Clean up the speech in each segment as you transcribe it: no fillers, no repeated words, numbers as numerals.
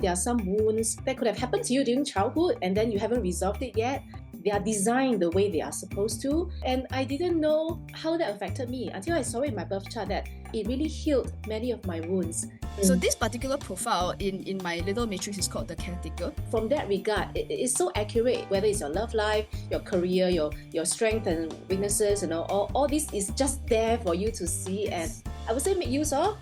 There are some wounds that could have happened to you during childhood and then you haven't resolved it yet. They are designed the way they are supposed to. And I didn't know how that affected me until I saw in my birth chart that it really healed many of my wounds. So this particular profile in my little matrix is called the caretaker. From that regard, it is so accurate, whether it's your love life, your career, your strength and weaknesses, all this is just there for you to see and I would say make use of.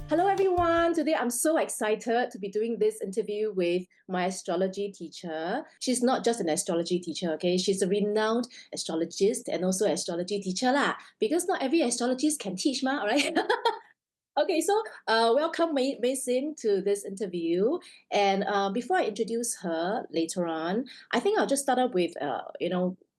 Hello everyone, today I'm so excited to be doing this interview with my astrology teacher. She's not just an astrology teacher, okay? She's a renowned astrologist and also astrology teacher lah. Because not every astrologist can teach ma, alright? Okay, so welcome Mei Sim to this interview. And before I introduce her later on, I think I'll just start up with,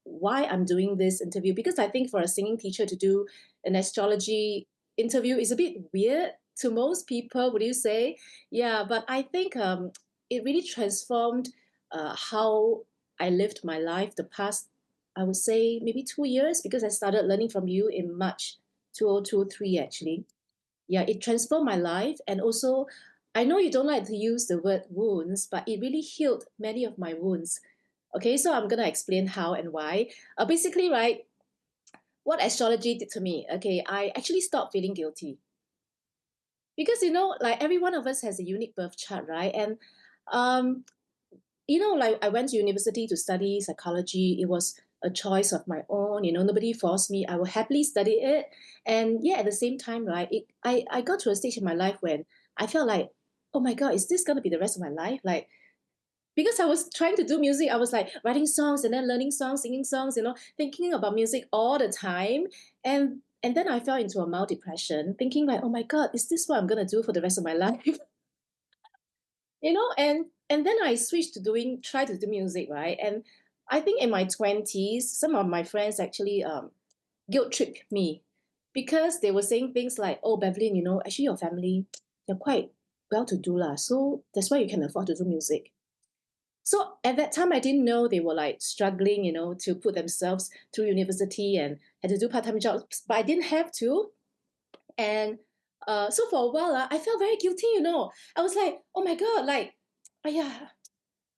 why I'm doing this interview. Because I think for a singing teacher to do an astrology interview is a bit weird to most people, would you say? Yeah, but I think it really transformed how I lived my life the past, I would say, maybe 2 years, because I started learning from you in March 2023, actually. Yeah, it transformed my life. And also, I know you don't like to use the word wounds, but it really healed many of my wounds. Okay, so I'm going to explain how and why. Basically, right, what astrology did to me, okay, I actually stopped feeling guilty. Because, like every one of us has a unique birth chart, right? And, like I went to university to study psychology. It was a choice of my own, nobody forced me. I will happily study it. And yeah, at the same time, right, I got to a stage in my life when I felt like, oh my God, is this going to be the rest of my life? Like, because I was trying to do music, I was like writing songs and then learning songs, singing songs, thinking about music all the time. And then I fell into a mild depression, thinking like, oh my God, is this what I'm going to do for the rest of my life? And then I switched to try to do music, right? And I think in my 20s, some of my friends actually guilt tripped me because they were saying things like, oh, Bevlyn, actually your family, they're quite well-to-do lah, so that's why you can afford to do music. So at that time, I didn't know they were like struggling, to put themselves through university and had to do part-time jobs, but I didn't have to. And so for a while, I felt very guilty, I was like, oh my God, like, yeah,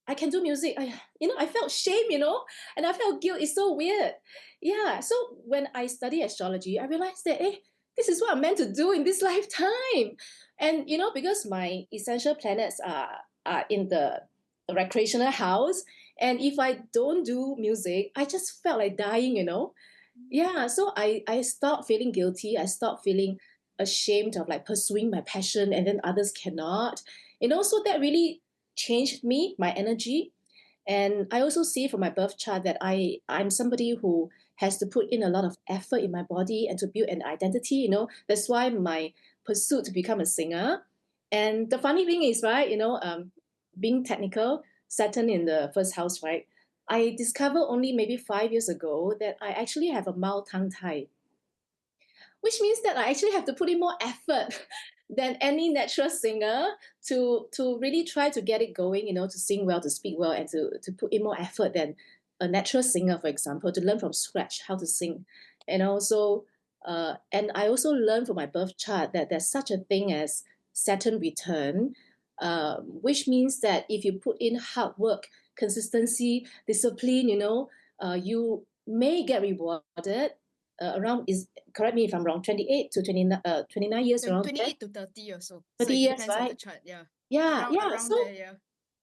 I can do music. I felt shame, and I felt guilt. It's so weird. Yeah. So when I study astrology, I realized that, this is what I'm meant to do in this lifetime. And, because my essential planets are in the recreational house. And if I don't do music, I just felt like dying, Yeah. So I stopped feeling guilty. I stopped feeling ashamed of like pursuing my passion and then others cannot. So that really changed me, my energy. And I also see from my birth chart that I'm somebody who has to put in a lot of effort in my body and to build an identity, That's why my pursuit to become a singer. And the funny thing is, right, being technical, Saturn in the first house, right? I discovered only maybe 5 years ago that I actually have a mild tongue tie, which means that I actually have to put in more effort than any natural singer to really try to get it going, to sing well, to speak well, and to put in more effort than a natural singer, for example, to learn from scratch how to sing. And I also learned from my birth chart that there's such a thing as Saturn return, which means that if you put in hard work, consistency, discipline, you may get rewarded around, correct me if I'm wrong, 28 to 29 years around 28 to 30 or so. 30 so it years, depends on right? the chart, yeah. Yeah, Around so there, yeah.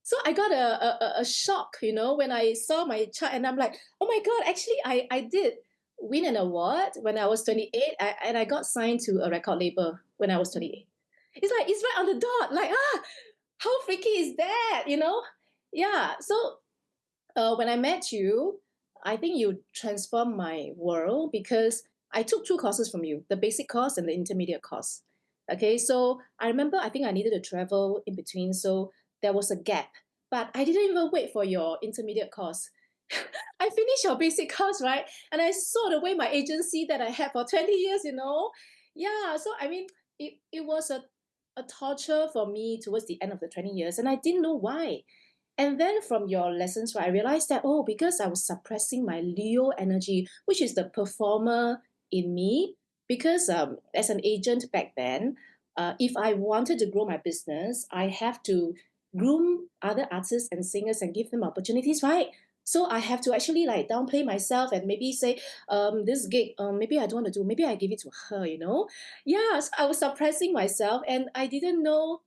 so I got a shock, when I saw my chart, and I'm like, oh my God, actually I did win an award when I was 28, and I got signed to a record label when I was 28. It's like, it's right on the dot, like, how freaky is that, Yeah, so when I met you, I think you transformed my world because I took 2 courses from you, the basic course and the intermediate course. Okay, so I remember I think I needed to travel in between, so there was a gap. But I didn't even wait for your intermediate course. I finished your basic course, right? And I sold away my agency that I had for 20 years, Yeah, so I mean, it was a torture for me towards the end of the 20 years, and I didn't know why. And then from your lessons, right, I realized that, because I was suppressing my Leo energy, which is the performer in me, because as an agent back then, if I wanted to grow my business, I have to groom other artists and singers and give them opportunities, right? So I have to actually like downplay myself and maybe say, this gig, maybe I don't want to do, maybe I give it to her, you know? Yeah, so I was suppressing myself and I didn't know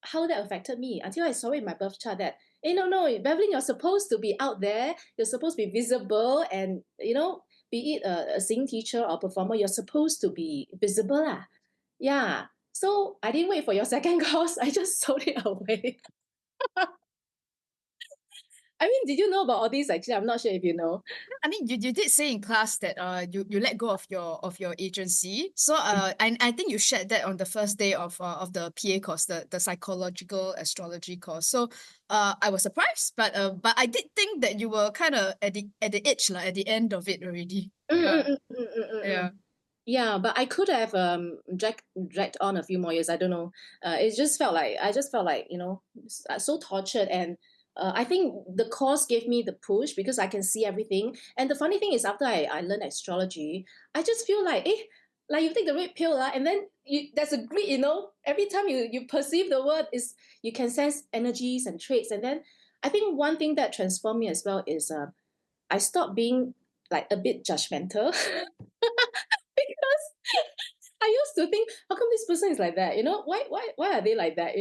how that affected me until I saw in my birth chart that, hey, no, Bevlyn, you're supposed to be out there, you're supposed to be visible, and be it a singing teacher or performer, you're supposed to be visible. Lah. Yeah. So I didn't wait for your second course, I just sold it away. I mean, did you know about all these actually? I'm not sure if you know. I mean, you did say in class that you let go of your agency. So and I think you shared that on the first day of the PA course, the psychological astrology course. So I was surprised, but I did think that you were kind of at the edge, like at the end of it already. Mm, mm, Yeah, mm, mm, mm, mm, mm. yeah. Yeah, but I could have dragged on a few more years. I don't know. It just felt like I just felt like so tortured, and I think the course gave me the push because I can see everything. And the funny thing is, after I learned astrology, I just feel like like you take the red pill, and then there's a grid. Every time you perceive the word is you can sense energies and traits, and then I think one thing that transformed me as well is I stopped being like a bit judgmental. Because I used to think, how come this person is like that? Why are they like that?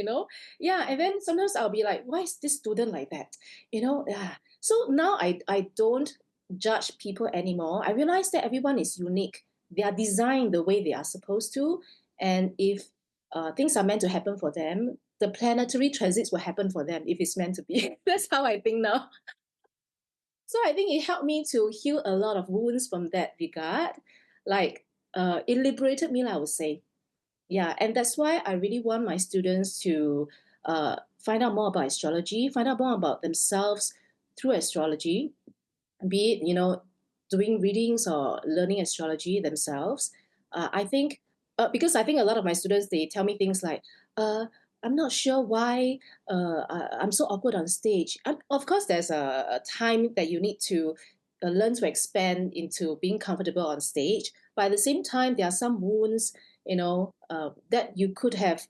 Yeah. And then sometimes I'll be like, why is this student like that? Yeah. So now I don't judge people anymore. I realize that everyone is unique. They are designed the way they are supposed to. And if things are meant to happen for them, the planetary transits will happen for them if it's meant to be. That's how I think now. So I think it helped me to heal a lot of wounds from that regard. Like it liberated me, I would say. Yeah, and that's why I really want my students to find out more about astrology, find out more about themselves through astrology, be it doing readings or learning astrology themselves. I think because I think a lot of my students, they tell me things like, uh, I'm not sure why I'm so awkward on stage. Of course there's a time that you need to learn to expand into being comfortable on stage, but at the same time there are some wounds that you could have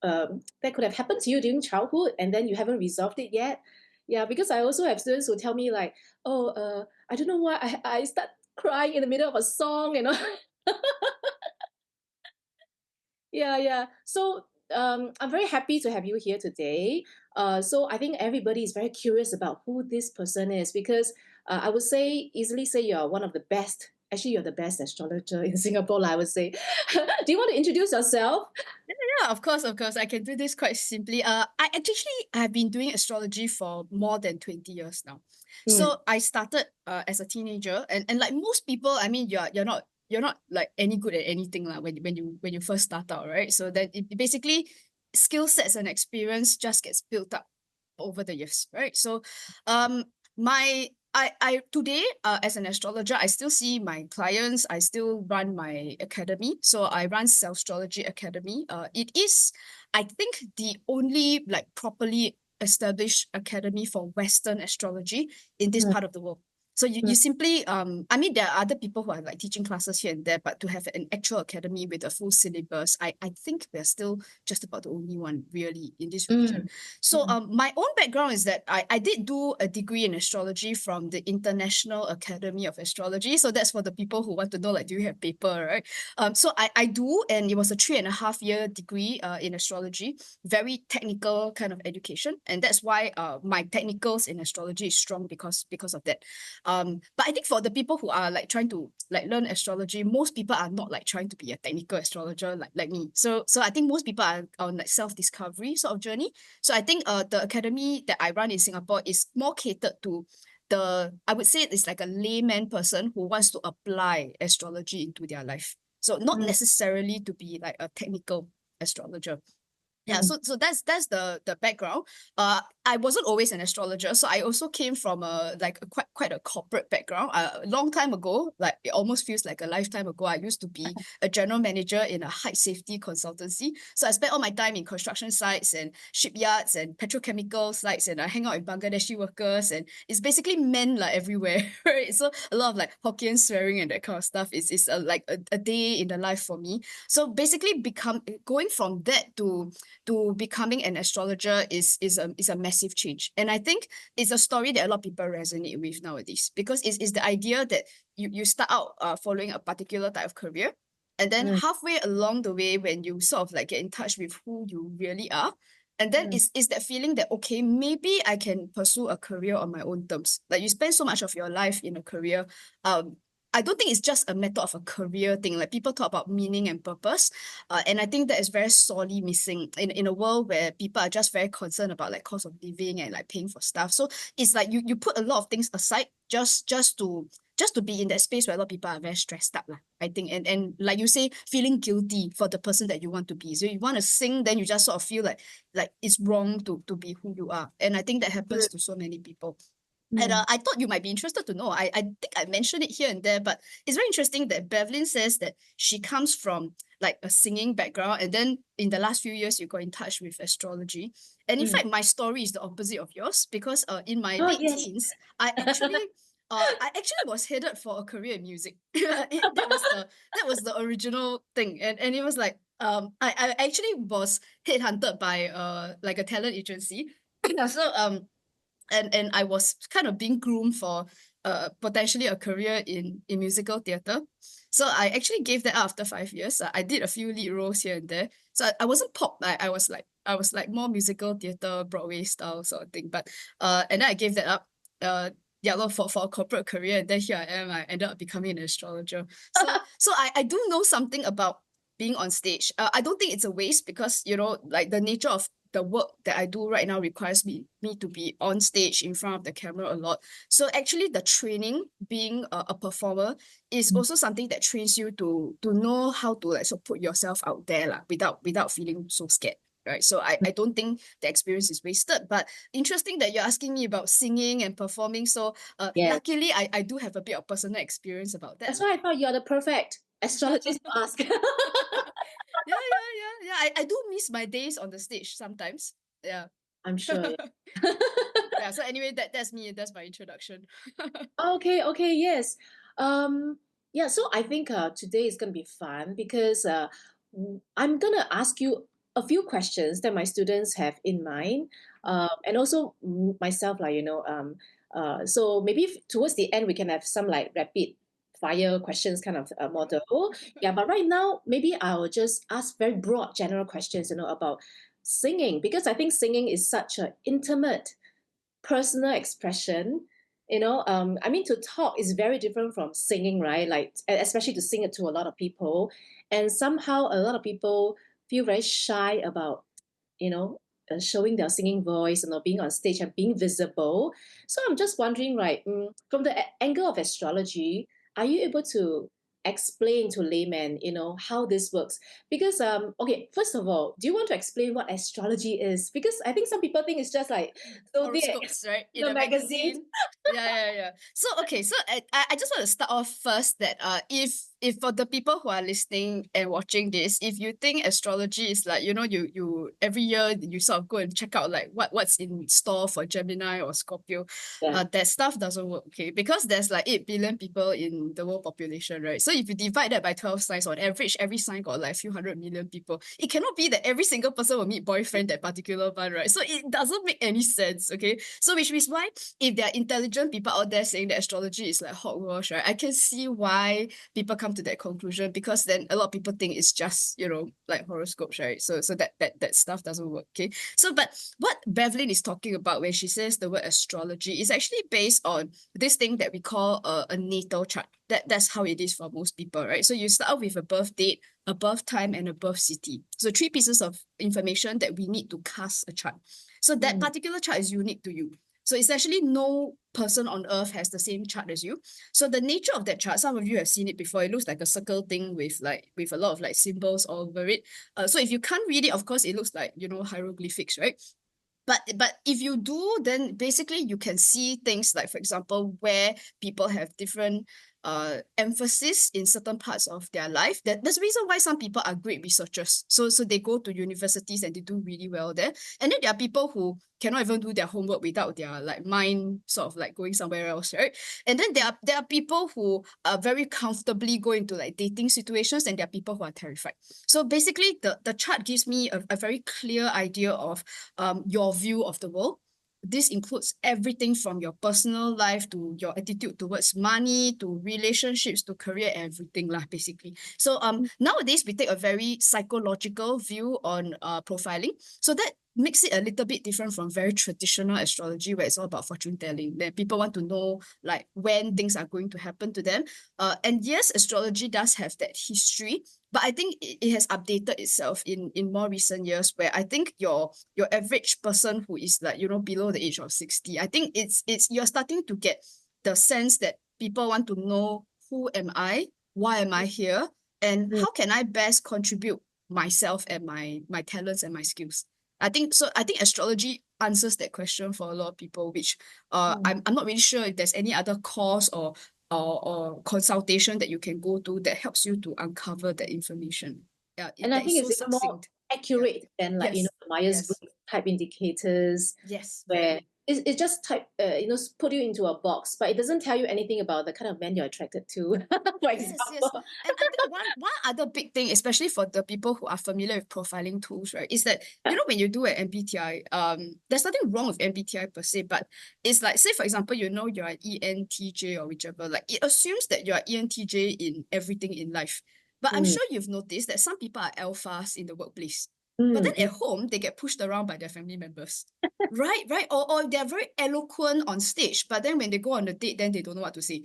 that could have happened to you during childhood and then you haven't resolved it yet. Yeah, because I also have students who tell me like, oh, I don't know why I start crying in the middle of a song. Yeah, yeah. So I'm very happy to have you here today. So I think everybody is very curious about who this person is because I would easily say you're one of the best. Actually, you're the best astrologer in Singapore, I would say. Do you want to introduce yourself? Yeah, of course. I can do this quite simply. I have been doing astrology for more than 20 years now. Mm, So I started as a teenager, and like most people, I mean, you're not like any good at anything like when you first start out, right? So then it basically skill sets and experience just gets built up over the years, right? So my I today as an astrologer, I still see my clients, I still run my academy. So I run Astrology Academy. It is, I think, the only like properly established academy for Western astrology in this mm, part of the world. So mm, you simply I mean there are other people who are like teaching classes here and there, but to have an actual academy with a full syllabus, I think we're still just about the only one really in this region. mm, So mm, my own background is that I did do a degree in astrology from the International Academy of Astrology. So that's for the people who want to know, like, do you have paper, right? So I do, and it was a 3.5 year degree in astrology, very technical kind of education. And that's why my technicals in astrology is strong because of that. But I think for the people who are like trying to like learn astrology, most people are not like trying to be a technical astrologer like me. So I think most people are on like self-discovery sort of journey. So I think the academy that I run in Singapore is more catered to I would say it's like a layman person who wants to apply astrology into their life. So not mm, necessarily to be like a technical astrologer. Yeah, so that's the background. I wasn't always an astrologer, so I also came from a quite a corporate background. A long time ago, like it almost feels like a lifetime ago, I used to be a general manager in a height safety consultancy. So I spent all my time in construction sites and shipyards and petrochemical sites, and I hang out with Bangladeshi workers, and it's basically men like everywhere, right? So a lot of like Hokkien swearing and that kind of stuff is like a day in the life for me. So basically, going from that to becoming an astrologer is a massive change. And I think it's a story that a lot of people resonate with nowadays, because it's the idea that you start out following a particular type of career, and then Mm, halfway along the way, when you sort of like get in touch with who you really are, and then mm, is that feeling that, okay, maybe I can pursue a career on my own terms. Like you spend so much of your life in a career. I don't think it's just a matter of a career thing. Like people talk about meaning and purpose, and I think that is very sorely missing in a world where people are just very concerned about like cost of living and like paying for stuff. So it's like you put a lot of things aside just to be in that space where a lot of people are very stressed out, I think. And like you say, feeling guilty for the person that you want to be. So you want to sing, then you just sort of feel like it's wrong to be who you are. And I think that happens to so many people. And mm, I thought you might be interested to know. I think I mentioned it here and there, but it's very interesting that Bevlyn says that she comes from like a singing background, and then in the last few years you got in touch with astrology. And in mm. fact, my story is the opposite of yours, because in my Oh, late yes. teens, I actually was headed for a career in music. That was the original thing, and it was like I actually was headhunted by like a talent agency. So and I was kind of being groomed for potentially a career in musical theatre. So I actually gave that up after 5 years. I did a few lead roles here and there. So I wasn't pop. I was like more musical theatre, Broadway style sort of thing. But and then I gave that up. Yeah, well, for a corporate career, and then here I am. I ended up becoming an astrologer. So I do know something about being on stage. I don't think it's a waste, because like the nature of the work that I do right now requires me to be on stage in front of the camera a lot. So actually the training, being a performer, is also something that trains you to know how to like so put yourself out there without feeling so scared. Right. So I don't think the experience is wasted. But interesting that you're asking me about singing and performing. So Yes. luckily I do have a bit of personal experience about that. That's why I thought you're the perfect astrologist to ask. Yeah. I do miss my days on the stage sometimes. Yeah. I'm sure. Yeah. Yeah. So anyway, that's me. That's my introduction. Okay, okay, yes. Um, yeah, so I think today is going to be fun because I'm going to ask you a few questions that my students have in mind, and also myself, like, so maybe towards the end we can have some like rapid fire questions kind of model. Yeah, but right now, maybe I'll just ask very broad general questions, about singing, because I think singing is such an intimate personal expression. I mean, to talk is very different from singing, right? Like especially to sing it to a lot of people, and somehow a lot of people feel very shy about you know showing their singing voice, being on stage and being visible. So I'm just wondering, right, from the angle of astrology, are you able to explain to laymen, how this works? Because okay, first of all, do you want to explain what astrology is? Because I think some people think it's just like zodiac, Horoscopes, right? In the a magazine. magazine. Yeah. So okay, so I just want to start off first that if for the people who are listening and watching this, if you think astrology is like, you every year you sort of go and check out like what's in store for Gemini or Scorpio, Yeah, that stuff doesn't work, okay? Because there's like 8 billion people in the world population, right? So if you divide that by 12 signs, on average, every sign got like a few 100 million people. It cannot be that every single person will meet boyfriend that particular one, right? So it doesn't make any sense, okay? So which is why if there are intelligent people out there saying that astrology is like hogwash, right? I can see why people come to that conclusion, because then a lot of people think it's just, like horoscopes, right? So that stuff doesn't work, okay? So but what Bevlyn is talking about when she says the word astrology is actually based on this thing that we call a natal chart. That's how it is for most people, right? So you start off with a birth date, a birth time, and a birth city. So 3 pieces of information that we need to cast a chart. So that mm, particular chart is unique to you. So essentially, no person on earth has the same chart as you. So the nature of that chart, some of you have seen it before. It looks like a circle thing with a lot of like symbols all over it. So if you can't read it, of course, it looks like, hieroglyphics, right? But if you do, then basically you can see things like, for example, where people have different emphasis in certain parts of their life. That's the reason why some people are great researchers. So they go to universities and they do really well there. And then there are people who cannot even do their homework without their like mind sort of like going somewhere else, right? And then there are people who are very comfortably go into like dating situations, and there are people who are terrified. So basically the chart gives me a very clear idea of your view of the world. This includes everything from your personal life to your attitude towards money to relationships to career, everything lah, basically. So nowadays we take a very psychological view on profiling. So that makes it a little bit different from very traditional astrology where it's all about fortune telling. That people want to know like when things are going to happen to them. And yes, astrology does have that history, but I think it has updated itself in more recent years, where I think your average person who is like, below the age of 60, I think it's you're starting to get the sense that people want to know, who am I, why am I here, and Mm, how can I best contribute myself and my talents and my skills. I think so. I think astrology answers that question for a lot of people, which mm. I'm not really sure if there's any other course or consultation that you can go to that helps you to uncover that information. Yeah, And I that is think so it's even more succinct. Yeah. accurate than like, Yes. the Yes. Myers-Briggs type indicators Yes. where Very. it just put you into a box, but it doesn't tell you anything about the kind of man you're attracted to, for Yes, yes. example. And I think one other big thing, especially for the people who are familiar with profiling tools, right, is that, Yeah. when you do an MBTI, there's nothing wrong with MBTI per se, but it's like, say, for example, you're an ENTJ or whichever, like it assumes that you're ENTJ in everything in life. But I'm Mm, sure you've noticed that some people are alphas in the workplace, but mm, then at home, they get pushed around by their family members. Right, right. Or they're very eloquent on stage, but then when they go on a date, then they don't know what to say.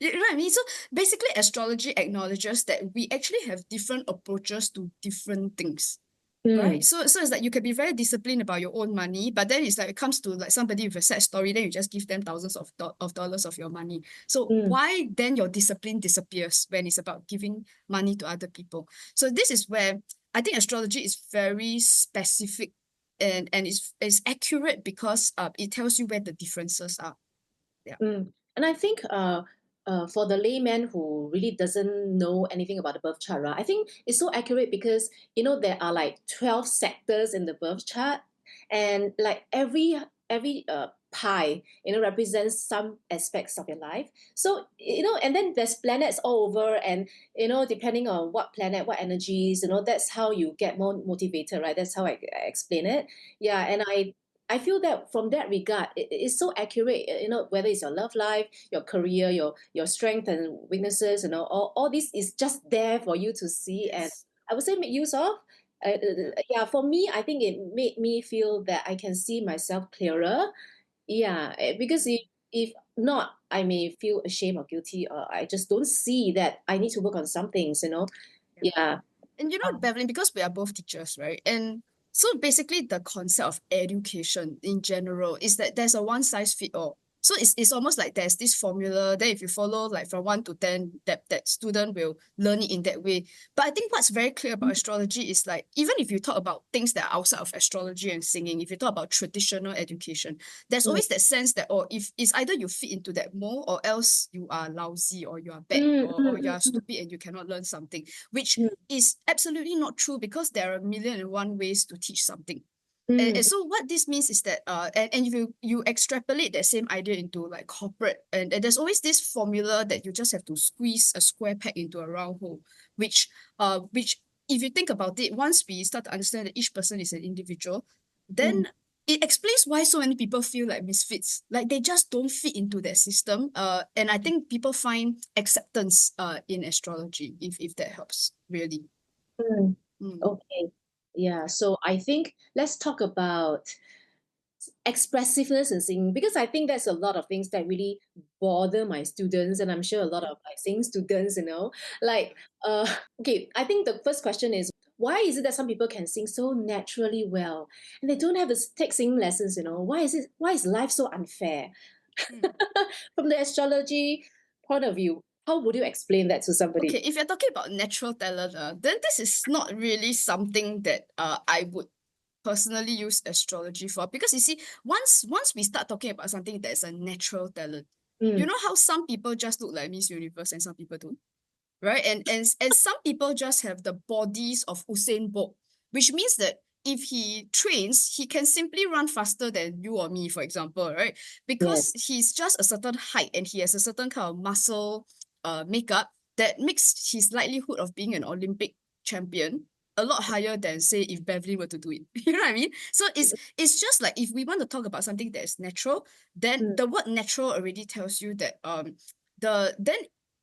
You know what I mean? So basically, astrology acknowledges that we actually have different approaches to different things. Right. mm, So it's like you can be very disciplined about your own money, but then it's like it comes to like somebody with a sad story, then you just give them thousands of dollars of your money. So mm, why then your discipline disappears when it's about giving money to other people? So this is where I think astrology is very specific and is accurate because it tells you where the differences are. Yeah. mm. And I think for the layman who really doesn't know anything about the birth chart, right, I think it's so accurate because there are like 12 sectors in the birth chart, and like every pie represents some aspects of your life. So and then there's planets all over, and depending on what planet, what energies, that's how you get more motivated, right? That's how I explain it. Yeah, and I feel that from that regard, it's so accurate, whether it's your love life, your career, your strength and weaknesses, all this is just there for you to see, and Yes. I would say make use of. Yeah, for me, I think it made me feel that I can see myself clearer. Yeah, because if not, I may feel ashamed or guilty, or I just don't see that I need to work on some things. Yeah. Yeah. And Um, Bevlyn, because we are both teachers, right? And so basically the concept of education in general is that there's a one size fit all. So it's almost like there's this formula that if you follow like from 1 to 10, that student will learn it in that way. But I think what's very clear about astrology is like, even if you talk about things that are outside of astrology and singing, if you talk about traditional education, there's mm, always that sense that, or if it's either you fit into that mold or else you are lousy or you are bad mm, or you mm, are mm, stupid and you cannot learn something, which mm, is absolutely not true because there are a million and one ways to teach something. And mm, so what this means is that and if you extrapolate that same idea into like corporate, and there's always this formula that you just have to squeeze a square peg into a round hole, which if you think about it, once we start to understand that each person is an individual, mm, then it explains why so many people feel like misfits, like they just don't fit into that system. And I think people find acceptance in astrology, if that helps really. mm. Mm. Okay. Yeah. Yeah. So I think let's talk about expressiveness in singing, because I think that's a lot of things that really bother my students, and I'm sure a lot of my singing students, like okay, I think the first question is, why is it that some people can sing so naturally well and they don't have to take singing lessons, you know? Why is life so unfair? Mm. From the astrology point of view, how would you explain that to somebody? Okay, if you're talking about natural talent, then this is not really something that I would personally use astrology for, because you see, once we start talking about something that is a natural talent, you Mm, know how some people just look like Miss Universe and some people don't, right? And some people just have the bodies of Usain Bolt, which means that if he trains, he can simply run faster than you or me, for example, right? yes. Because he's just a certain height and he has a certain kind of muscle makeup that makes his likelihood of being an Olympic champion a lot higher than, say, if Bevlyn were to do it. You know what I mean? So it's just like, if we want to talk about something that is natural, then Mm, the word natural already tells you that then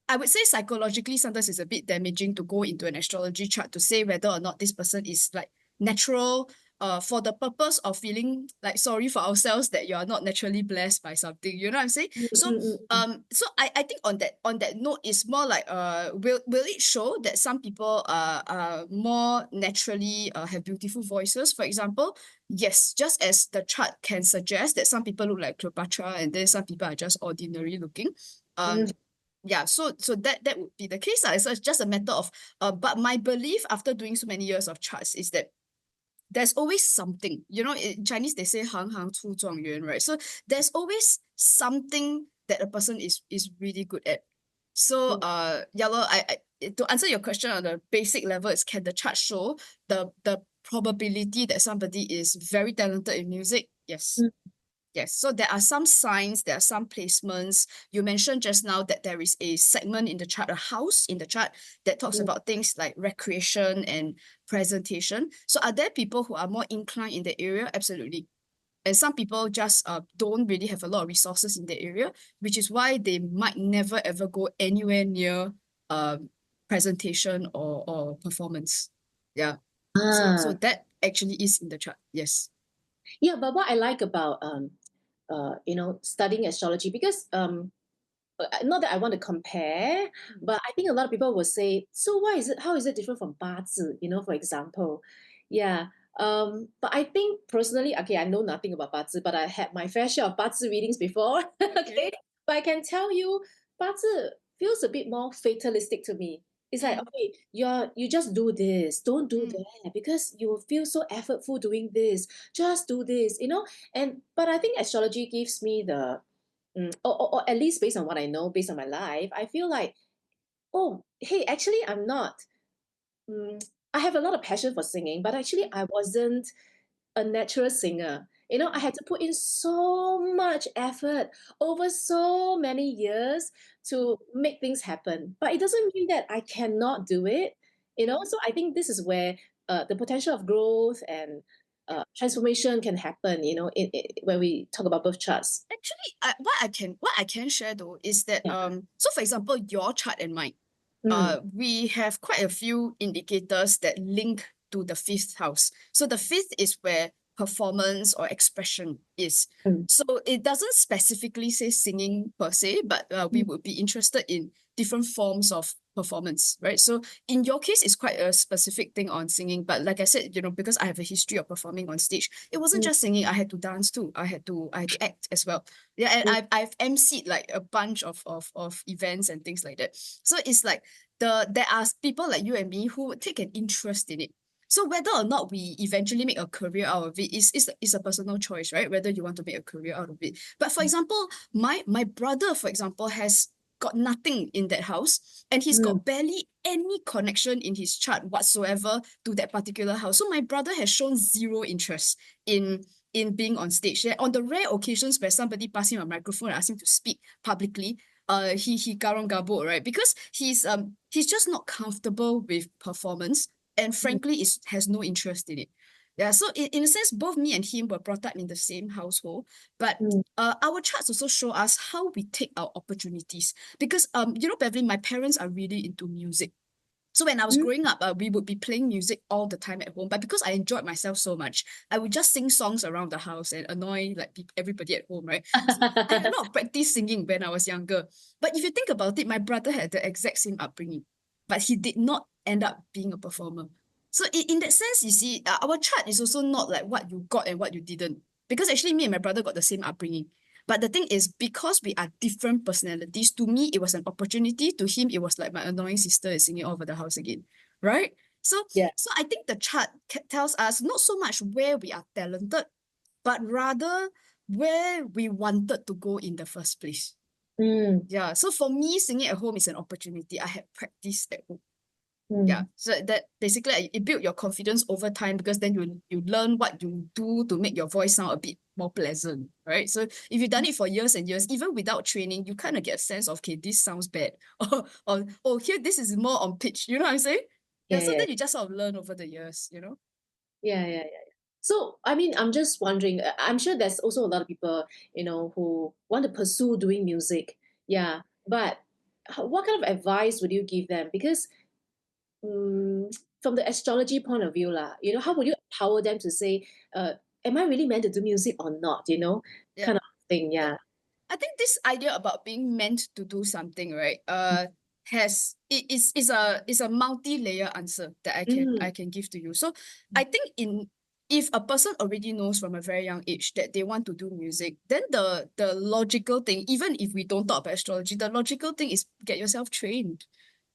I would say psychologically sometimes it's a bit damaging to go into an astrology chart to say whether or not this person is like natural, for the purpose of feeling like sorry for ourselves that you are not naturally blessed by something. You know what I'm saying? mm, So mm, mm, I think on that note, it's more like will it show that some people are more naturally have beautiful voices, for example? Yes, just as the chart can suggest that some people look like Cleopatra and then some people are just ordinary looking. mm, Um yeah, so that would be the case. So it's just a matter of but my belief after doing so many years of charts is that there's always something. You know, in Chinese they say 行行出状元, right? So there's always something that a person is really good at. So mm, yeah, lor, to answer your question on the basic level, is can the chart show the probability that somebody is very talented in music? Yes. mm, Yes, so there are some signs, there are some placements. You mentioned just now that there is a segment in the chart, a house in the chart that talks mm. about things like recreation and presentation. So are there people who are more inclined in the area? Absolutely. And some people just don't really have a lot of resources in the area, which is why they might never ever go anywhere near presentation or performance. Yeah. So Ah, that actually is in the chart. Yes. yeah, but what I like about studying astrology, because not that I want to compare, Mm, but I think a lot of people will say, so how is it different from 八字, for example? Yeah. But I think personally, okay, I know nothing about 八字, but I had my fair share of 八字 readings before. okay. Okay. But I can tell you, 八字 feels a bit more fatalistic to me. It's like, Mm, okay, you just do this, don't do mm, that, because you will feel so effortful doing this. Just do this. And but I think astrology gives me the or at least based on what I know, based on my life, I feel like, oh, hey, actually, I'm not. Mm, I have a lot of passion for singing, but actually, I wasn't a natural singer. I mm, had to put in so much effort over so many years to make things happen. But it doesn't mean that I cannot do it. mm. So I think this is where the potential of growth and transformation can happen, when we talk about birth charts. Actually, what I can share though is that Yeah. so for example, your chart and mine, Mm, we have quite a few indicators that link to the fifth house. So the fifth is where performance or expression is. mm, So it doesn't specifically say singing per se, but we mm, would be interested in different forms of performance, right? So in your case, it's quite a specific thing on singing. But like I said, because I have a history of performing on stage, it wasn't mm, just singing. I had to dance too. I had to act as well. Yeah, and mm, I've emceed like a bunch of events and things like that. So it's like there are people like you and me who would take an interest in it. So whether or not we eventually make a career out of it is a personal choice, right? Whether you want to make a career out of it. But for example, my brother, for example, has got nothing in that house and he's mm, got barely any connection in his chart whatsoever to that particular house. So my brother has shown zero interest in being on stage. Yeah, on the rare occasions where somebody pass him a microphone and ask him to speak publicly, he garang gabut, right? Because he's just not comfortable with performance and mm, frankly has no interest in it. Yeah, so in a sense, both me and him were brought up in the same household, but mm, our charts also show us how we take our opportunities. Because Bevlyn, my parents are really into music. So when I was mm. growing up, we would be playing music all the time at home. But because I enjoyed myself so much, I would just sing songs around the house and annoy like everybody at home, right? So I had a lot of practice singing when I was younger. But if you think about it, my brother had the exact same upbringing, but he did not end up being a performer. So in that sense, you see, our chart is also not like what you got and what you didn't. Because actually, me and my brother got the same upbringing. But the thing is, because we are different personalities, to me, it was an opportunity. To him, it was like my annoying sister is singing all over the house again, right? So, Yeah. so I think the chart tells us not so much where we are talented, but rather where we wanted to go in the first place. Mm, Yeah. So for me, singing at home is an opportunity. I had practiced at home. Yeah, mm. so that basically it built your confidence over time, because then you learn what you do to make your voice sound a bit more pleasant, right? So if you've done it for years and years, even without training, you kind of get a sense of, okay, this sounds bad, or oh, here this is more on pitch. You know what I'm saying? Yeah, Yeah, so yeah, then you just sort of learn over the years, you know. yeah, yeah, yeah. So, I mean, I'm just wondering, I'm sure there's also a lot of people, who want to pursue doing music. Yeah. But what kind of advice would you give them? Because um, from the astrology point of view, lah, how would you empower them to say, am I really meant to do music or not? Yeah, Kind of thing. yeah. Yeah. I think this idea about being meant to do something, right? Is a multi-layer answer that I Mm, can give to you. So I think if a person already knows from a very young age that they want to do music, then the logical thing, even if we don't talk about astrology, the logical thing is get yourself trained.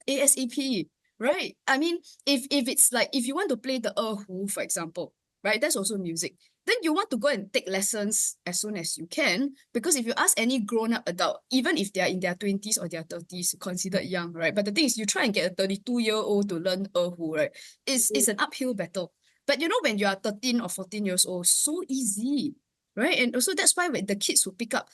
ASAP, right? I mean, if it's like if you want to play the erhu, for example, right? That's also music. Then you want to go and take lessons as soon as you can, because if you ask any grown-up adult, even if they are in their 20s or their 30s, considered young, right? But the thing is, you try and get a 32-year-old to learn erhu, right? It's an uphill battle. But when you are 13 or 14 years old, so easy, right? And also that's why when the kids who pick up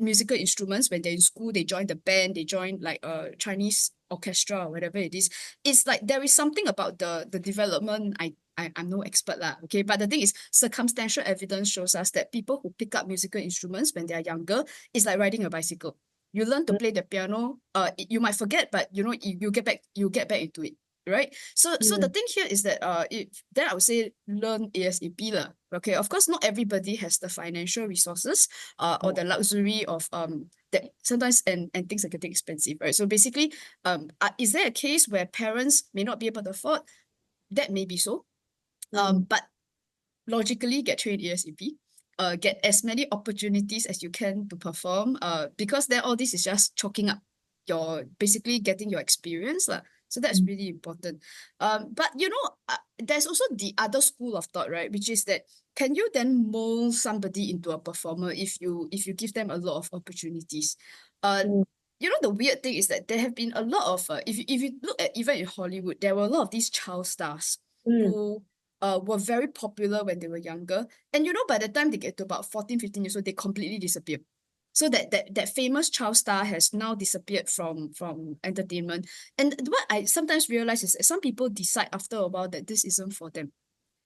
musical instruments when they're in school, they join the band, they join like a Chinese orchestra or whatever it is. It's like there is something about the development. I'm no expert lah, okay, but the thing is, circumstantial evidence shows us that people who pick up musical instruments when they are younger is like riding a bicycle. You learn to mm, play the piano, you might forget, but you get back into it, right? So the mm, thing here is that then I would say learn ASAP lah. Okay, of course, not everybody has the financial resources or yeah. the luxury of that sometimes, and things are getting expensive, right? So basically, is there a case where parents may not be able to afford? That may be so. Mm, But logically get trained ASAP. Get as many opportunities as you can to perform. Because then all this is just chalking up your basically getting your experience lah. So that's mm, really important. But there's also the other school of thought, right? Which is that can you then mold somebody into a performer if you give them a lot of opportunities? Uh, mm, the weird thing is that there have been a lot of if you look at even in Hollywood, there were a lot of these child stars mm, who were very popular when they were younger. And by the time they get to about 14, 15 years old, they completely disappear. So that famous child star has now disappeared from entertainment. And what I sometimes realize is that some people decide after a while that this isn't for them.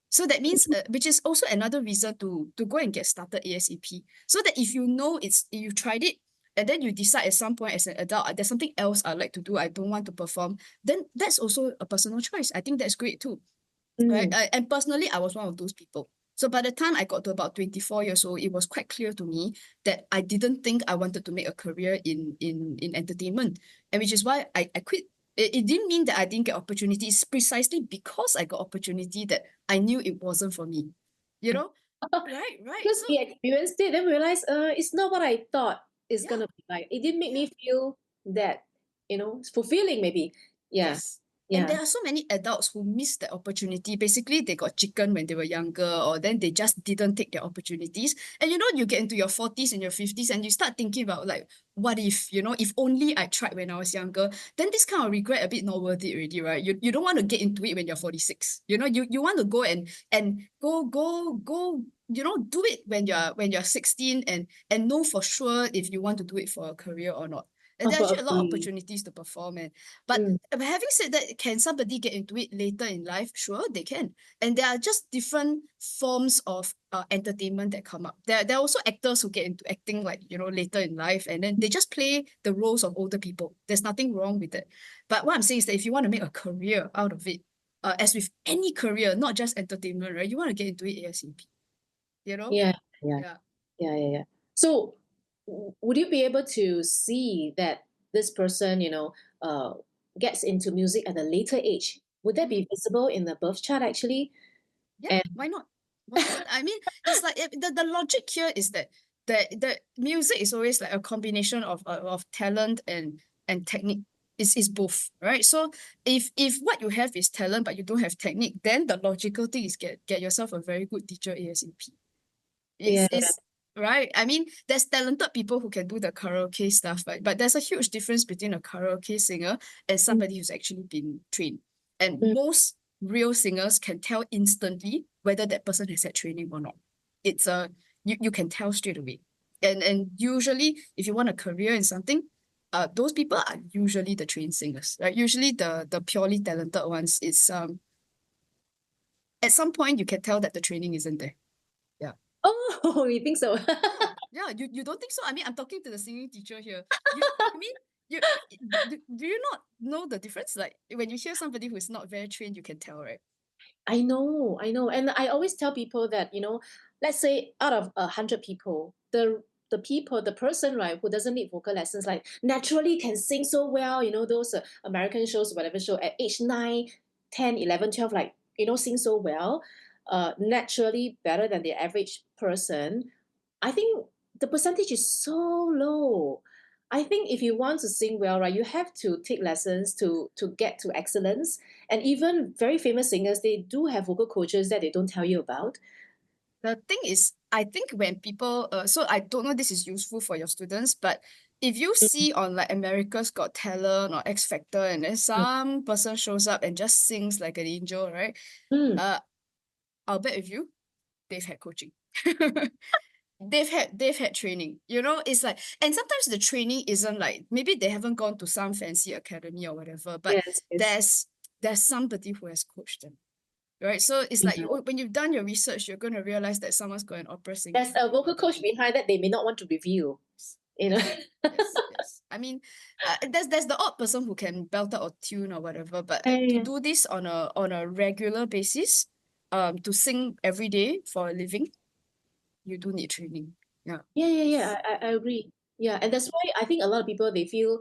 So that means, which is also another reason to go and get started ASAP. So that if you tried it, and then you decide at some point as an adult, there's something else I like to do, I don't want to perform, then that's also a personal choice. I think that's great too, right? mm. And personally, I was one of those people. So by the time I got to about 24 years old, it was quite clear to me that I didn't think I wanted to make a career in entertainment. And which is why I quit. It didn't mean that I didn't get opportunities, precisely because I got opportunity that I knew it wasn't for me. You know? Right, right. Because So we experienced it, then we realized it's not what I thought it's yeah, gonna be like. It didn't make yeah. me feel that, it's fulfilling maybe. Yeah. Yes. And Yeah. there are so many adults who missed the opportunity. Basically, they got chicken when they were younger, or then they just didn't take their opportunities. And you get into your 40s and your 50s, and you start thinking about like, what if only I tried when I was younger, then this kind of regret a bit not worth it already, right? You don't want to get into it when you're 46. You want to go and go, do it when you're 16 and know for sure if you want to do it for a career or not. And there are Also actually a lot of agree. opportunities to perform. But Mm, having said that, can somebody get into it later in life? Sure, they can. And there are just different forms of entertainment that come up. There are also actors who get into acting like, later in life, and then they just play the roles of older people. There's nothing wrong with it. But what I'm saying is that if you want to make a career out of it, as with any career, not just entertainment, right? You want to get into it ASAP, you know? yeah, yeah, Yeah. yeah, yeah, yeah. So would you be able to see that this person, uh, gets into music at a later age? would that Mhm. be visible in the birth chart actually? Yeah, And why not? Why not? I mean, it's like the logic here is that the music is always like a combination of talent and technique. Is both, right? So if what you have is talent but you don't have technique, then the logical thing is get yourself a very good teacher ASAP. yeah, Is right. I mean, there's talented people who can do the karaoke stuff, right? But there's a huge difference between a karaoke singer and mm, somebody who's actually been trained. And mm, most real singers can tell instantly whether that person has had training or not. It's a you can tell straight away. And usually if you want a career in something, those people are usually the trained singers, right? Usually the purely talented ones, it's at some point you can tell that the training isn't there. Yeah. oh, you think so? Yeah, yeah. You don't think so? I mean, I'm talking to the singing teacher here. I mean, you do you not know the difference? Like when you hear somebody who is not very trained, you can tell, right? I know, and I always tell people that, you know, let's say out of 100 people, the person, right, who doesn't need vocal lessons, like naturally can sing so well, you know, those American shows, whatever show, at age 9, 10, 11, 12, like, you know, sing so well, naturally better than the average person. I think the percentage is so low. I think if you want to sing well, right, you have to take lessons to get to excellence. And even very famous singers, they do have vocal coaches that they don't tell you about. The thing is, I think when people, so I don't know this is useful for your students, but if you Mm, see on like America's Got Talent or X Factor, and then mm, some person shows up and just sings like an angel, right? mm. Uh, I'll bet with you, they've had coaching. They've had training, it's like, and sometimes the training isn't like, maybe they haven't gone to some fancy academy or whatever, but Yes, yes. there's somebody who has coached them, right? So it's like Yeah. when you've done your research, you're going to realize that someone's got an opera There's singing a vocal coach degree. behind that they may not want to reveal, you know. Yes, yes, yes. I mean, there's the odd person who can belt out a tune or whatever, but Yeah, to yeah, do this on a regular basis, to sing every day for a living, you do need training. Yeah. yeah, yeah, yeah. It's, I agree. Yeah, and that's why I think a lot of people they feel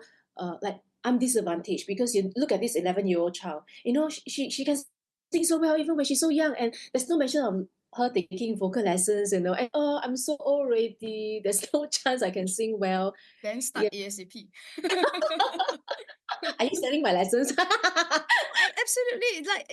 like I'm disadvantaged because you look at this 11-year-old child. You know, she can sing so well even when she's so young, and there's no mention of her taking vocal lessons. You know, and oh, I'm so old already. There's no chance I can sing well. then start Yeah, ASAP. are you selling my lessons? No, absolutely. Like,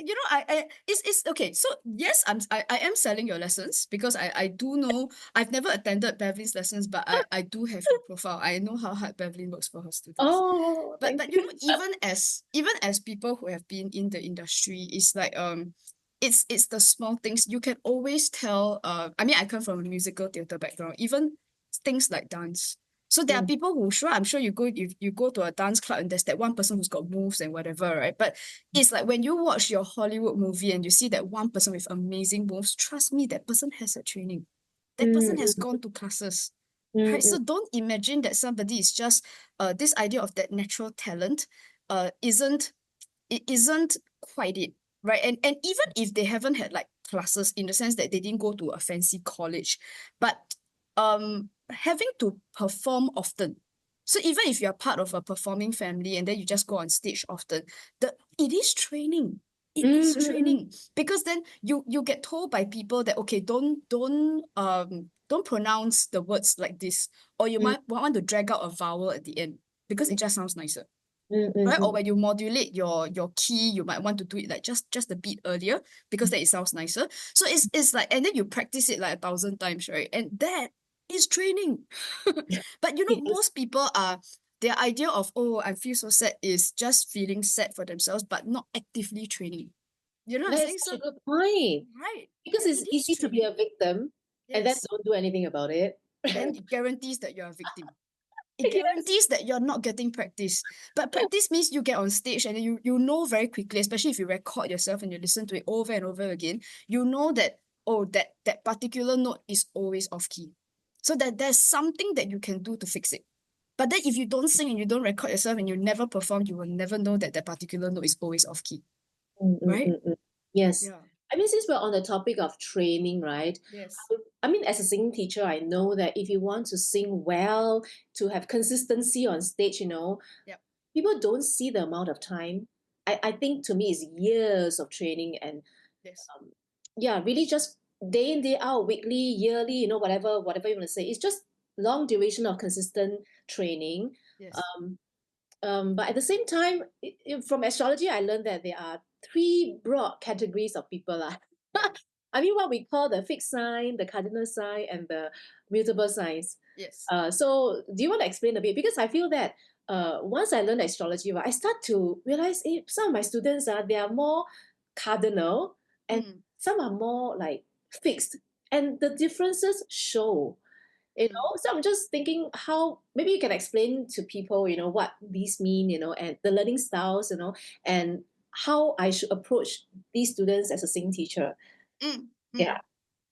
it's okay. So yes, I am selling your lessons because I do know I've never attended Bevlyn's lessons, but I do have her profile. I know how hard Bevlyn works for her students. Oh, But thank but you. even as people who have been in the industry, it's like it's the small things you can always tell. I mean, I come from a musical theatre background, even things like dance. So there are Mm, people who, sure, I'm sure you go to a dance club and there's that one person who's got moves and whatever, right? But it's like when you watch your Hollywood movie and you see that one person with amazing moves, trust me, that person has a training. That person has mm, gone to classes, mm, right? mm, So don't imagine that somebody is just this idea of that natural talent isn't it isn't quite it, right? And even if they haven't had like classes in the sense that they didn't go to a fancy college, but having to perform often. So even if you're part of a performing family and then you just go on stage often, it is training. It mm, is mm, mm, training because then you get told by people that, okay, don't pronounce the words like this, or you mm, might want to drag out a vowel at the end because it just sounds nicer, mm, mm, right? Or mm. when you modulate your key, you might want to do it like just a bit earlier because that it sounds nicer. So it's like, and then you practice it like 1,000 times, right? And that is training. But Yes. most people are, their idea of, oh, I feel so sad is just feeling sad for themselves, but not actively training. You know what I'm That is saying? such So, a good point. right, Because it's it is easy to be training. a victim and then Yes. don't do anything about it. Then it guarantees that you're a victim. It Yes. guarantees that you're not getting practice. But practice means you get on stage and then you know very quickly, especially if you record yourself and you listen to it over and over again, you know that, oh, that particular note is always off key. So that there's something that you can do to fix it. But then if you don't sing and you don't record yourself and you never perform, you will never know that that particular note is always off key. Mm, mm, Right? mm, mm. Yes. Yeah. I mean, since we're on the topic of training, right? Yes. I mean, as a singing teacher, I know that if you want to sing well, to have consistency on stage, you know, Yep. people don't see the amount of time. I think to me is years of training and Yes. yeah, really just day in, day out, weekly, yearly, whatever you want to say. It's just long duration of consistent training. Yes. Um, but at the same time, from astrology, I learned that there are three broad categories of people. Yeah. I mean, what we call the fixed sign, the cardinal sign, and the mutable signs. Yes. So, do you want to explain a bit? Because I feel that once I learned astrology, right, I start to realize some of my students they are more cardinal, and Mm, some are more like fixed, and the differences show. mm. So I'm just thinking how maybe you can explain to people, what these mean, and the learning styles, and how I should approach these students as a singing teacher. Mm, Yeah. mm.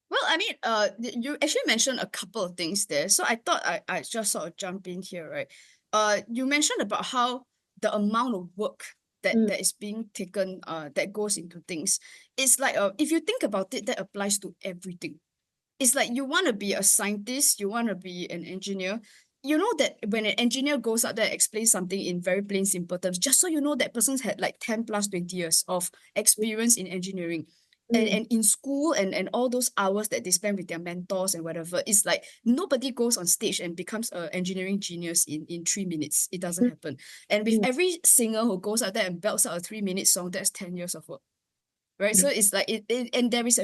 Well, I mean, you actually mentioned a couple of things there. So I thought I just sort of jump in here, right? You mentioned about how the amount of work Mm, that is being taken, that goes into things. It's like, if you think about it, that applies to everything. It's like you want to be a scientist, you want to be an engineer. You know that when an engineer goes out there and explains something in very plain, simple terms, just so you know that person's had like 10 plus 20 years of experience in engineering. mm, And in school and all those hours that they spend with their mentors and whatever, it's like nobody goes on stage and becomes an engineering genius in 3 minutes. It doesn't mm, happen. And with mm, every singer who goes out there and belts out a 3 minute song, that's 10 years of work, right? So mm, it's like and there is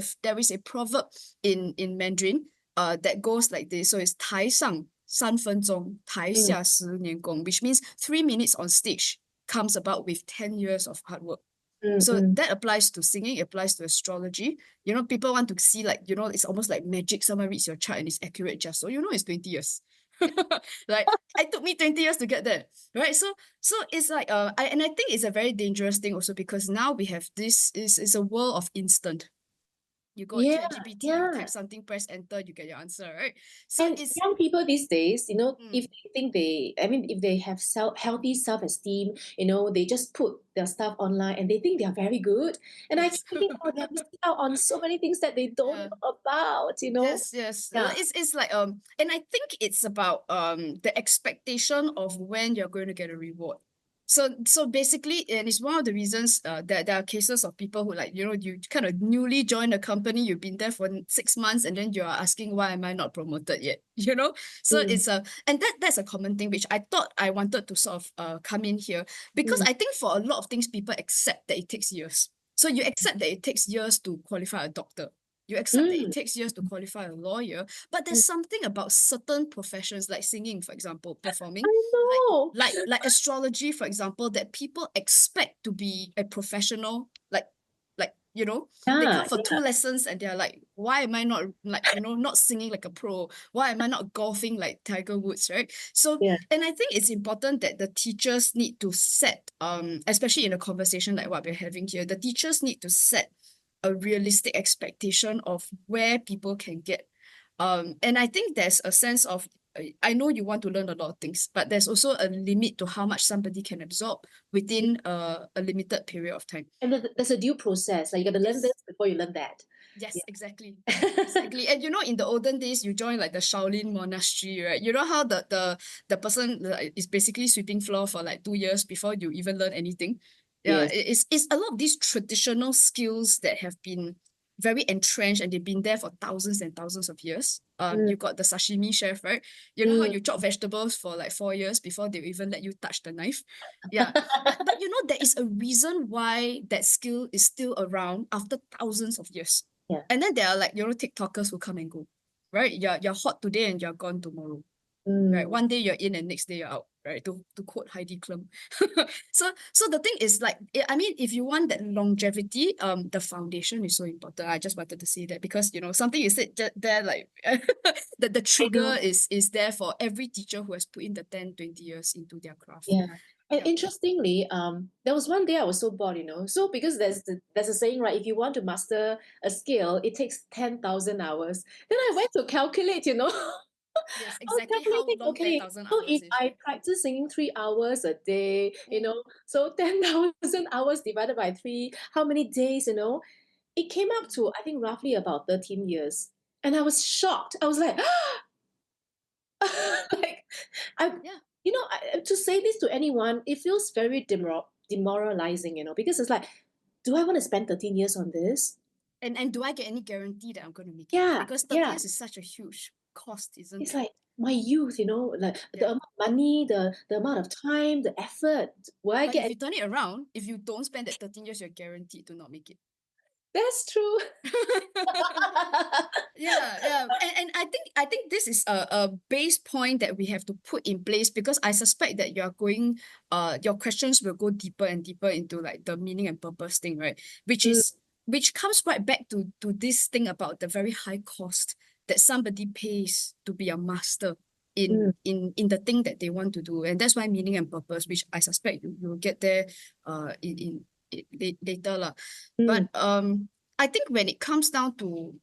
a proverb in Mandarin that goes like this. So it's 台上3分钟, mm, 台下10年功, which means 3 minutes on stage comes about with 10 years of hard work. mm, So mm, that applies to singing, it applies to astrology. People want to see, like, it's almost like magic. Someone reads your chart and it's accurate, just so it's 20 years. Like, it took me 20 years to get there, right? So it's like, and I think it's a very dangerous thing also, because now we have this is a world of instant. You go on yeah, ChatGPT, you type yeah. something, press enter, you get your answer, right? So And it's young people these days, if mm, they think I mean, if they have healthy self-esteem, they just put their stuff online and they think they are very good. And I keep yes. thinking, oh, they're missing out on so many things that they don't Yeah. know about. Yes, yes. Yeah. It's like, and I think it's about the expectation of when you're going to get a reward. So basically, and it's one of the reasons that there are cases of people who, like, you kind of newly joined a company, you've been there for 6 months, and then you are asking, why am I not promoted yet? So Mm, it's a and that's a common thing, which I thought I wanted to sort of come in here, because mm, I think for a lot of things, people accept that it takes years. So you accept that it takes years to qualify a doctor. You accept that it mm, takes years to qualify a lawyer, but mm. there's something about certain professions, like singing, for example, performing, I like know. like astrology, for example, that people expect to be a professional. Like they come Yeah, for two yeah, lessons and they're like, why am I not, like, not singing like a pro? Why am I not golfing like Tiger Woods, right? So, yeah. and I think it's important that the teachers need to set, especially in a conversation like what we're having here, the teachers need to set a realistic expectation of where people can get. And I think there's a sense of, I know you want to learn a lot of things, but there's also a limit to how much somebody can absorb within a limited period of time. And there's a due process. Like you got to learn this Yes. before you learn that. Yes, exactly. Yeah. Exactly. And in the olden days, you join like the Shaolin monastery, right? You know how the person is basically sweeping floor for like 2 years before you even learn anything. Yeah, Yes. it's a lot of these traditional skills that have been very entrenched, and they've been there for thousands and thousands of years. Mm, You got the sashimi chef, right? You know how mm. you chop vegetables for like 4 years before they even let you touch the knife. Yeah. But there is a reason why that skill is still around after thousands of years. Yeah. And then there are, like, TikTokers who come and go, right? You're hot today and you're gone tomorrow, right? Mm. One day you're in and next day you're out, right? To quote Heidi Klum. So the thing is, like, I mean, if you want that longevity, the foundation is so important. I just wanted to say that because something you said there, like, the I trigger know. is there for every teacher who has put in the 10, 20 years into their craft. Yeah. And Yeah. interestingly, there was one day I was so bored, So because there's a saying, right? If you want to master a skill, it takes 10,000 hours. Then I went Yes. to calculate. Yes, I was exactly how calculating, long okay, 10,000 so hours if is, I right? practice singing 3 hours a day, Mm, so 10,000 hours divided by three, how many days? It came up mm. to, I think, roughly about 13 years. And I was shocked. I was like, like, I, Yeah. to say this to anyone, it feels very demoralizing, because it's like, do I want to spend 13 years on this? And do I get any guarantee that I'm going to make it? Yeah, Because 30 yeah. years is such a huge cost, isn't It's it? like my youth, like the Yeah. amount of money, the amount of time, the effort. Will I But if get you turn it around, if you don't spend that 13 years, you're guaranteed to not make it. That's true. Yeah, yeah. And I think this is a base point that we have to put in place, because I suspect that your questions will go deeper and deeper into like the meaning and purpose thing, right? Mm, Which comes right back to this thing about the very high cost that somebody pays to be a master mm, in the thing that they want to do. And that's why meaning and purpose, which I suspect you will get there later lah. But mm, I think when it comes down to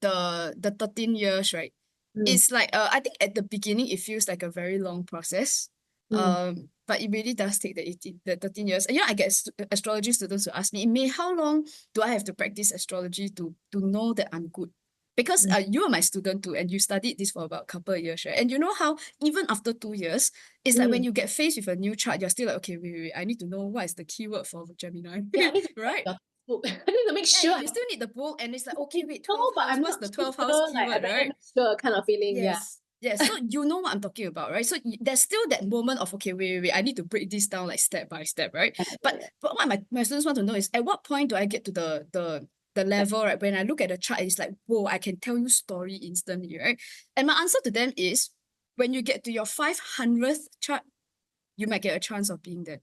the 13 years, right? mm, It's like I think at the beginning it feels like a very long process. mm, But it really does take the 13 years. And I get astrology students who ask me, May, how long do I have to practice astrology to know that I'm good? Because mm, you are my student too, and you studied this for about a couple of years, right? And you know how even after 2 years, it's like when mm. you get faced with a new chart, you're still like, okay, wait, I need to know what is the keyword for Gemini, Yeah, I need to check right? your book. I need to make Yeah, sure. you still need the book, and it's like, okay, wait, No, 12th but house, I'm what's not the too 12th house sure. Like I keyword, better right? make sure kind of feeling. Yeah. Yes. Yes. So you know what I'm talking about, right? So there's still that moment of, okay, wait, I need to break this down like step by step, right? Yeah, yeah, But yeah. but what my students want to know is, at what point do I get to the level, right? When I look at the chart, it's like, whoa, I can tell you story instantly, right? And my answer to them is, when you get to your 500th chart, you might get a chance of being there.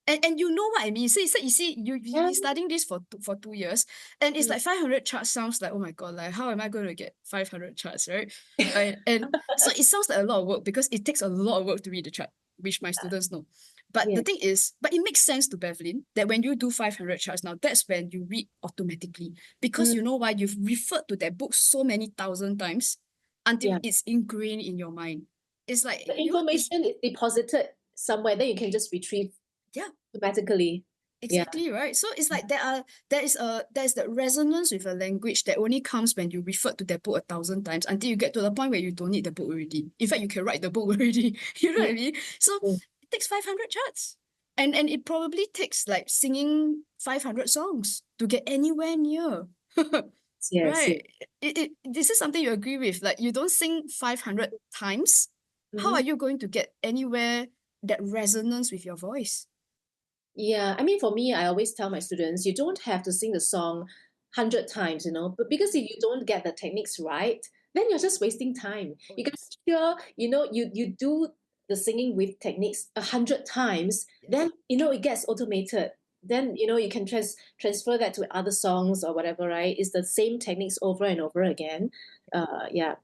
And you know what I mean. So you see, you've Yeah. been studying this for 2 years, and it's Mm. like 500 charts sounds like, oh my God, like how am I going to get 500 charts, right? And so it sounds like a lot of work, because it takes a lot of work to read the chart, which my students know. But the Yeah. thing is, but it makes sense to Bevlyn that when you do 500 charts now, that's when you read automatically, because Mm, you know why, you've referred to that book so many thousand times until yeah. it's ingrained in your mind. It's like, The information is deposited somewhere, then you can just retrieve yeah. automatically. Yeah. Exactly, right? So it's like there's that resonance with a language that only comes when you refer to that book 1,000 times, until you get to the point where you don't need the book already. In fact, you can write the book already. You know what I Mm, mean? So mm. it takes 500 charts. And it probably takes like singing 500 songs to get anywhere near. Yes, yes. Right. This is something you agree with. Like, you don't sing 500 times. How are Mhm. you going to get anywhere that resonance with your voice? Yeah, I mean, for me, I always tell my students, you don't have to sing the song 100 times, but because if you don't get the techniques right, then you're just wasting time. Oh, You can yes. make sure, you do the singing with techniques 100 times, Yes. then, it gets automated. Then, you can transfer that to other songs or whatever, right? It's the same techniques over and over again. Yeah.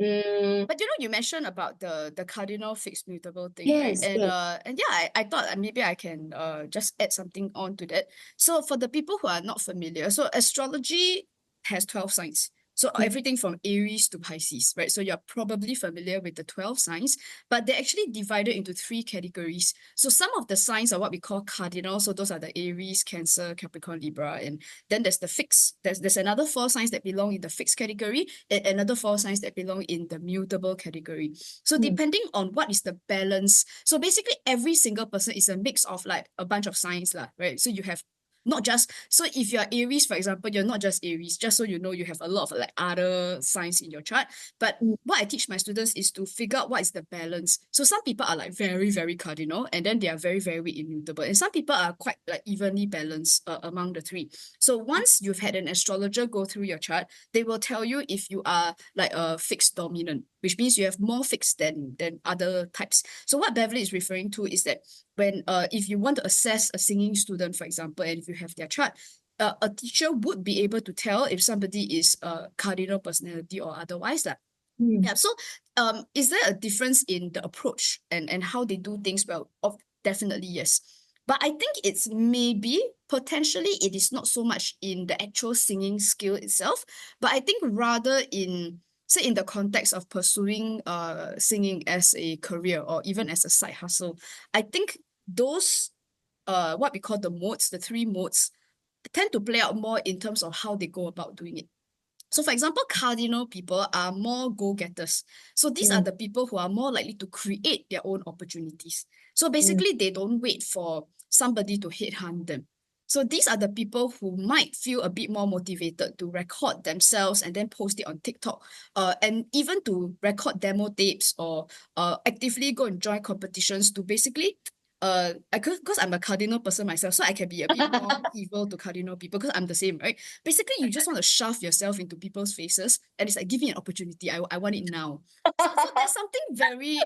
Mm, But you mentioned about the cardinal fixed mutable thing, right? yes, yes. And yeah, I thought maybe I can just add something on to that. So for the people who are not familiar, so astrology has 12 signs. So Mm, everything from Aries to Pisces, right? So you're probably familiar with the 12 signs, but they're actually divided into three categories. So some of the signs are what we call cardinal. So those are the Aries, Cancer, Capricorn, Libra, and then there's the fixed. There's another four signs that belong in the fixed category, and another four signs that belong in the mutable category. So mm, depending on what is the balance, so basically every single person is a mix of like a bunch of signs, lah, right? So you have not just, so if you're Aries, for example, you're not just Aries, just so you know, you have a lot of like other signs in your chart. But mm, what I teach my students is to figure out what is the balance. So some people are like very, very cardinal, and then they are very, very immutable. And some people are quite like evenly balanced among the three. So once you've had an astrologer go through your chart, they will tell you if you are like a fixed dominant, which means you have more fixed than other types. So what Beverly is referring to is that when if you want to assess a singing student, for example, and if you have their chart, a teacher would be able to tell if somebody is a cardinal personality or otherwise. mm, Yeah. So is there a difference in the approach and how they do things? Well, definitely yes. But I think it's maybe potentially it is not so much in the actual singing skill itself, but I think rather in, say, in the context of pursuing singing as a career or even as a side hustle. I think those what we call the modes, the three modes, tend to play out more in terms of how they go about doing it. So for example, cardinal people are more go-getters. So these are mm, the people who are more likely to create their own opportunities. So mm, basically, they don't wait for somebody to headhunt them. So these are the people who might feel a bit more motivated to record themselves and then post it on TikTok, and even to record demo tapes or actively go and join competitions to basically because I'm a cardinal person myself, so I can be a bit more evil to cardinal people because I'm the same, right? Basically, you just want to shove yourself into people's faces, and it's like, give me an opportunity. I want it now. So there's something very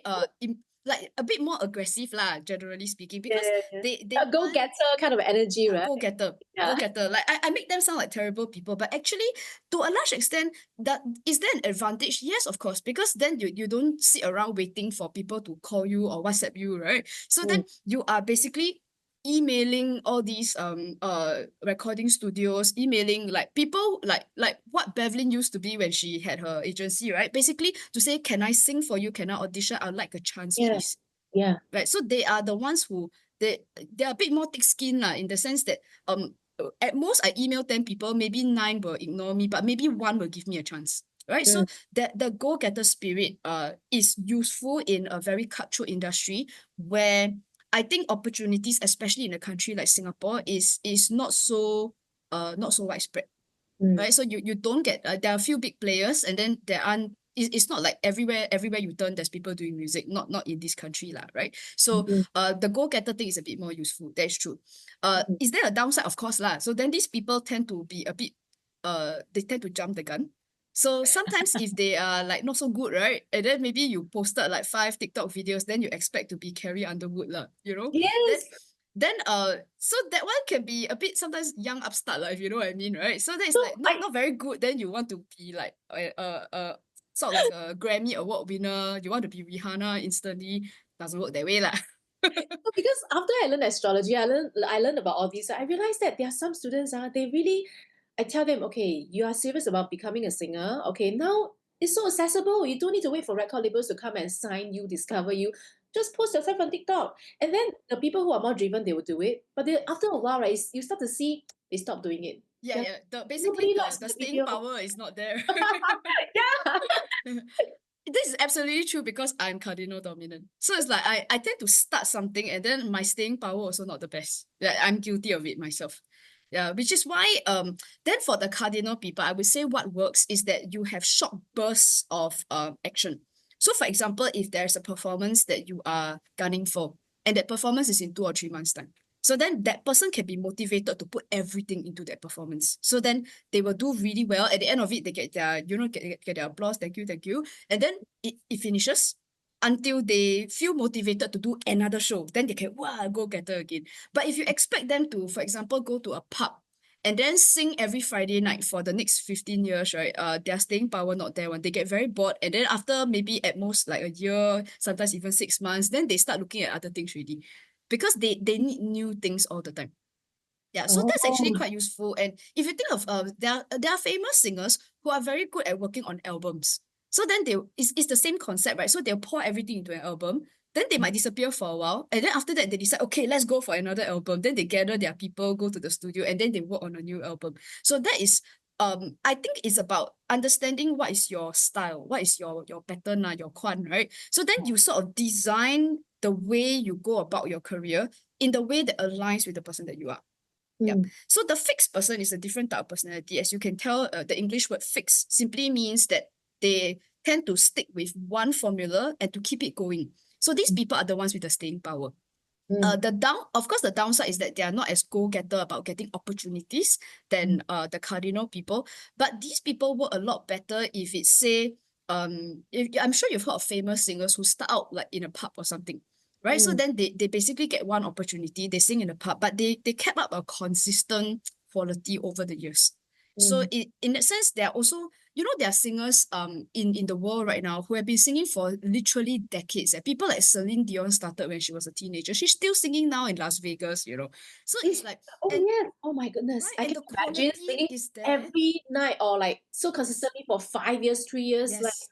like a bit more aggressive lah, generally speaking, Yeah, because yeah, yeah. they A want, go-getter kind of energy, yeah, right? go getter, go Yeah. getter. Like I make them sound like terrible people, but actually, to a large extent, that is there an advantage? Yes, of course, because then you don't sit around waiting for people to call you or WhatsApp you, right? So then Mm, you are basically emailing all these recording studios, emailing like people like what Bevlyn used to be when she had her agency, right? Basically to say, can I sing for you? Can I audition? I'd like a chance, yeah, please. yeah. Right, so they are the ones who they're a bit more thick skin lah, in the sense that at most I email 10 people, maybe 9 will ignore me, but maybe 1 will give me a chance, right? So Mm, that the go-getter spirit is useful in a very cutthroat industry where I think opportunities, especially in a country like Singapore, is not so widespread, mm, right? So you don't get there are a few big players, and then there aren't. It's not like everywhere you turn there's people doing music. Not in this country lah, right? So mm, the go-getter thing is a bit more useful. That's true. mm. Is there a downside? Of course lah. So then these people tend to be a bit they tend to jump the gun. So sometimes if they are like not so good, right? And then maybe you posted like 5 TikTok videos, then you expect to be Carrie Underwood lah, you know? Then Yes. so that one can be a bit sometimes young upstart like, if you know what I mean, right? So that's So like I not very good. Then you want to be like sort of like a Grammy Award winner. You want to be Rihanna instantly. Doesn't work that way lah. No, because after I learned astrology, I learned about all these. I realized that there are some students, they really, I tell them, okay, you are serious about becoming a singer. Okay, now it's so accessible. You don't need to wait for record labels to come and sign you, discover you. Just post yourself on TikTok. And then the people who are more driven, they will do it. But after a while, right, you start to see they stop doing it. Yeah, They're yeah. Basically nobody likes the the staying video. power is not there. Yeah. This is absolutely true because I'm cardinal dominant. So it's like I tend to start something and then my staying power also not the best. Yeah, I'm guilty of it myself. Yeah, which is why then for the cardinal people, I would say what works is that you have short bursts of action. So for example, if there's a performance that you are gunning for, and that performance is in 2 or 3 months' time. So then that person can be motivated to put everything into that performance. So then they will do really well. At the end of it, they get their, get their applause, thank you, thank you. And then it finishes until they feel motivated to do another show. Then they can, wow, go getter again. But if you expect them to, for example, go to a pub and then sing every Friday night for the next 15 years, right? Their staying power not there when they get very bored. And then after maybe at most like a year, sometimes even 6 months, then they start looking at other things really. Because they need new things all the time. Yeah, so that's actually Oh. quite useful. And if you think of there are famous singers who are very good at working on albums. So then it's the same concept, right? So they'll pour everything into an album. Then they might disappear for a while. And then after that, they decide, okay, let's go for another album. Then they gather their people, go to the studio, and then they work on a new album. So that is I think it's about understanding what is your style, what is your pattern, your kwan, right? So then you sort of design the way you go about your career in the way that aligns with the person that you are. Yep. Mm, So the fixed person is a different type of personality. As you can tell, the English word fixed simply means that they tend to stick with one formula and to keep it going. So these mm, people are the ones with the staying power. mm, Of course, the downside is that they are not as go-getter about getting opportunities mm, than the cardinal people. But these people work a lot better if it's say, I'm sure you've heard of famous singers who start out like in a pub or something, right? So mm, then they basically get one opportunity, they sing in a pub, but they kept up a consistent quality over the years. So mm. in that sense, there are also, there are singers in the world right now who have been singing for literally decades. People like Celine Dion started when she was a teenager. She's still singing now in Las Vegas, you know. So it's like, Oh and yes. Oh my goodness. right, I and can the imagine quality singing is there. every night or like so Yes, consistently for 5 years, 3 years. Like, yes,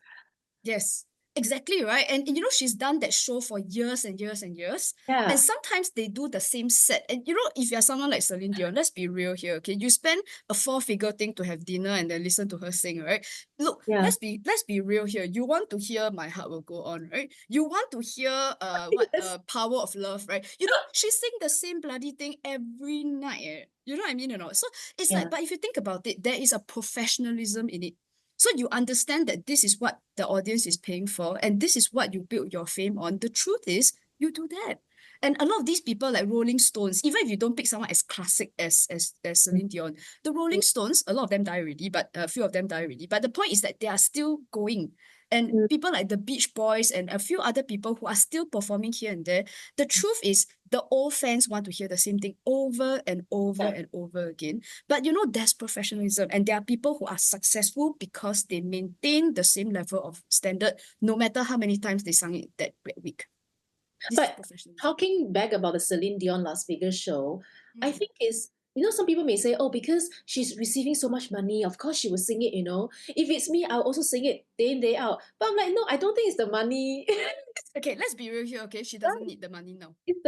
yes. Exactly, right? And you know, she's done that show for years and years and years. And Yeah. sometimes they do the same set. And you know, if you're someone like Celine Dion, let's be real here, okay? You spend a four-figure thing to have dinner and then listen to her sing, right? Look, Yeah. let's be real here. You want to hear My Heart Will Go On, right? You want to hear Yes. Power of Love, right? You know, she sing the same bloody thing every night. You know what I mean or not? So it's Yeah. like, but if you think about it, there is a professionalism in it. So you understand that this is what the audience is paying for, and this is what you build your fame on. The truth is, you do that. And a lot of these people, like Rolling Stones, even if you don't pick someone as classic as Mm, Celine Dion, the Rolling Stones, a lot of them die already, but a few of them die already. But the point is that they are still going. And mm, people like the Beach Boys and a few other people who are still performing here and there, the truth is the old fans want to hear the same thing over and over yeah. and over again. But you know, there's professionalism, and there are people who are successful because they maintain the same level of standard no matter how many times they sung it that week. This is But professionalism. talking back about the Celine Dion Las Vegas show, I Mm. think is, some people may say, oh, because she's receiving so much money, of course she will sing it. If it's me, I'll also sing it day in, day out. But I'm like, no, I don't think it's the money. Okay, let's be real here, okay? She doesn't Right? need the money now. It's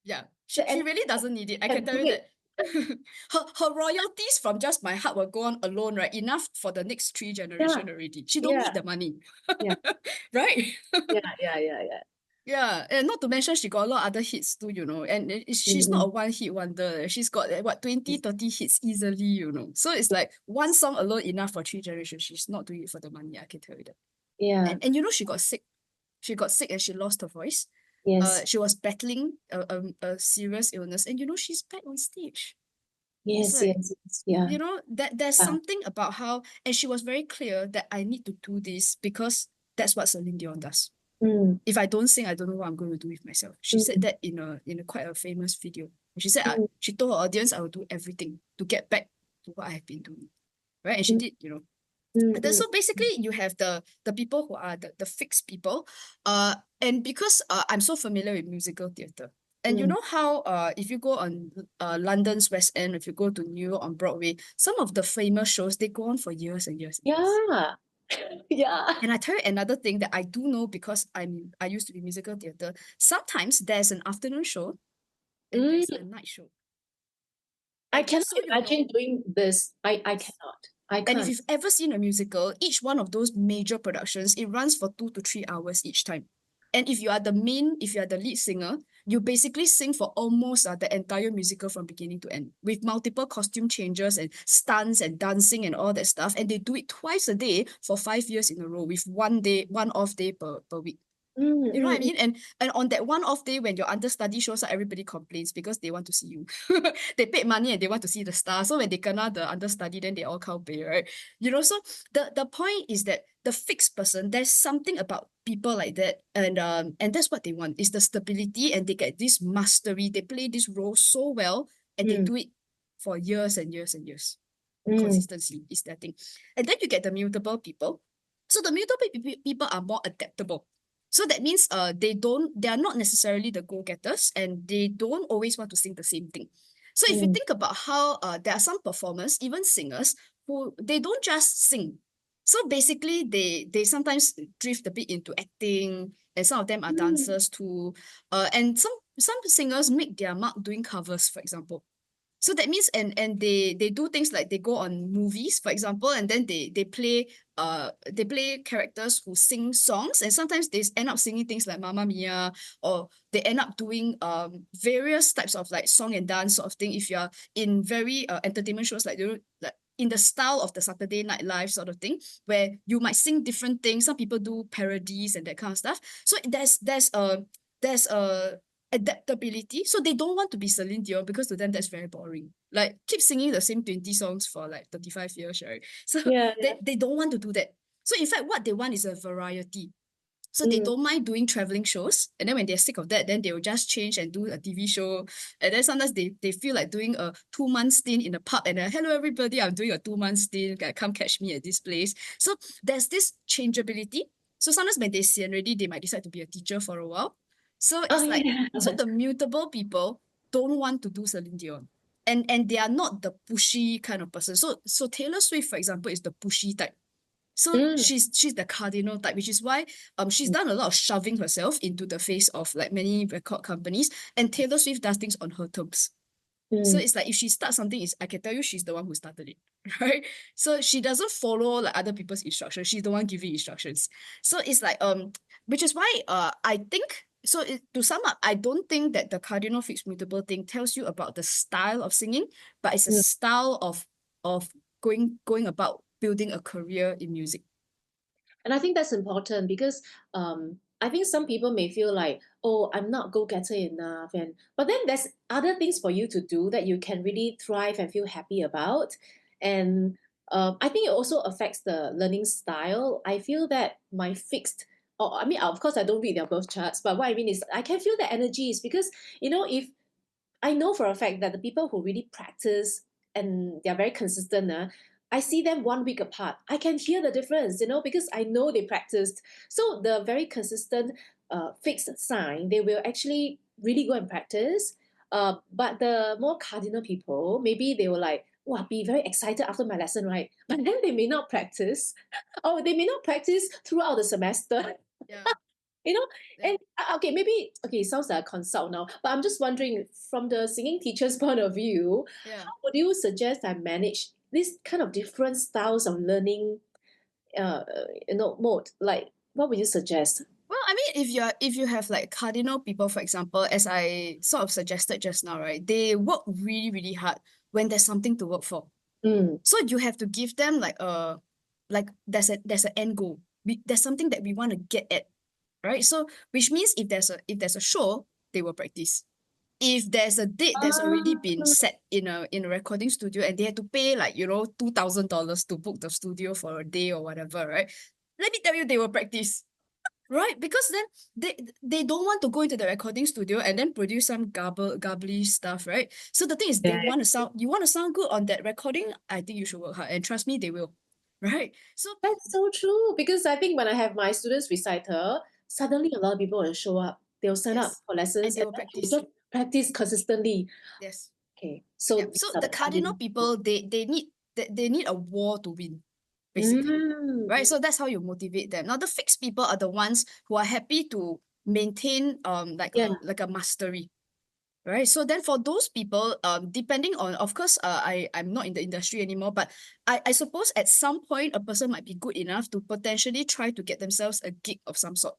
Yeah, the she really entertainment doesn't need it. I can can tell do you it. that. Her royalties from Just My Heart Will Go On alone, right? Enough for the next three Yeah. generation already. She don't need Yeah. the money. Yeah. Right? Yeah. Yeah. Yeah. Yeah. Yeah, and not to mention she got a lot of other hits too, you know, and she's not a Mm, one-hit wonder. She's got what 20, 30 hits easily, you know. So it's like one song alone enough for three generations. She's not doing it for the money, I can tell you that. yeah. And you know, she got sick. She got sick and she lost her voice. Yes. She was battling a serious illness, and you know, she's back on stage. It's Yes. like, Yes. Yes. Yeah. you know, that there's Yeah. something about how, and she was very clear that I need to do this because that's what Celine Dion does. Mm, If I don't sing, I don't know what I'm going to do with myself. She said mm, that in a quite a famous video. She said, mm, she told her audience, I will do everything to get back to what I have been doing. Right. And she mm, did, you know. mm, And then mm. so basically you have the people who are the fixed people. And because I'm so familiar with musical theatre. And you Mm. know how if you go on London's West End, if you go to New York on Broadway, some of the famous shows they go on for years and years and years. Yeah. Yeah. And I tell you another thing that I do know because I used to be musical theatre. Sometimes there's an afternoon show and there's Mm. a night show. I And cannot just so you imagine know, doing this. I yes. cannot. I And if can't. you've ever seen a musical, each one of those major productions, it runs for 2 to 3 hours each time. And if you are the lead singer, you basically sing for almost the entire musical from beginning to end with multiple costume changes and stunts and dancing and all that stuff. And they do it twice a day for 5 years in a row with one off day per week. Mm, You know what I mm, mm. mean? And on that one off day when your understudy shows up, everybody complains because they want to see you. They paid money and they want to see the star. So when they kena the understudy, then they all can't pay, right? You know, so the point is that the fixed person, there's something about people like that. And that's what they want is the stability, and they get this mastery. They play this role so well and they Mm, do it for years and years and years. mm, Consistency is that thing. And then you get the mutable people. So the mutable people are more adaptable. So that means they are not necessarily the go-getters, and they don't always want to sing the same thing. So if you mm, think about how there are some performers, even singers, who they don't just sing. So basically they sometimes drift a bit into acting, and some of them are mm. dancers too. And some singers make their mark doing covers, for example. So that means and they do things like they go on movies, for example, and then they play characters who sing songs, and sometimes they end up singing things like Mamma Mia, or they end up doing various types of like song and dance sort of thing. If you're in very entertainment shows like like in the style of the Saturday Night Live sort of thing, where you might sing different things. Some people do parodies and that kind of stuff. So there's a adaptability. So they don't want to be Celine Dion because to them that's very boring. Like keep singing the same 20 songs for like 35 years, right? So Yeah. Yeah. they don't want to do that. So in fact, what they want is a variety. So they Mm. don't mind doing traveling shows. And then when they're sick of that, then they will just change and do a TV show. And then sometimes they feel like doing a 2 month stint in a pub and hello everybody, I'm doing a 2 month stint. Come catch me at this place. So there's this changeability. So sometimes when they see already, they might decide to be a teacher for a while. So Oh it's like, yeah. so the mutable people don't want to do Celine Dion. And they are not the pushy kind of person. So Taylor Swift, for example, is the pushy type. So Mm, she's the cardinal type, which is why she's done a lot of shoving herself into the face of like many record companies, and Taylor Swift does things on her terms. So mm, it's like if she starts something, I can tell you she's the one who started it, right? So she doesn't follow like other people's instructions. She's the one giving instructions. So it's like which is why I think so. To sum up, I don't think that the cardinal fixed mutable thing tells you about the style of singing, but it's a mm. style of going about building a career in music. And I think that's important because I think some people may feel like, oh, I'm not go-getter enough, and but then there's other things for you to do that you can really thrive and feel happy about. And I think it also affects the learning style. I feel that my fixed, or I mean, of course, I don't read their birth charts, but what I mean is I can feel the energies because if I know for a fact that the people who really practice and they're very consistent, I see them 1 week apart. I can hear the difference, because I know they practiced. So the very consistent, fixed sign, they will actually really go and practice. But the more cardinal people, maybe they will like, wow, be very excited after my lesson, right? But then they may not practice, or they may not practice throughout the semester. Yeah, You know, yeah, and okay, maybe okay, it sounds like a consult now, but I'm just wondering from the singing teacher's point of view, yeah. how would you suggest I manage this kind of different styles of learning, mode? Like, what would you suggest? Well, I mean, if you have like cardinal people, for example, as I sort of suggested just now, right? They work really, really hard when there's something to work for. Mm. So you have to give them like there's an end goal. There's something that we want to get at, right? So which means if there's a show, they will practice. If there's a date that's already been Ah, set in a recording studio and they had to pay like $2,000 to book the studio for a day or whatever, right? Let me tell you, they will practice. Right, because then they don't want to go into the recording studio and then produce some garbly stuff, right? So the thing is, yeah, you want to sound good on that recording. I think you should work hard, and trust me, they will, right? So that's so true. Because I think when I have my students reciter, suddenly a lot of people will show up. They'll sign up yes, for and lessons they and will then they will practice. just practice consistently. Yes, Okay, so yep. these So are the the cardinal cardinal. people, they need a war to win, basically, Mm, right? So that's how you motivate them. Now the fixed people are the ones who are happy to maintain like yeah. a mastery. Right. So then for those people, depending on, of course, I'm not in the industry anymore, but I suppose at some point a person might be good enough to potentially try to get themselves a gig of some sort.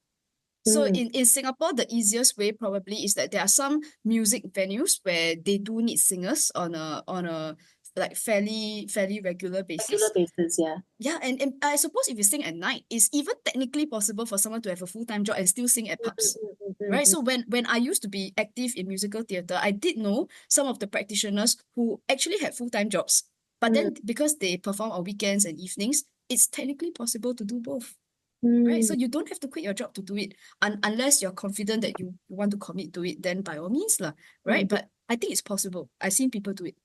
So Mm. in Singapore, the easiest way probably is that there are some music venues where they do need singers on a like fairly regular Regular basis. basis, yeah. Yeah, and I suppose if you sing at night, it's even technically possible for someone to have a full-time job and still sing at Mm, pubs. mm, mm, Right. mm, So when I used to be active in musical theatre, I did know some of the practitioners who actually had full-time jobs. But mm, then because they perform on weekends and evenings, it's technically possible to do both. Right. mm, So you don't have to quit your job to do it. Unless you're confident that you want to commit to it, then by all means, lah. mm, Right. But I think it's possible. I've seen people do it.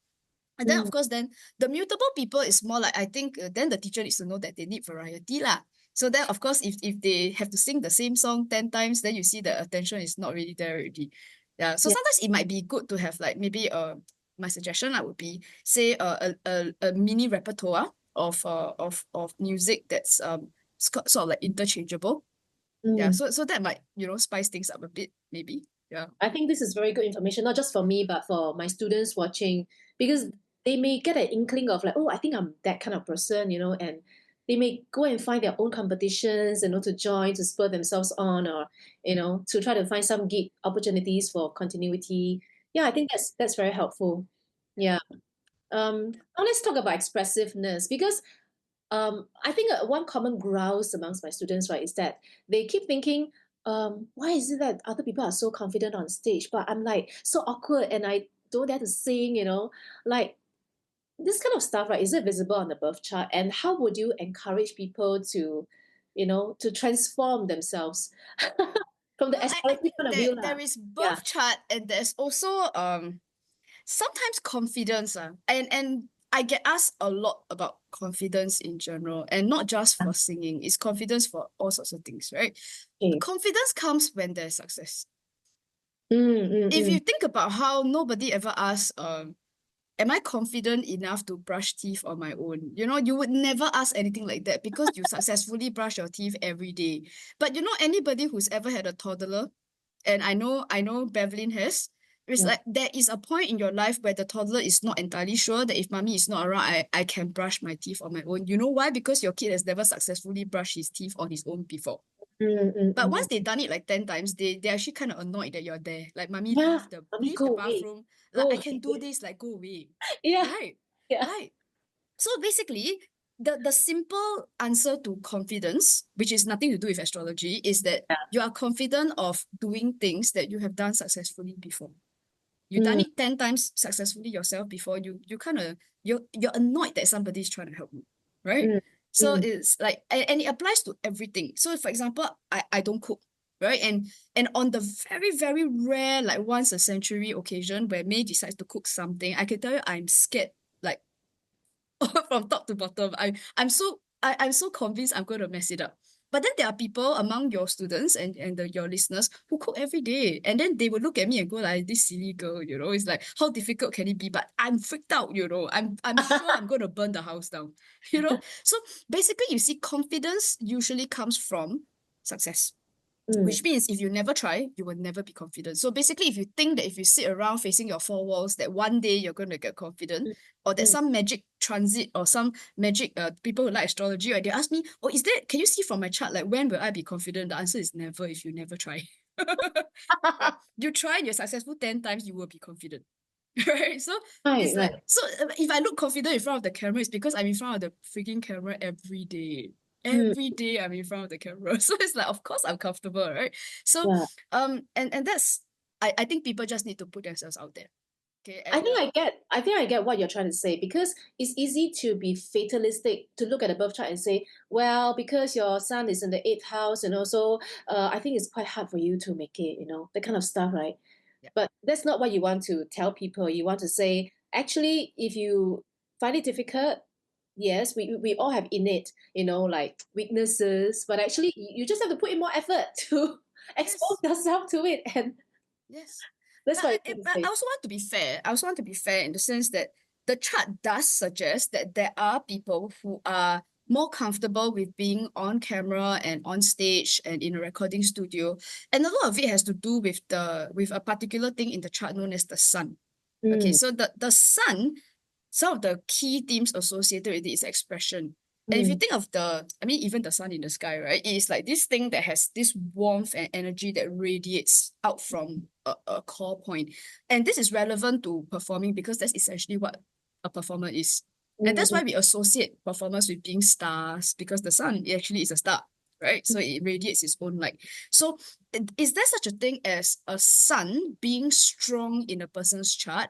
And then, mm, of course, then the mutable people is more like, I think, then the teacher needs to know that they need variety lah. So then, of course, if they have to sing the same song 10 times, then you see the attention is not really there already. Yeah. So yeah. sometimes it might be good to have like maybe my suggestion would be say a mini repertoire of music that's sort of like interchangeable. Yeah. Mm. So that might, spice things up a bit, maybe. Yeah. I think this is very good information, not just for me, but for my students watching, because they may get an inkling of like, oh, I think I'm that kind of person, and they may go and find their own competitions, to join, to spur themselves on, or, to try to find some gig opportunities for continuity. Yeah, I think that's very helpful. Yeah. Now let's talk about expressiveness because I think one common grouse amongst my students, right, is that they keep thinking, why is it that other people are so confident on stage, but I'm like so awkward and I don't dare to sing, like this kind of stuff, right? Is it visible on the birth chart? And how would you encourage people to, to transform themselves from the Well, I astrology think point of view, there lah? is Yeah. birth chart and there's also sometimes confidence and I get asked a lot about confidence in general and not just for singing. It's confidence for all sorts of things, right? Okay. Confidence comes when there's success. Mm, mm, If you mm. think about how nobody ever asks am I confident enough to brush teeth on my own? You know, you would never ask anything like that because you successfully brush your teeth every day. But you know, anybody who's ever had a toddler, and I know Bevlyn has, it's Yeah. like there is a point in your life where the toddler is not entirely sure that if mommy is not around, I can brush my teeth on my own. You know why? Because your kid has never successfully brushed his teeth on his own before. But once Mm. they've done it like 10 times, they're actually kind of annoyed that you're there. Like, mommy, Yeah. I mean, leave the go away. bathroom. Like, Go I can do away. this, like, go away. Yeah. Right. Yeah. Right. So basically, the simple answer to confidence, which is nothing to do with astrology, is that Yeah. you are confident of doing things that you have done successfully before. You've done Mm, it 10 times successfully yourself before. You kind of you're annoyed that somebody's trying to help you, right? mm, So mm. it's like, and it applies to everything. So for example, I don't cook, right? And on the very, very rare, like once a century occasion where May decides to cook something, I can tell you I'm scared, like from top to bottom. I'm so convinced I'm going to mess it up. But then there are people among your students and your listeners who cook every day. And then they will look at me and go like, this silly girl, you know, it's like, how difficult can it be? But I'm freaked out, you know, I'm sure I'm going to burn the house down, you know? So basically, you see, confidence usually comes from success. Mm, Which means if you never try, you will never be confident. So basically, if you think that if you sit around facing your four walls, that one day you're going to get confident, mm, or that mm. some magic transit or some magic people who like astrology, or they ask me, oh, is that, can you see from my chart, like when will I be confident? The answer is never if you never try. Right? You try and you're successful 10 times, you will be confident. Right? So Right, it's like, right. so if I look confident in front of the camera, it's because I'm in front of the freaking camera every day. Mm, Every day I'm in front of the camera. So it's like, of course I'm comfortable, right? So yeah. and that's I think people just need to put themselves out there. Okay. And I think I get what you're trying to say because it's easy to be fatalistic to look at the birth chart and say, well, because your son is in the eighth house, so I think it's quite hard for you to make it, that kind of stuff, right? yeah, But that's not what you want to tell people. You want to say, actually, if you find it difficult, yes, we all have innate, like weaknesses, but actually, you just have to put in more effort to expose yes. yourself to it, and Yes. that's But what you want to I say. also want to be fair. I also want to be fair in the sense that the chart does suggest that there are people who are more comfortable with being on camera and on stage and in a recording studio. And a lot of it has to do with with a particular thing in the chart known as the sun. Okay, Mm, so the sun, some of the key themes associated with it is expression. And if you mm, think of I mean, even the sun in the sky, right? It is like this thing that has this warmth and energy that radiates out from a core point. And this is relevant to performing because that's essentially what a performer is. And that's mm, why we associate performers with being stars because the sun actually is a star, right? So it radiates its own light. So is there such a thing as a sun being strong in a person's chart?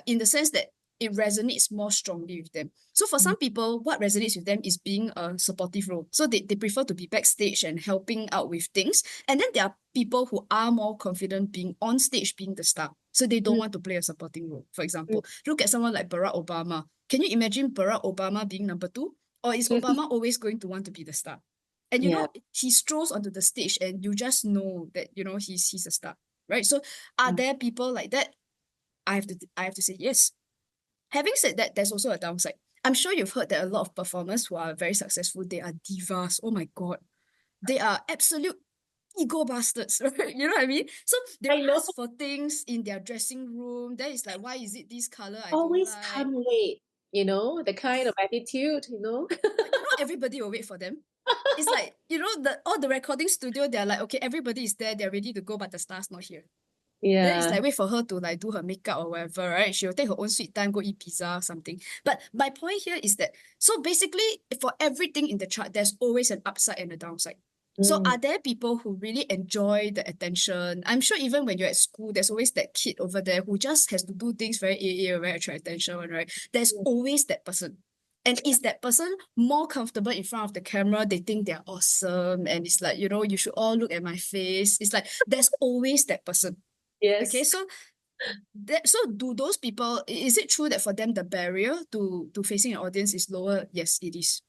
In the sense that it resonates more strongly with them. So for mm, some people, what resonates with them is being a supportive role. So they prefer to be backstage and helping out with things. And then there are people who are more confident being on stage, being the star. So they don't mm, want to play a supporting role. For mm. example, look at someone like Barack Obama. Can you imagine Barack Obama being number two? Or is Obama always going to want to be the star? And you Yeah. know, he strolls onto the stage and you just know that, you know, he's a star, right? So are Mm, there people like that? I have to say yes. Having said that, there's also a downside. I'm sure you've heard that a lot of performers who are very successful, they are divas. Oh my God. They are absolute ego bastards, right? You know what I mean? So they'll I know. ask for things in their dressing room. Then it's like, why is it this color I don't Always like? can't wait, the kind of Yes. attitude. But you know, everybody will wait for them. It's like, you know, all the recording studio, they're like, okay, everybody is there, they're ready to go, but the star's not here. Then it's Yeah. like wait for her to like do her makeup or whatever, right? She'll take her own sweet time, go eat pizza or something. But my point here is that, so basically for everything in the chart, there's always an upside and a downside. So Mm, are there people who really enjoy the attention? I'm sure even when you're at school, there's always that kid over there who just has to do things very AA or very attract attention, right? There's mm, always that person. And is that person more comfortable in front of the camera? They think they're awesome. And it's like, you know, you should all look at my face. It's like there's always that person. Okay, yes. so so do those people, is it true that for them the barrier to facing an audience is lower? Yes, it is.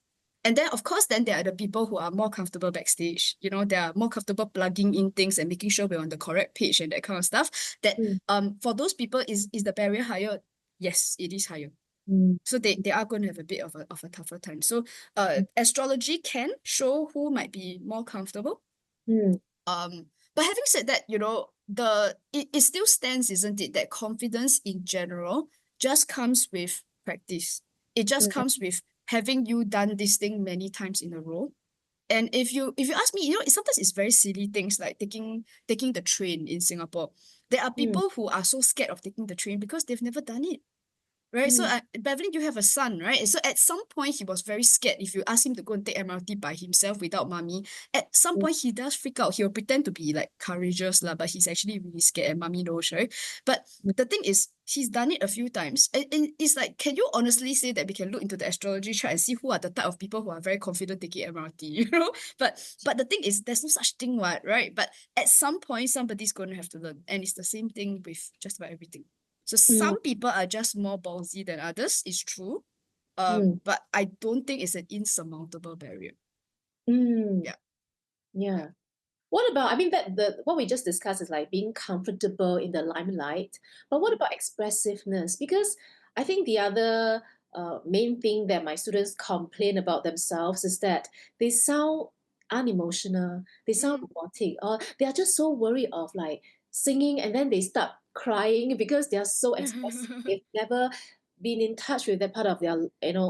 And then of course, then there are the people who are more comfortable backstage. You know, they are more comfortable plugging in things and making sure we're on the correct page and that kind of stuff. That Mm, for those people, is the barrier higher? yes, it is higher. Mm, So they are going to have a bit of a tougher time. So astrology can show who might be more comfortable. mm, But having said that, it still stands, isn't it, that confidence in general just comes with practice. It just mm, comes with having you done this thing many times in a row. And if you ask me, sometimes it's very silly things like taking the train in Singapore. There are mm, people who are so scared of taking the train because they've never done it. Right. So, mm, Bevlyn, you have a son, right? So at some point he was very scared. If you ask him to go and take MRT by himself without mommy, at some mm, point he does freak out. He'll pretend to be like courageous, lah, but he's actually really scared and mommy knows, right? But mm, the thing is, he's done it a few times. And it's like, can you honestly say that we can look into the astrology chart and see who are the type of people who are very confident taking MRT, you know? But the thing is, there's no such thing, what, right? But at some point, somebody's going to have to learn. And it's the same thing with just about everything. So mm, some people are just more ballsy than others, it's true. mm, But I don't think it's an insurmountable barrier. mm. Yeah. Yeah. What about, I mean, that the what we just discussed is like being comfortable in the limelight. But what Mm. about expressiveness? Because I think the other main thing that my students complain about themselves is that they sound unemotional, they sound Mm. robotic, or they are just so worried of like singing and then they start crying because they are so expressive. They've never been in touch with that part of their,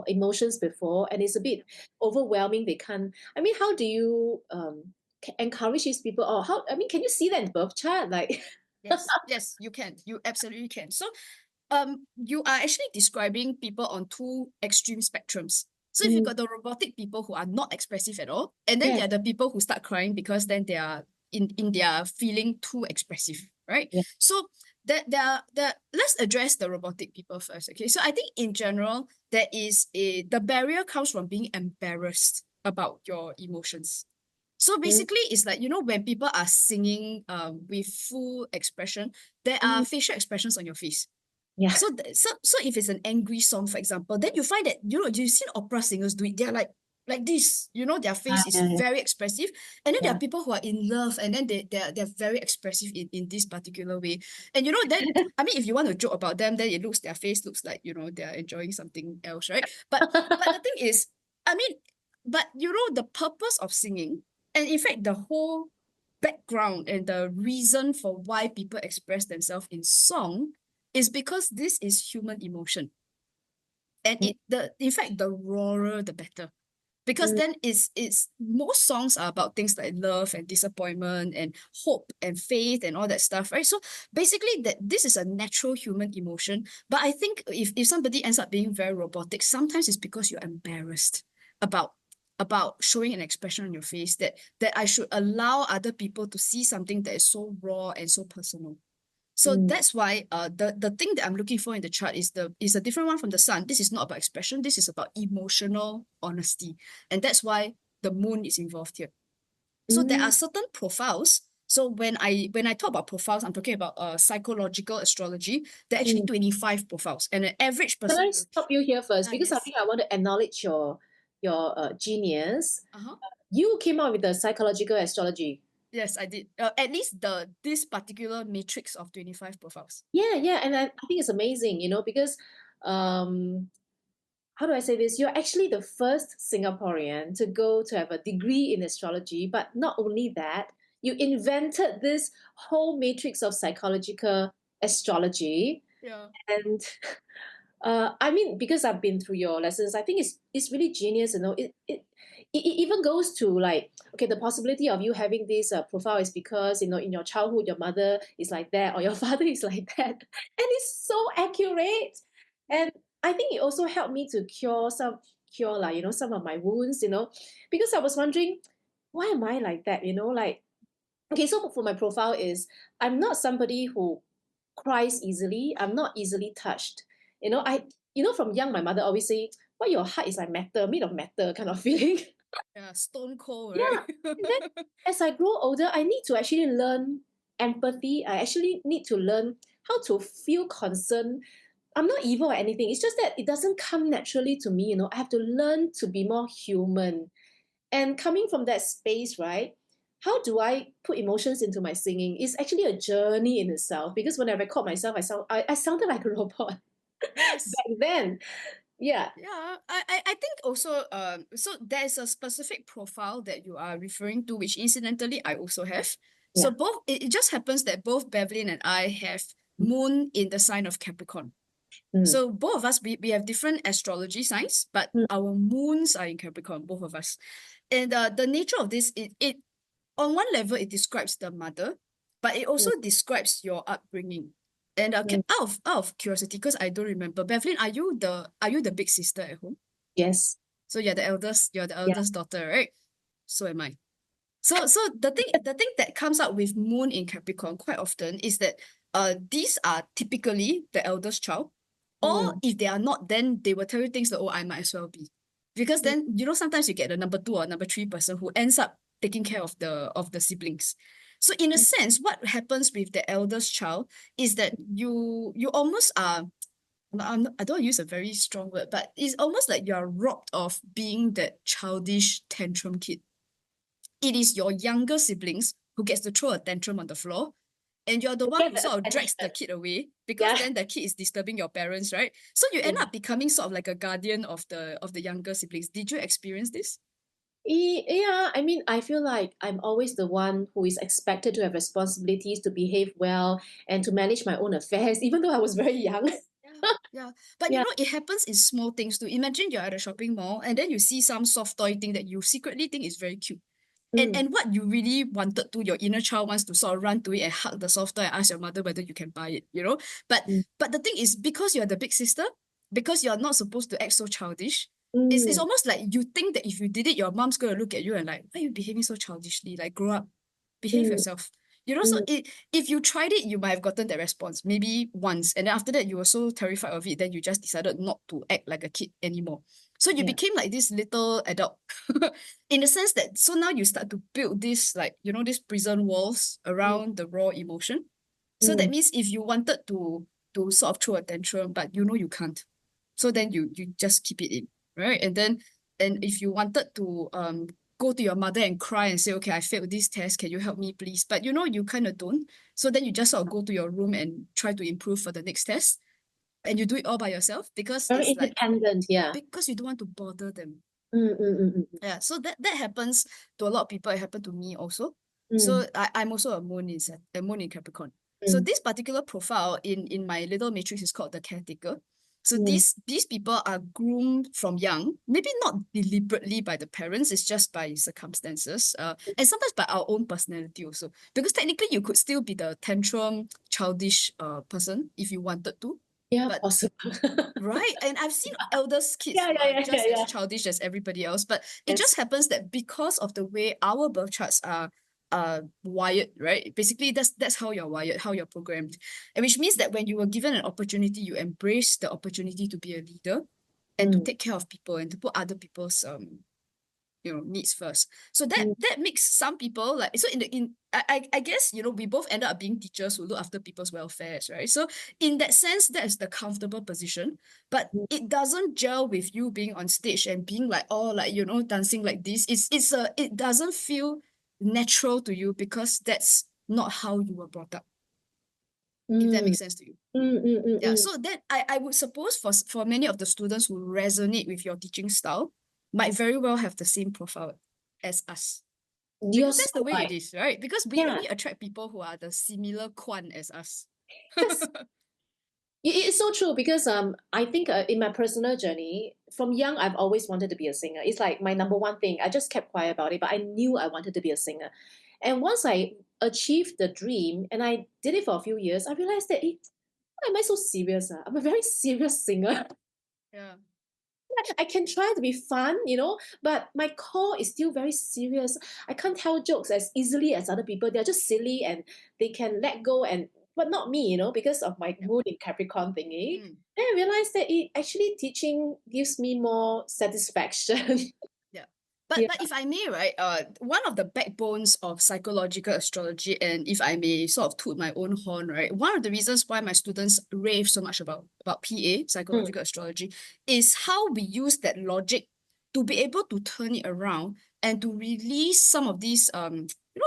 emotions before, and it's a bit overwhelming. They can't. I mean, how do you encourage these people, or how, I mean, can you see that in birth chart, like? Yes, yes, you can. You absolutely can. So, you are actually describing people on two extreme spectrums. So if you've Mm, got the robotic people who are not expressive at all, and then yeah, there are the people who start crying because then they are in their feeling too expressive, right? yeah. So let's address the robotic people first. Okay. So I think in general, the barrier comes from being embarrassed about your emotions. So Mm, basically, it's like, when people are singing with full expression, there are mm, facial expressions on your face. yeah. So if it's an angry song, for example, then you find that, you've seen opera singers do it. They're like this, their face is Yeah, yeah, very expressive. And then there yeah. are people who are in love and then they're very expressive in this particular way. And then, I mean, if you want to joke about them, then their face looks like, they're enjoying something else, right? But the thing is, I mean, but the purpose of singing, and in fact, the whole background and the reason for why people express themselves in song is because this is human emotion. And Mm, in fact, the rawer the better. Because mm, then it's most songs are about things like love and disappointment and hope and faith and all that stuff, right? So basically that this is a natural human emotion. But I think if somebody ends up being very robotic, sometimes it's because you're embarrassed about about showing an expression on your face that I should allow other people to see something that is so raw and so personal. So mm, that's why the thing that I'm looking for in the chart is a different one from the sun. This is not about expression. This is about emotional honesty, and that's why the moon is involved here. So there mm, are certain profiles. So when I talk about profiles, I'm talking about psychological astrology. There are actually mm. 25 profiles, and an average Can I person will. stop you here first? Ah, Because I yes. think I want to acknowledge your genius. Uh-huh. You came up with the psychological astrology. Yes, I did. At least this particular matrix of 25 profiles. Yeah, yeah, and I think it's amazing, because um, how do I say this? You're actually the first Singaporean to go to have a degree in astrology, but not only that, you invented this whole matrix of psychological astrology. Yeah. And I mean, because I've been through your lessons, I think it's really genius. It even goes to like, okay, the possibility of you having this profile is because in your childhood your mother is like that or your father is like that, and it's so accurate. And I think it also helped me to cure like some of my wounds. Because I was wondering, why am I like that? Like, okay, so for my profile is, I'm not somebody who cries easily. I'm not easily touched. From young, my mother always say, "Well, your heart is like metal, made of metal," kind of feeling. Yeah, stone cold, Yeah. right? And then as I grow older, I need to actually learn empathy. I actually need to learn how to feel concern. I'm not evil or anything. It's just that it doesn't come naturally to me. I have to learn to be more human. And coming from that space, right? How do I put emotions into my singing? It's actually a journey in itself, because when I record myself, I sounded like a robot. Yes. back then. Yeah. Yeah, I think also so there's a specific profile that you are referring to, which incidentally I also have. So Yeah. both it just happens that both Bevlyn and I have moon in the sign of Capricorn. Mm, So both of us we have different astrology signs, but mm, our moons are in Capricorn, both of us. And the nature of this, it on one level it describes the mother, but it mm, also describes your upbringing. And mm. out of curiosity, because I don't remember, Bevlyn, are you the big sister at home? Yes. So you're the Yeah. eldest daughter, right? So am I. So the thing that comes out with moon in Capricorn quite often is that these are typically the eldest child. Or Mm, if they are not, then they will tell you things like, oh, I might as well be. Because mm, then, you know, sometimes you get the number two or number three person who ends up taking care of the siblings. So in a mm. sense, what happens with the eldest child is that you almost are I don't use a very strong word, but it's almost like you're robbed of being that childish tantrum kid. It is your younger siblings who gets to throw a tantrum on the floor, and you're the To one get who the sort of drags the attention. kid away because Yeah. then the kid is disturbing your parents, right? So you end Yeah. up becoming sort of like a guardian of the younger siblings. Did you experience this? Yeah, I mean, I feel like I'm always the one who is expected to have responsibilities, to behave well, and to manage my own affairs, even though I was very young. Yeah, yeah. But you Yeah. know, it happens in small things too. Imagine you're at a shopping mall and then you see some soft toy thing that you secretly think is very cute. Mm, And what you really wanted to, your inner child wants to sort of run to it and hug the soft toy and ask your mother whether you can buy it, you know? mm, But the thing is, because you're the big sister, because you're not supposed to act so childish, it's mm, almost like you think that if you did it, your mom's gonna look at you and like, why are you behaving so childishly? Like grow up, behave mm, yourself. You know, so mm. if you tried it, you might have gotten that response maybe once. And then after that, you were so terrified of it, then you just decided not to act like a kid anymore. So you Yeah. became like this little adult in the sense that so now you start to build this like, you know, these prison walls Mm, around the raw emotion. So that mm, means if you wanted to sort of throw a tantrum, but you know you can't. So then you just keep it in, right? And if you wanted to go to your mother and cry and say, okay, I failed this test, can you help me, please? But you know you kind of don't. So then you just sort of go to your room and try to improve for the next test. And you do it all by yourself because very it's like independent. Yeah. because you don't want to bother them. Mm, mm, mm, mm, Yeah, so that happens to a lot of people. It happened to me also. mm, So I'm also a moon in Capricorn. So mm, this particular profile in my little matrix is called the caretaker. So mm, these people are groomed from young, maybe not deliberately by the parents, it's just by circumstances, and sometimes by our own personality also. Because technically you could still be the tantrum, childish person if you wanted to, yeah, but possible. right. And I've seen eldest kids Yeah, who yeah, are yeah, yeah, just as yeah. childish as everybody else. But it Yes. just happens that because of the way our birth charts are wired, right? Basically, that's how you're wired, how you're programmed. And which means that when you were given an opportunity, you embrace the opportunity to be a leader and to Mm, take care of people and to put other people's you know needs first. So mm, that makes some people like so in I guess you know we both ended up being teachers who look after people's welfares, right? So in that sense that is the comfortable position, but mm, it doesn't gel with you being on stage and being like oh like you know dancing like this. It doesn't feel natural to you because that's not how you were brought up, if that mm, makes sense to you. mm, mm, mm, Yeah, mm. so that I would suppose for many of the students who resonate with your teaching style might very well have the same profile as us. You're Because so that's the way it right. is, right? Because we Yeah. only attract people who are the similar quan as us. Yes. It's so true because I think in my personal journey from young I've always wanted to be a singer. It's like my number one thing. I just kept quiet about it, but I knew I wanted to be a singer. And once I achieved the dream and I did it for a few years, I realized that why am I so serious? I'm a very serious singer. Yeah. I can try to be fun, but my core is still very serious. I can't tell jokes as easily as other people. They're just silly and they can let go but not me, because of my moon in Capricorn thingy. Mm. Then I realized that it actually teaching gives me more satisfaction. Yeah. Yeah. But if I may, right, one of the backbones of psychological astrology, and if I may sort of toot my own horn, right, one of the reasons why my students rave so much about PA, Mm, psychological astrology, is how we use that logic to be able to turn it around and to release some of these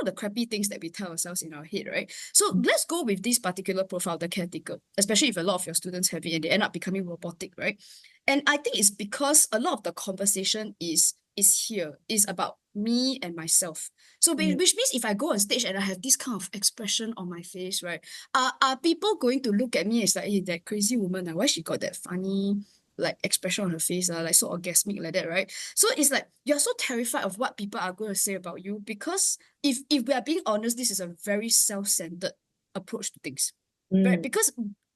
the crappy things that we tell ourselves in our head, right? So let's go with this particular profile, the caretaker, especially if a lot of your students have it and they end up becoming robotic, right? And I think it's because a lot of the conversation is about me and myself. So which means if I go on stage and I have this kind of expression on my face, right? Are people going to look at me as like, hey, that crazy woman, why she got that funny like expression on her face, like so orgasmic like that, right? So it's like you're so terrified of what people are going to say about you, because if we are being honest, this is a very self-centered approach to things, right? Because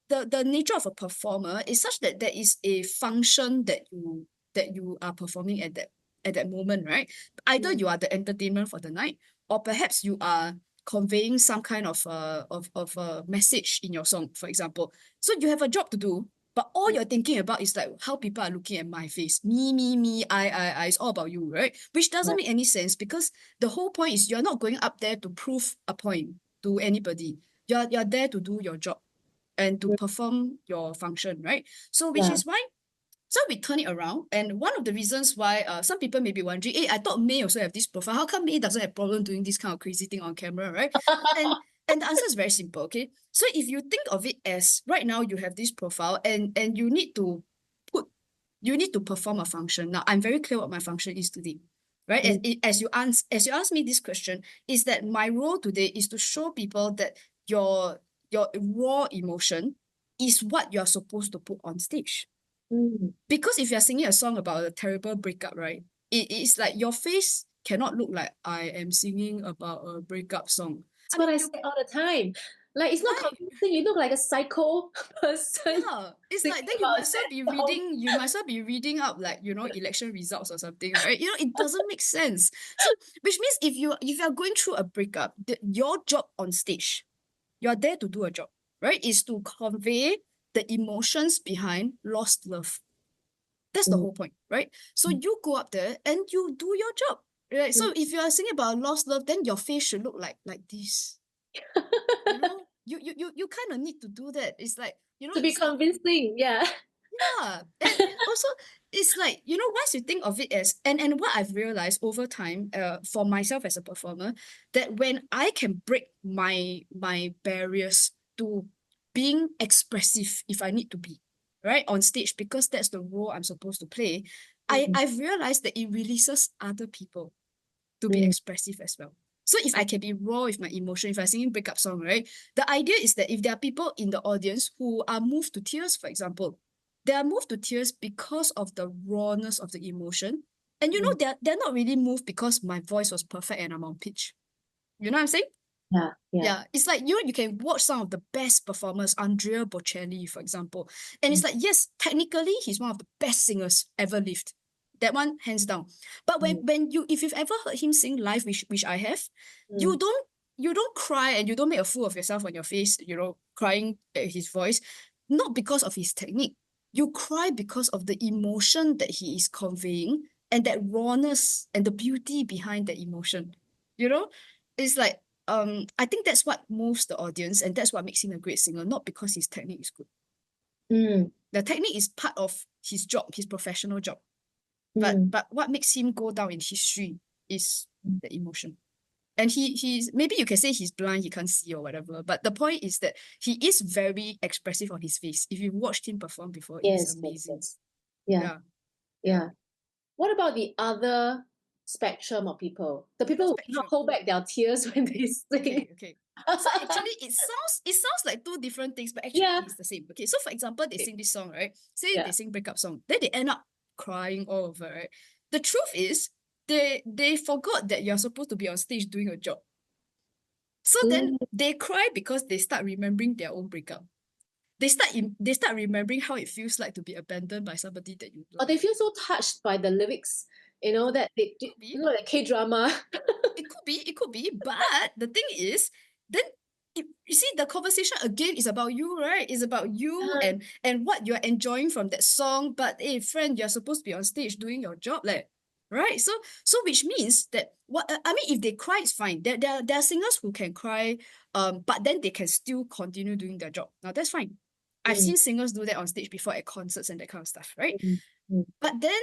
the nature of a performer is such that there is a function that you are performing at that moment, right? Either you are the entertainment for the night, or perhaps you are conveying some kind of a message in your song, for example. So you have a job to do, but all you're thinking about is like how people are looking at my face. Me, I. It's all about you, right? Which doesn't make any sense, because the whole point is you're not going up there to prove a point to anybody. You're there to do your job and to perform your function, right? So which Yeah. is why, so we turn it around. And one of the reasons why some people may be wondering, hey, I thought May also have this profile. How come May doesn't have problem doing this kind of crazy thing on camera, right? And the answer is very simple, okay? So if you think of it as right now you have this profile and you need to perform a function. Now, I'm very clear what my function is today, right? As you ask me this question, is that my role today is to show people that your raw emotion is what you're supposed to put on stage. Because if you're singing a song about a terrible breakup, right? It's like your face cannot look like I am singing about a breakup song. That's what I say all the time. Like, it's not Right? convincing. You look like a psycho person Yeah. It's thinking like then about that song. you might well be reading up like, election results or something, right? It doesn't make sense. So which means if you're going through a breakup, your job on stage, you're there to do a job, right? Is to convey the emotions behind lost love. That's the Mm, whole point, right? So you go up there and you do your job, right? mm. So if you are singing about lost love, then your face should look like this. You kind of need to do that. It's like, To be it's like, convincing, yeah. yeah. And also it's like, once you think of it as, and what I've realized over time, for myself as a performer, that when I can break my barriers to being expressive if I need to be, right, on stage, because that's the role I'm supposed to play, Mm, I've realized that it releases other people to be mm, expressive as well. So if I can be raw with my emotion, if I'm singing breakup song, right? The idea is that if there are people in the audience who are moved to tears, for example, they are moved to tears because of the rawness of the emotion. And mm. they're not really moved because my voice was perfect and I'm on pitch. You know what I'm saying? Yeah, yeah. Yeah, it's like, you can watch some of the best performers, Andrea Bocelli, for example. And it's Mm, like, yes, technically, he's one of the best singers ever lived. That one, hands down. But mm, if you've ever heard him sing live, which I have, you mm, don't you don't cry and you don't make a fool of yourself on your face, crying at his voice, not because of his technique. You cry because of the emotion that he is conveying and that rawness and the beauty behind that emotion. You know, it's like, I think that's what moves the audience and that's what makes him a great singer, not because his technique is good. mm, The technique is part of his job, his professional job. But mm. what makes him go down in history is the emotion. And he's, maybe you can say he's blind, he can't see or whatever. But the point is that he is very expressive on his face. If you watched him perform before, it is Yes, yes, amazing. yes. Yeah, Yeah, yeah. yeah. What about the other spectrum of people? The people who cannot Spectrum. hold back their tears when they sing. Okay. So actually, it sounds like two different things, but actually Yeah. it's the same. Okay, so for example, they sing this song, right? Say they Yeah. sing breakup song, then they end up crying all over, right? The truth is, they forgot that you're supposed to be on stage doing a job. So then Mm. they cry because they start remembering their own breakup. They start remembering how it feels like to be abandoned by somebody that you Or love. they feel so touched by the lyrics, that they, Could be. like K-drama. It could be, but the thing is, then you see, the conversation again is about you, right? It's about you Uh, and what you're enjoying from that song. But hey, friend, you're supposed to be on stage doing your job, like, right? So which means that what I mean, if they cry, it's fine. There are singers who can cry, but then they can still continue doing their job. Now that's fine. I've mm, seen singers do that on stage before at concerts and that kind of stuff, right? mm. mm, But then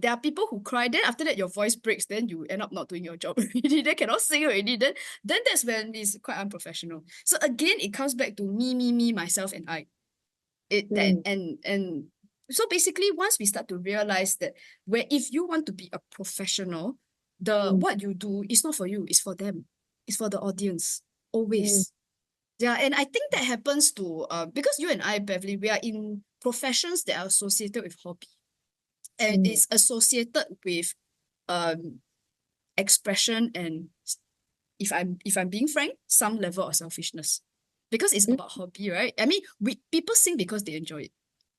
there are people who cry. Then after that, your voice breaks. Then you end up not doing your job already. Then cannot sing already. Then that's when it's quite unprofessional. So again, it comes back to me, myself, and I. It that mm, and so basically, once we start to realize that where if you want to be a professional, the mm, what you do is not for you. It's for them. It's for the audience. mm, Always. Yeah, and I think that happens to because you and I, Beverly, we are in professions that are associated with hobby and mm, it's associated with um expression and if I'm being frank, some level of selfishness. Because it's mm. about hobby, right? I mean, people sing because they enjoy it.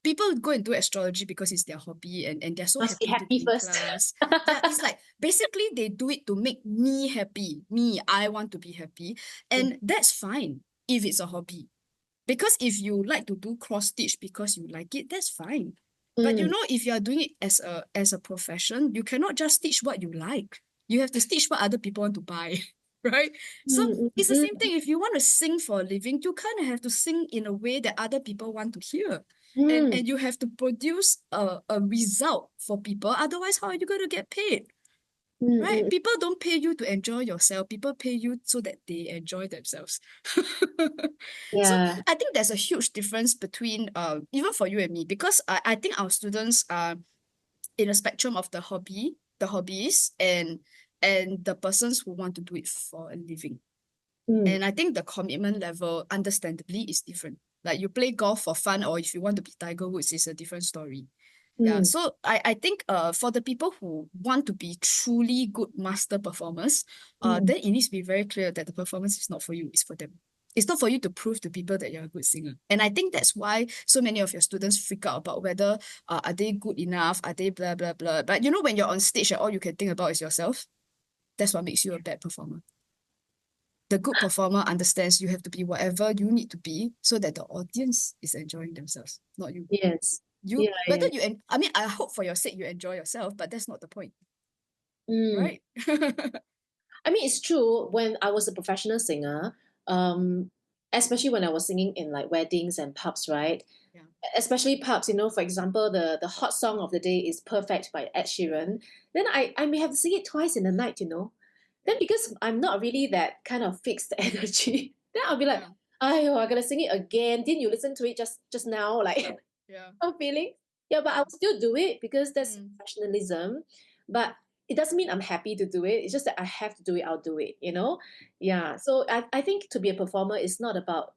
People go and do astrology because it's their hobby and they're so Must be happy to happy be in first. class. Yeah, it's like basically they do it to make me happy. I want to be happy. Mm, And that's fine if it's a hobby. Because if you like to do cross stitch because you like it, that's fine. But mm, if you are doing it as a profession, you cannot just stitch what you like. You have to stitch what other people want to buy, right? So mm, it's the mm, same thing. If you want to sing for a living, you kind of have to sing in a way that other people want to hear. And mm, and you have to produce a result for people. Otherwise, how are you going to get paid? mm, Right? mm. People don't pay you to enjoy yourself. People pay you so that they enjoy themselves. So Yeah. I think there's a huge difference between even for you and me because I think our students are in a spectrum of the hobbies and the persons who want to do it for a living. Mm, And I think the commitment level, understandably, is different. Like you play golf for fun, or if you want to be Tiger Woods, is a different story. Yeah, mm, so I think for the people who want to be truly good master performers, mm. then it needs to be very clear that the performance is not for you, it's for them. It's not for you to prove to people that you're a good singer. And I think that's why so many of your students freak out about whether are they good enough, are they blah blah blah. But when you're on stage and all you can think about is yourself, that's what makes you a bad performer. The good performer understands you have to be whatever you need to be so that the audience is enjoying themselves, not you. Yes. You Yeah, whether yeah. I mean, I hope for your sake you enjoy yourself, but that's not the point, Mm. right? I mean, it's true. When I was a professional singer, um, especially when I was singing in like weddings and pubs, right? Yeah. Especially pubs, for example, the hot song of the day is "Perfect" by Ed Sheeran. Then I may have to sing it twice in the night. Then Yeah. because I'm not really that kind of fixed energy, then I'll be like, Yeah. "Oh, I gotta sing it again." Didn't you listen to it just now? Like, Yeah. I'm feeling. Yeah, but I Yeah. will still do it because that's Mm. professionalism. But it doesn't mean I'm happy to do it. It's just that I have to do it, I'll do it. Yeah. So I think to be a performer is not about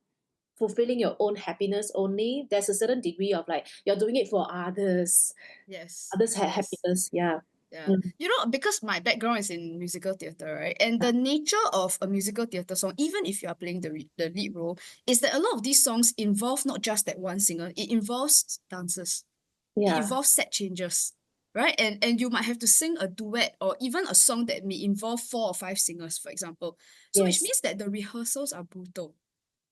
fulfilling your own happiness only. There's a certain degree of like you're doing it for others, Yes. others' Yes. happiness. Yeah. Yeah. Mm. Because my background is in musical theatre, right? And the nature of a musical theatre song, even if you are playing the lead role, is that a lot of these songs involve not just that one singer, it involves dancers. It Yeah. involves set changes, right? And you might have to sing a duet or even a song that may involve 4 or 5 singers, for example. So which Yes. means that the rehearsals are brutal.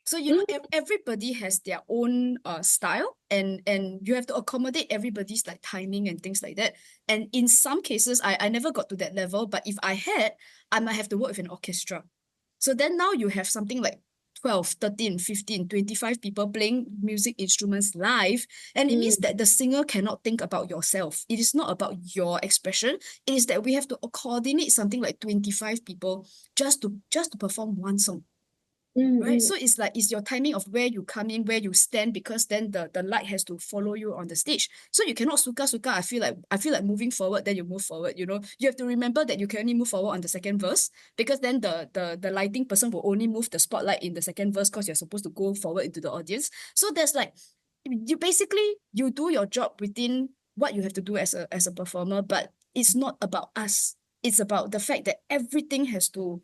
So Mm, everybody has their own style, and you have to accommodate everybody's like timing and things like that. And in some cases, I never got to that level, but if I had, I might have to work with an orchestra. So then now you have something like 12, 13, 15, 25 people playing music instruments live. And it means mm, that the singer cannot think about yourself. It is not about your expression. It is that we have to coordinate something like 25 people just to perform one song. mm, Right. mm, So it's your timing of where you come in, where you stand, because then the light has to follow you on the stage. So you cannot suka. I feel like moving forward, then you move forward. You have to remember that you can only move forward on the second verse, because then the lighting person will only move the spotlight in the second verse because you're supposed to go forward into the audience. So there's like you do your job within what you have to do as a performer, but it's not about us. It's about the fact that everything has to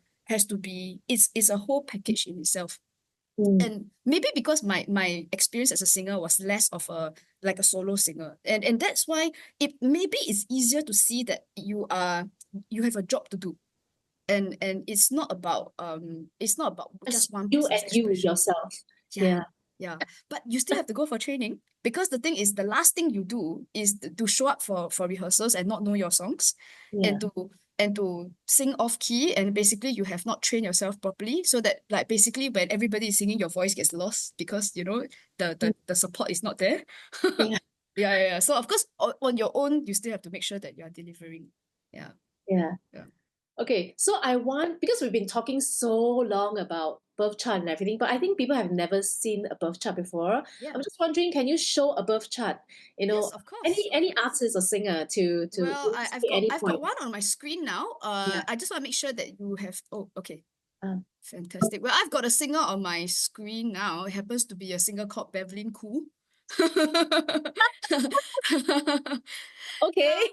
be it's a whole package in itself. mm, And maybe because my experience as a singer was less of a like a solo singer, and that's why it maybe it's easier to see that you have a job to do, and it's not about just just one you person's and you expression. yourself. Yeah, Yeah. yeah. But you still have to go for training, because the thing is the last thing you do is to show up for rehearsals and not know your songs, Yeah. and to sing off key, and basically you have not trained yourself properly, so that like basically when everybody is singing, your voice gets lost because the Mm, the, the support is not there. yeah. Yeah. So of course, on your own, you still have to make sure that you are delivering. Yeah. Yeah. Yeah. Okay, so I want, because we've been talking so long about birth chart and everything, but I think people have never seen a birth chart before. Yeah. I'm just wondering, can you show a birth chart? You Yes, know, of course. any artist or singer to Well, illustrate any I've got point? one on my screen now. Yeah. I just want to make sure that you have. Oh, okay. Um, Fantastic. Well, I've got a singer on my screen now. It happens to be a singer called Bevlyn Khoo. okay.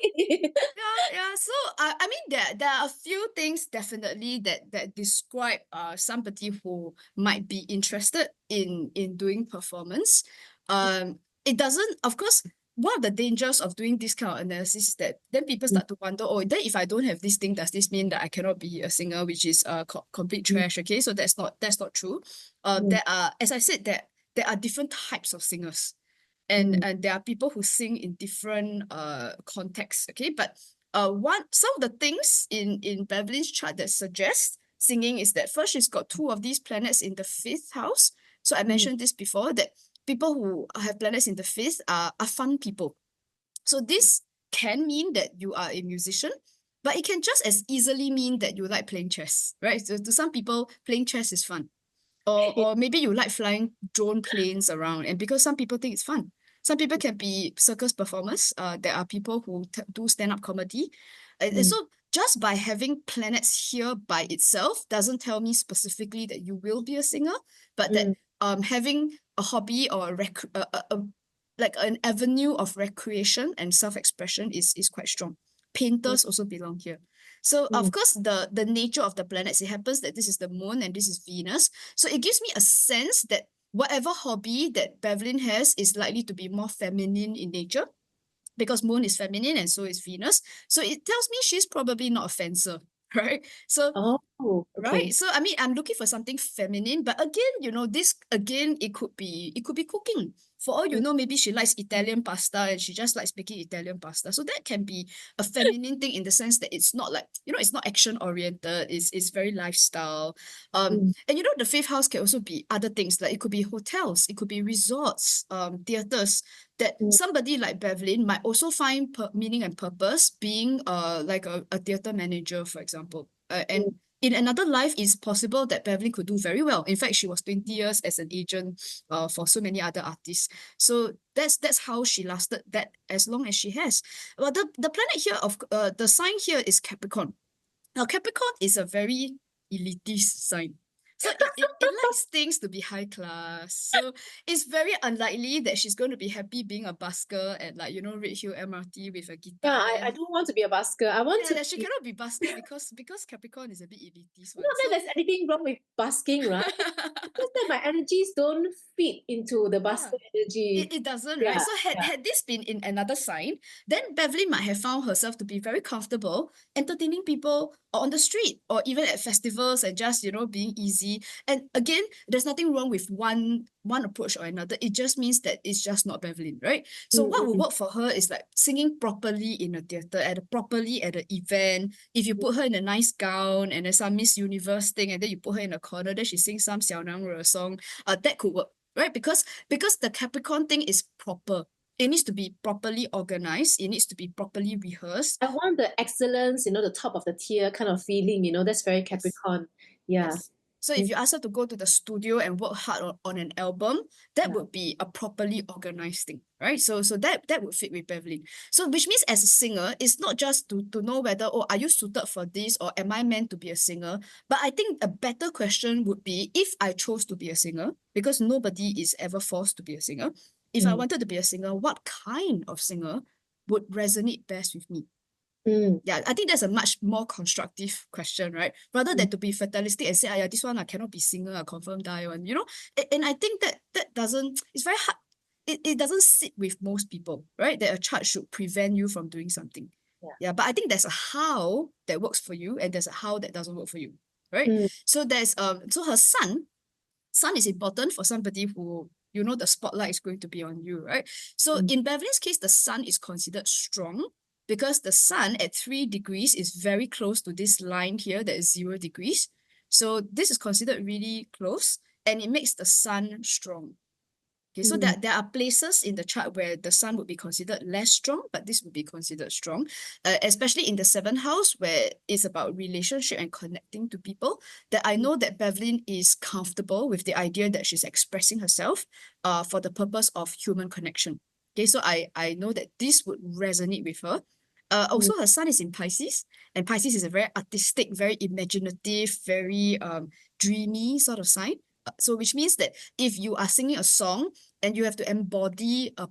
Yeah. Yeah. So I mean there are a few things definitely that describe somebody who might be interested in doing performance. It doesn't, of course, one of the dangers of doing this kind of analysis is that then people Mm, start to wonder, oh, then if I don't have this thing, does this mean that I cannot be a singer, which is complete mm, trash? Okay, so that's not true. mm, There are, as I said, that there are different types of singers, mm, and there are people who sing in different contexts. Okay, but some of the things in Bevlyn's chart that suggests singing is that first she's got two of these planets in the fifth house. So I mm, mentioned this before, that people who have planets in the fifth are fun people. So this can mean that you are a musician, but it can just as easily mean that you like playing chess, right? So to some people, playing chess is fun. yeah, Or maybe you like flying drone planes around, and because some people think it's fun. Some people can be circus performers. There are people who do stand-up comedy. mm, So just by having planets here by itself doesn't tell me specifically that you will be a singer, but that mm, having a hobby or like an avenue of recreation and self-expression is quite strong. mm, Painters also belong here. So of mm, course, the nature of the planets, it happens that this is the moon and this is Venus. So it gives me a sense that whatever hobby that Bevlyn has is likely to be more feminine in nature, because moon is feminine and so is Venus. So it tells me she's probably not a fencer, right? So oh, right. okay. So I mean, I'm looking for something feminine, but again, this again, it could be cooking. For all you Mm, know, maybe she likes Italian pasta and she just likes making Italian pasta. So that can be a feminine thing in the sense that it's not like, it's not action oriented. It's very lifestyle. mm, And the fifth house can also be other things, like it could be hotels, it could be resorts, theaters, that mm, somebody like Bevlyn might also find meaning and purpose being like a theater manager, for example. And mm, in another life, it's possible that Bevlyn could do very well. In fact, she was 20 years as an agent for so many other artists. So that's how she lasted that as long as she has. Well, the planet here the sign here is Capricorn. Now, Capricorn is a very elitist sign. So it likes things to be high class. So it's very unlikely that she's going to be happy being a busker at, like, Redhill MRT with a yeah, guitar. I don't want to be a busker. I want to Yeah, she be, cannot be busker because Capricorn is a bit elitist not one. that So there's anything wrong with busking, right? It's just that my energies don't fit into the yeah, busker energy. it doesn't, right? Yeah, So had yeah. had this been in another sign, then Beverly might have found herself to be very comfortable entertaining people on the street or even at festivals and just, being easy. And again, there's nothing wrong with one approach or another. It just means that it's just not Beverly, right? So what will Mm, work for her is like singing properly in a theater, properly at an event. If you mm, put her in a nice gown and then some Miss Universe thing, and then you put her in a corner, then she sings some Xiao Nang Re song, that could work, right? Because the Capricorn thing is proper. It needs to be properly organized. It needs to be properly rehearsed. I want the excellence, the top of the tier kind of feeling, that's very Yes. Capricorn. Yeah. Yes. So if Mm, you ask her to go to the studio and work hard on an album, that yeah. would be a properly organized thing, right? So that would fit with Beverly. So which means as a singer, it's not just to know whether, oh, are you suited for this or am I meant to be a singer? But I think a better question would be, if I chose to be a singer, because nobody is ever forced to be a singer. If I Mm, wanted to be a singer, what kind of singer would resonate best with me? mm, Yeah, I think that's a much more constructive question, right? Rather mm, than to be fatalistic and say, "Ah, yeah, this one I cannot be singer, I confirm die one," And I think that doesn't, it's very hard. It doesn't sit with most people, right? That a chart should prevent you from doing something. yeah. Yeah, but I think there's a how that works for you, and there's a how that doesn't work for you, right? Mm, So her sun is important for somebody who, the spotlight is going to be on you, right? So mm. in Beverly's case, the sun is considered strong because the sun at 3 degrees is very close to this line here that is 0 degrees. So this is considered really close and it makes the sun strong. Okay, so there are places in the chart where the sun would be considered less strong, but this would be considered strong, especially in the seventh house where it's about relationship and connecting to people. That I know that Bevlyn is comfortable with the idea that she's expressing herself for the purpose of human connection. Okay, so I know that this would resonate with her. Also, her sun is in Pisces, and Pisces is a very artistic, very imaginative, very dreamy sort of sign. So which means that if you are singing a song and you have to embody a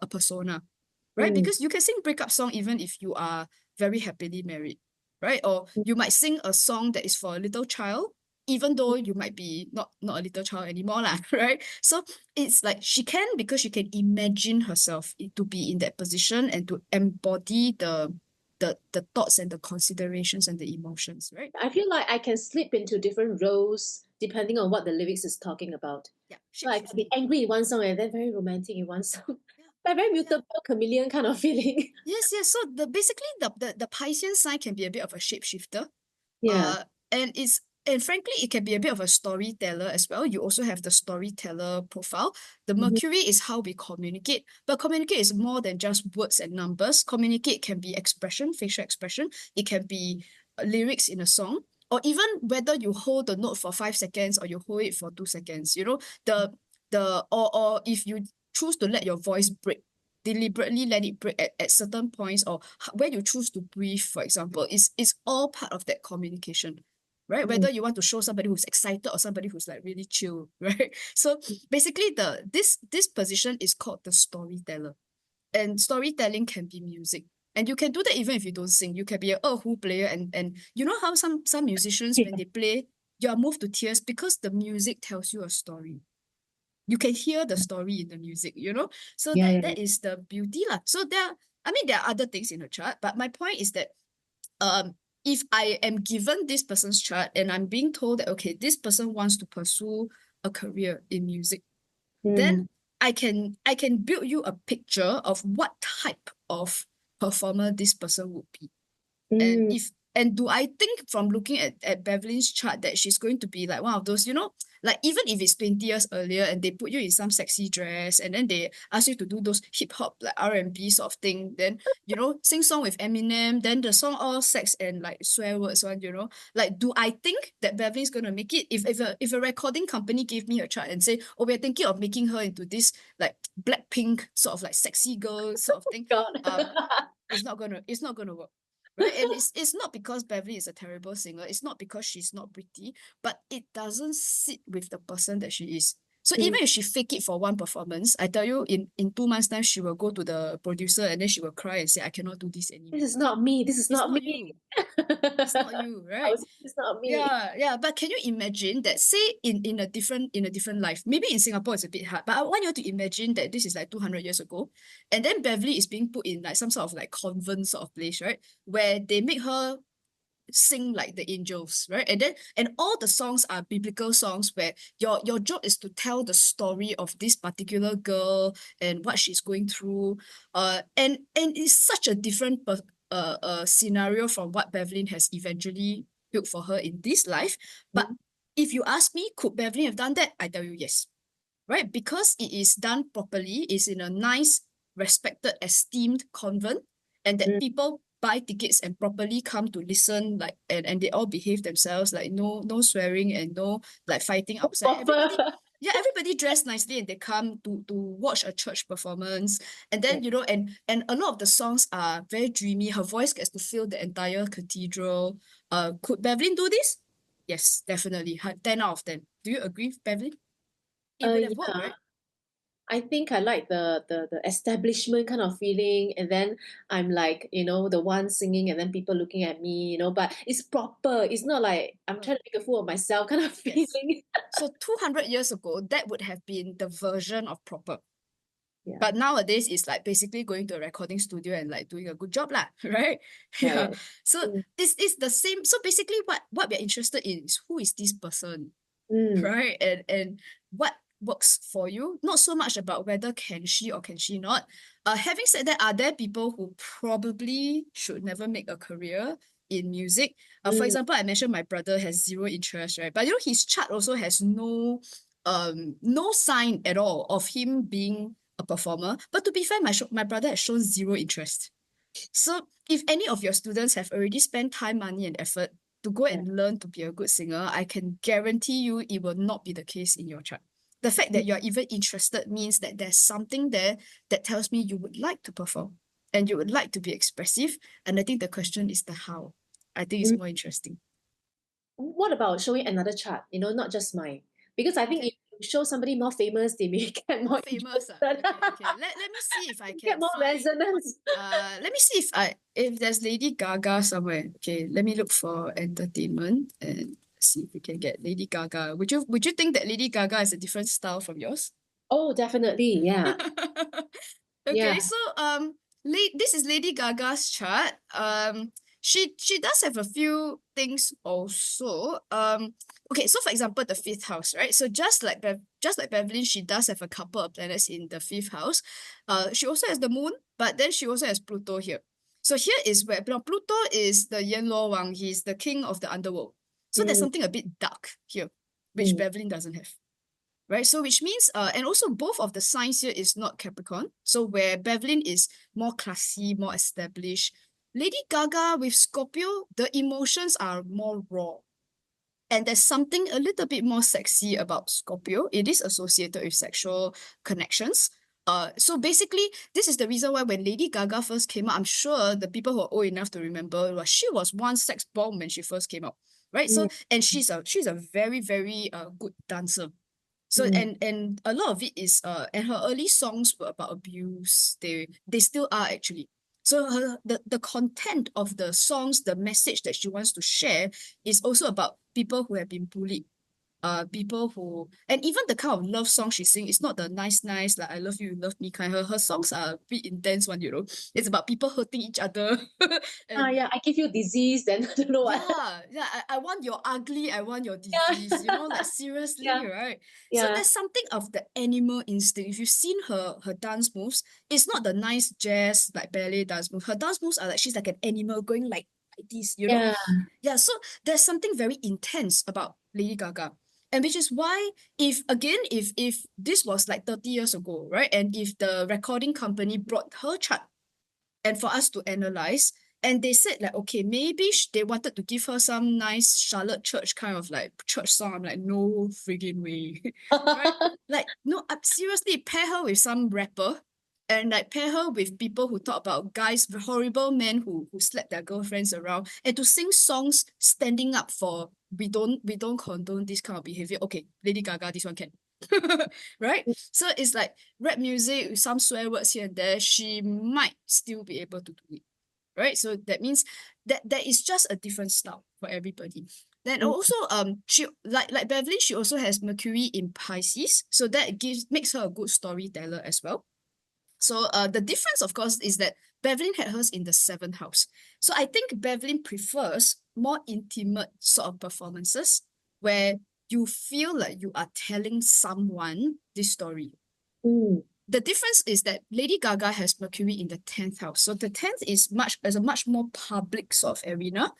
persona, right? Mm. Because you can sing breakup song even if you are very happily married, right? Or you might sing a song that is for a little child, even though you might be not a little child anymore, lah, right? So it's like she can, because she can imagine herself to be in that position and to embody the thoughts and the considerations and the emotions, right? I feel like I can slip into different roles depending on what the lyrics is talking about. Yeah, So I can be shape-shifting. angry in one song and then very romantic in one song. Yeah, But very yeah. mutable chameleon kind of feeling. Yes, yes. So basically the Piscean sign can be a bit of a shapeshifter. Yeah. Uh, and frankly, it can be a bit of a storyteller as well. You also have the storyteller profile. The Mhm. Mercury is how we communicate, but communicate is more than just words and numbers. Communicate can be expression, facial expression. It can be lyrics in a song, or even whether you hold the note for 5 seconds or you hold it for 2 seconds. You know, or if you choose to let your voice break, deliberately let it break at certain points, or where you choose to breathe, for example, is all part of that communication, right? Mm. Whether you want to show somebody who's excited or somebody who's like really chill, right? So basically this position is called the storyteller, and storytelling can be music. And you can do that even if you don't sing. You can be a erhu player, and you know how some musicians, when Yeah. they play, you are moved to tears because the music tells you a story. You can hear the story in the music, you know? So Yeah, that is the beauty lah. So there are other things in the chart, but my point is that if I am given this person's chart and I'm being told that, okay, this person wants to pursue a career in music, then Mm. I can build you a picture of what type of performer this person would be. And Mm. if and do I think from looking at Bevlyn's chart that she's going to be like one of those, like even if it's 20 years earlier and they put you in some sexy dress and then they ask you to do those hip hop like R&B sort of thing, then sing song with Eminem, then the song all sex and like swear words one. Like, do I think that Bevlyn's gonna make it? If a recording company gave me a chart and say, oh, we're thinking of making her into this like Blackpink sort of like sexy girl sort of thing, God. it's not gonna work. Right, and it's not because Beverly is a terrible singer, it's not because she's not pretty, but it doesn't sit with the person that she is. So Mm. even if she fake it for one performance, I tell you, in 2 months time she will go to the producer and then she will cry and say, I cannot do this This anymore. is not me. This is It's not not me. you. It's not I you, right? was, it's not me. Yeah, yeah. But can you imagine that, say in a different life, maybe in Singapore it's a bit hard, but I want you to imagine that this is like 200 years ago, and then Beverly is being put in like some sort of like convent sort of place, right? Where they make her sing like the angels, right? And all the songs are biblical songs where your job is to tell the story of this particular girl and what she's going through. And it's such a different scenario from what Bevlyn has eventually built for her in this life. But Mm. if you ask me, could Bevlyn have done that? I tell you yes, right? Because it is done properly, is in a nice, respected, esteemed convent, and that Mm. people buy tickets and properly come to listen, like, and they all behave themselves, like no swearing and no like fighting outside. Proper. Everybody dressed nicely and they come to watch a church performance. And Yeah. then, and a lot of the songs are very dreamy. Her voice gets to fill the entire cathedral. Could Bevlyn do this? Yes, definitely. 10 out of 10. Do you agree, Bevlyn? It would have worked, Yeah. right? I think I like the establishment kind of feeling, and then I'm like, the one singing, and then people looking at me, but it's proper. It's not like I'm trying to make a fool of myself kind of Yes. feeling. So 200 years ago, that would have been the version of proper. Yeah. But nowadays, it's like basically going to a recording studio and like doing a good job, lah, right? Yeah. Right. So Mm. it's the same. So basically, what we're interested in is who is this person, Mm. right? And what works for you. Not so much about whether can she or can she not. Having said that, are there people who probably should never make a career in music? For Mm. example, I mentioned my brother has zero interest, right? But his chart also has no no sign at all of him being a performer. But to be fair, my brother has shown zero interest. So if any of your students have already spent time, money, and effort to go Yeah. and learn to be a good singer, I can guarantee you it will not be the case in your chart. The fact Mm. that you're even interested means that there's something there that tells me you would like to perform and you would like to be expressive. And I think the question is the how. I think it's Mm. more interesting. What about showing another chart? Not just mine. Because I think Okay. if you show somebody more famous, they may get More more famous. interested. Okay. Let me see if I Get can more find. resonance. Let me see if there's Lady Gaga somewhere. Okay, let me look for entertainment and see if we can get Lady Gaga. Would you think that Lady Gaga is a different style from yours? Oh, definitely. Yeah. Okay, Yeah. so this is Lady Gaga's chart. She does have a few things also. Okay, so for example, the fifth house, right? So just like Bevlyn, she does have a couple of planets in the fifth house. She also has the moon, but then she also has Pluto here. So here is where now Pluto is the Yan Luo Wang. He's the king of the underworld. So there's Mm, something a bit dark here, which mm, Bevlyn doesn't have, right? So which means, and also both of the signs here is not Capricorn. So where Bevlyn is more classy, more established, Lady Gaga with Scorpio, the emotions are more raw. And there's something a little bit more sexy about Scorpio. It is associated with sexual connections. So basically, this is the reason why when Lady Gaga first came out, I'm sure the people who are old enough to remember, well, she was one sex bomb when she first came out, right? mm, So, and she's a very, very good dancer. So mm. and a lot of it is and her early songs were about abuse. They still are actually. So the content of the songs, the message that she wants to share is also about people who have been bullied, people who, and even the kind of love song she sing is not the nice like I love you, you love me kind. Her songs are a bit intense one, you know. It's about people hurting each other. Ah, And yeah. I give you disease, then I don't know what. yeah, I want your ugly, I want your Yeah. disease, you know, like Yeah. seriously, right? So Yeah. there's something of the animal instinct. If you've seen her dance moves, it's not the nice jazz like ballet dance move. Her dance moves are like she's like an animal going like this, you know? Yeah. Yeah, so there's something very intense about Lady Gaga. And which is why if this was like 30 years ago, right? And if the recording company brought her chart and for us to analyze. And they said like, okay, maybe they wanted to give her some nice Charlotte Church kind of like church song. I'm like, no friggin' way, right? Like, no, seriously, pair her with some rapper and like pair her with people who talk about guys, horrible men who slap their girlfriends around and to sing songs standing up for we don't condone this kind of behavior. Okay, Lady Gaga, this one can. Right? So it's like rap music with some swear words here and there, she might still be able to do it. Right? So that means that there is just a different style for everybody. Then Mm, also she like Bevlyn, she also has Mercury in Pisces. So that makes her a good storyteller as well. So the difference, of course, is that Bevlyn had hers in the seventh house. So I think Bevlyn prefers more intimate sort of performances where you feel like you are telling someone this story. mm, The difference is that Lady Gaga has Mercury in the 10th house. So the 10th is a much more public sort of arena.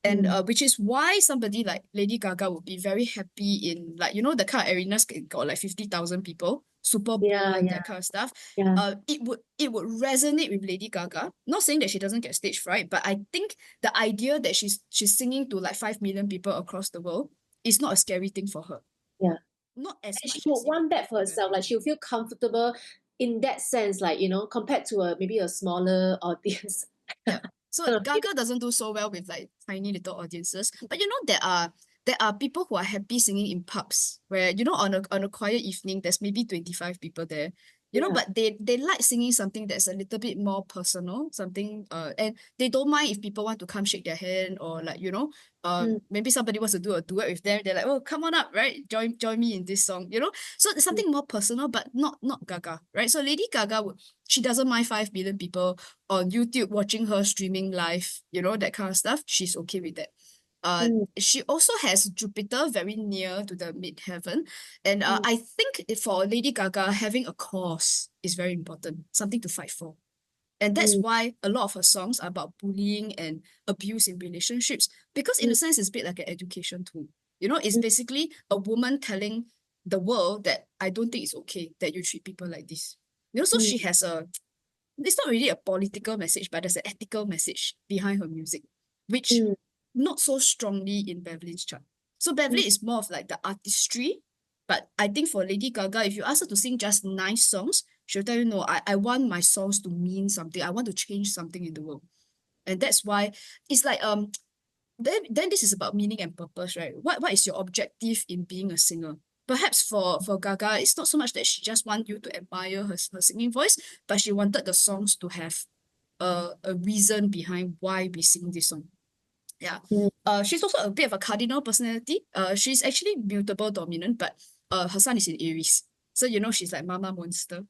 And mm. which is why somebody like Lady Gaga would be very happy in like, you know, the kind of arenas got like 50,000 people, Super Bowl Yeah. and Yeah. that kind of stuff. Yeah. It would resonate with Lady Gaga. Not saying that she doesn't get stage fright, but I think the idea that she's singing to like 5 million people across the world is not a scary thing for her. Yeah. Not as And she much would as it want would be that for for herself. Bevlyn. Like she'll feel comfortable in that sense, like, compared to maybe a smaller audience. Yeah. So Kind of feeling. Gaga doesn't do so well with like tiny little audiences. But you know, there are people who are happy singing in pubs where, you know, on a quiet evening, there's maybe 25 people there. You know, Yeah. but they like singing something that's a little bit more personal, something and they don't mind if people want to come shake their hand or like, you know, Mm, maybe somebody wants to do a duet with them. They're like, oh, come on up, right? Join me in this song, you know? So there's mm, something more personal, but not Gaga, right? So Lady Gaga she doesn't mind 5 billion people on YouTube watching her streaming live, you know, that kind of stuff. She's okay with that. mm, She also has Jupiter very near to the midheaven. And mm, I think for Lady Gaga, having a cause is very important, something to fight for. And that's mm, why a lot of her songs are about bullying and abuse in relationships, because in mm, a sense, it's a bit like an education tool. You know, it's mm, basically a woman telling the world that I don't think it's okay that you treat people like this. So Mm, she has it's not really a political message, but there's an ethical message behind her music, which mm, not so strongly in Bevlyn's chart. So mm, Bevlyn is more of like the artistry, but I think for Lady Gaga, if you ask her to sing just nice songs, she'll tell you, no, I want my songs to mean something. I want to change something in the world. And that's why it's like then this is about meaning and purpose, right? What is your objective in being a singer? Perhaps for Gaga, it's not so much that she just want you to admire her singing voice, but she wanted the songs to have a reason behind why we sing this song. Yeah. mm. She's also a bit of a cardinal personality. She's actually mutable dominant, but her sun is in Aries. So she's like Mama Monster.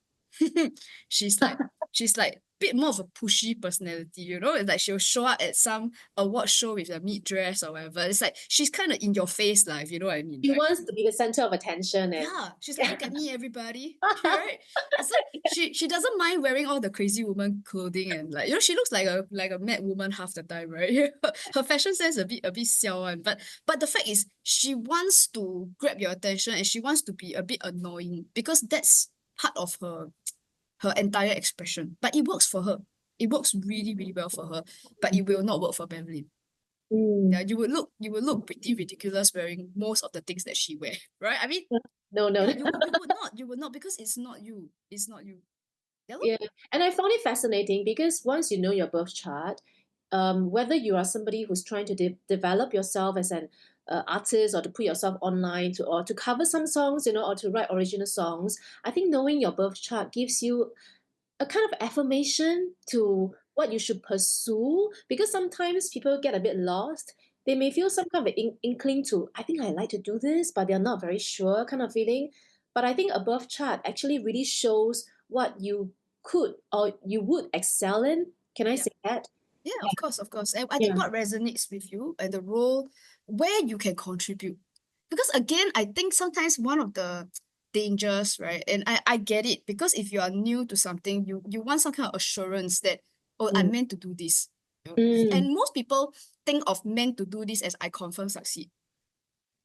she's like she's like bit more of a pushy personality, It's like she'll show up at some award show with a meat dress or whatever. It's like she's kind of in your face life, you know what I mean, She right? wants to be the center of attention and Yeah, she's like, look at me, everybody. Right? So she doesn't mind wearing all the crazy woman clothing and like, she looks like a mad woman half the time, right? Her fashion sense a bit siao one. But the fact is she wants to grab your attention and she wants to be a bit annoying because that's part of her entire expression. But it works for her. It works really, really well for her. But it will not work for Beverly. Yeah, mm. you would look pretty ridiculous wearing most of the things that she wear, right? I mean, No, no. yeah, you would not because it's not you. It's not you. Yeah, lor. Yeah, and I found it fascinating because once you know your birth chart, whether you are somebody who's trying to develop yourself as an artist or to put yourself online or to cover some songs, or to write original songs, I think knowing your birth chart gives you a kind of affirmation to what you should pursue because sometimes people get a bit lost. They may feel some kind of inkling to, I think I like to do this, but they're not very sure kind of feeling. But I think a birth chart actually really shows what you could or you would excel in. Can I Yeah, say that? yeah, of course, of course. And I think Yeah. what resonates with you and the role where you can contribute. Because again, I think sometimes one of the dangers, right? And I get it because if you are new to something, you want some kind of assurance that, oh, I'm Mm, meant to do this. mm, And most people think of meant to do this as I confirm succeed.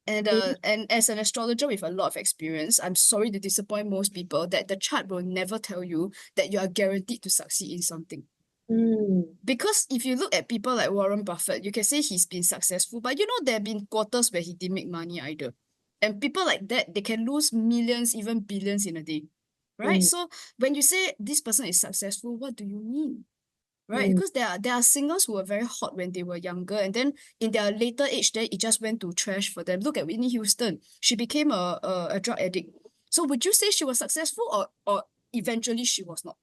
mm, And as an astrologer with a lot of experience, I'm sorry to disappoint most people that the chart will never tell you that you are guaranteed to succeed in something. mm, Because if you look at people like Warren Buffett, you can say he's been successful, but there have been quarters where he didn't make money either. And people like that, they can lose millions, even billions in a day. Right? mm, So when you say this person is successful, what do you mean? Right? mm, Because there are singers who were very hot when they were younger, and then in their later age, then it just went to trash for them. Look at Whitney Houston. She became a drug addict. So would you say she was successful or eventually she was not?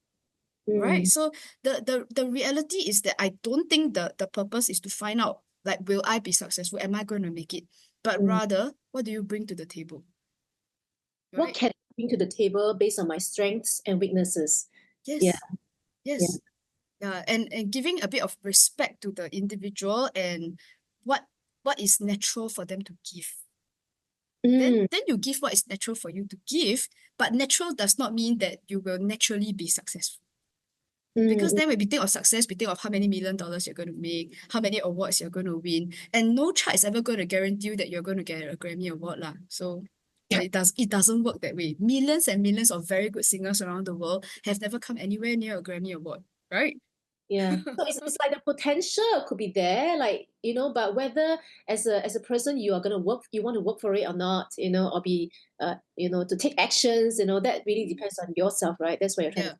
Right? mm, So the reality is that I don't think the purpose is to find out like, will I be successful? Am I going to make it? But mm. rather, what do you bring to the table? What Right? can I bring to the table based on my strengths and weaknesses? Yeah, Yes. yeah. Yes. And giving a bit of respect to the individual and what what is natural for them to give. Mm, Then you give what is natural for you to give, but natural does not mean that you will naturally be successful. Because mm, then when we think of success, we think of how many $1 million you're going to make, how many awards you're going to win, and no chart is ever going to guarantee you that you're going to get a Grammy award lah. So yeah, it doesn't work that way. Millions and millions of very good singers around the world have never come anywhere near a Grammy award, right? yeah. So it's like the potential could be there, like, but whether as a person you are gonna work, you want to work for it or not, or be to take actions, that really depends on yourself, right? That's what you're trying to Yeah. say.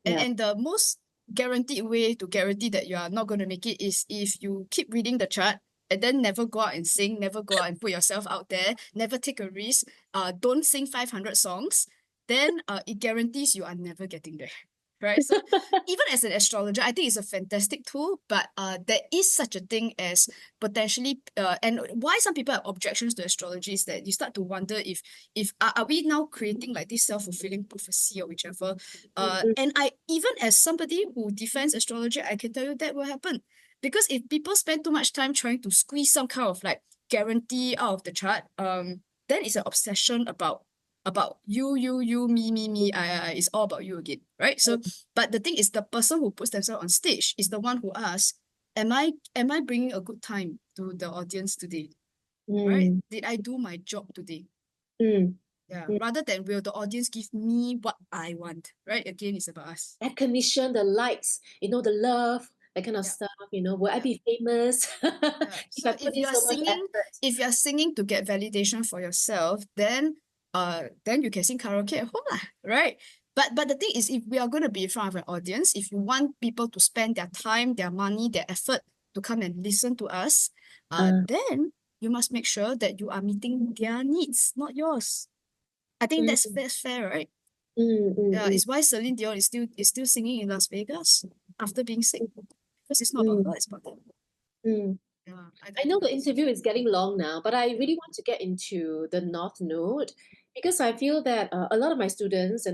And Yeah. and the most guaranteed way to guarantee that you are not going to make it is if you keep reading the chart and then never go out and sing, never go out and put yourself out there, never take a risk, don't sing 500 songs, then it guarantees you are never getting there. Right. So even as an astrologer, I think it's a fantastic tool, but there is such a thing as potentially and why some people have objections to astrology is that you start to wonder if are we now creating like this self-fulfilling prophecy or whichever. Mm, And I even as somebody who defends astrology, I can tell you that will happen. Because if people spend too much time trying to squeeze some kind of like guarantee out of the chart, then it's an obsession about you, me, it's all about you again, right? So, but the thing is, the person who puts themselves on stage is the one who asks, am I bringing a good time to the audience today, right? mm, Did I do my job today? mm. Yeah, rather than will the audience give me what I want, right? Again, it's about us. Recognition, the likes, the love, that kind of Yeah, stuff, will I yeah. be famous Yeah. if I So put in so much effort? if you're singing to get validation for yourself, then you can sing karaoke at home, lah, right? But the thing is, if we are going to be in front of an audience, if you want people to spend their time, their money, their effort to come and listen to us, Uh, then you must make sure that you are meeting their needs, not yours. I think mm, that's fair, right? mm, mm, Yeah, mm, it's why Celine Dion is still singing in Las Vegas after being sick. Because it's not about mm, her, it's about them. mm. Yeah, I I know think the that is so interview true. is getting long now, but I really want to get into the North Node because I feel that a lot of my students,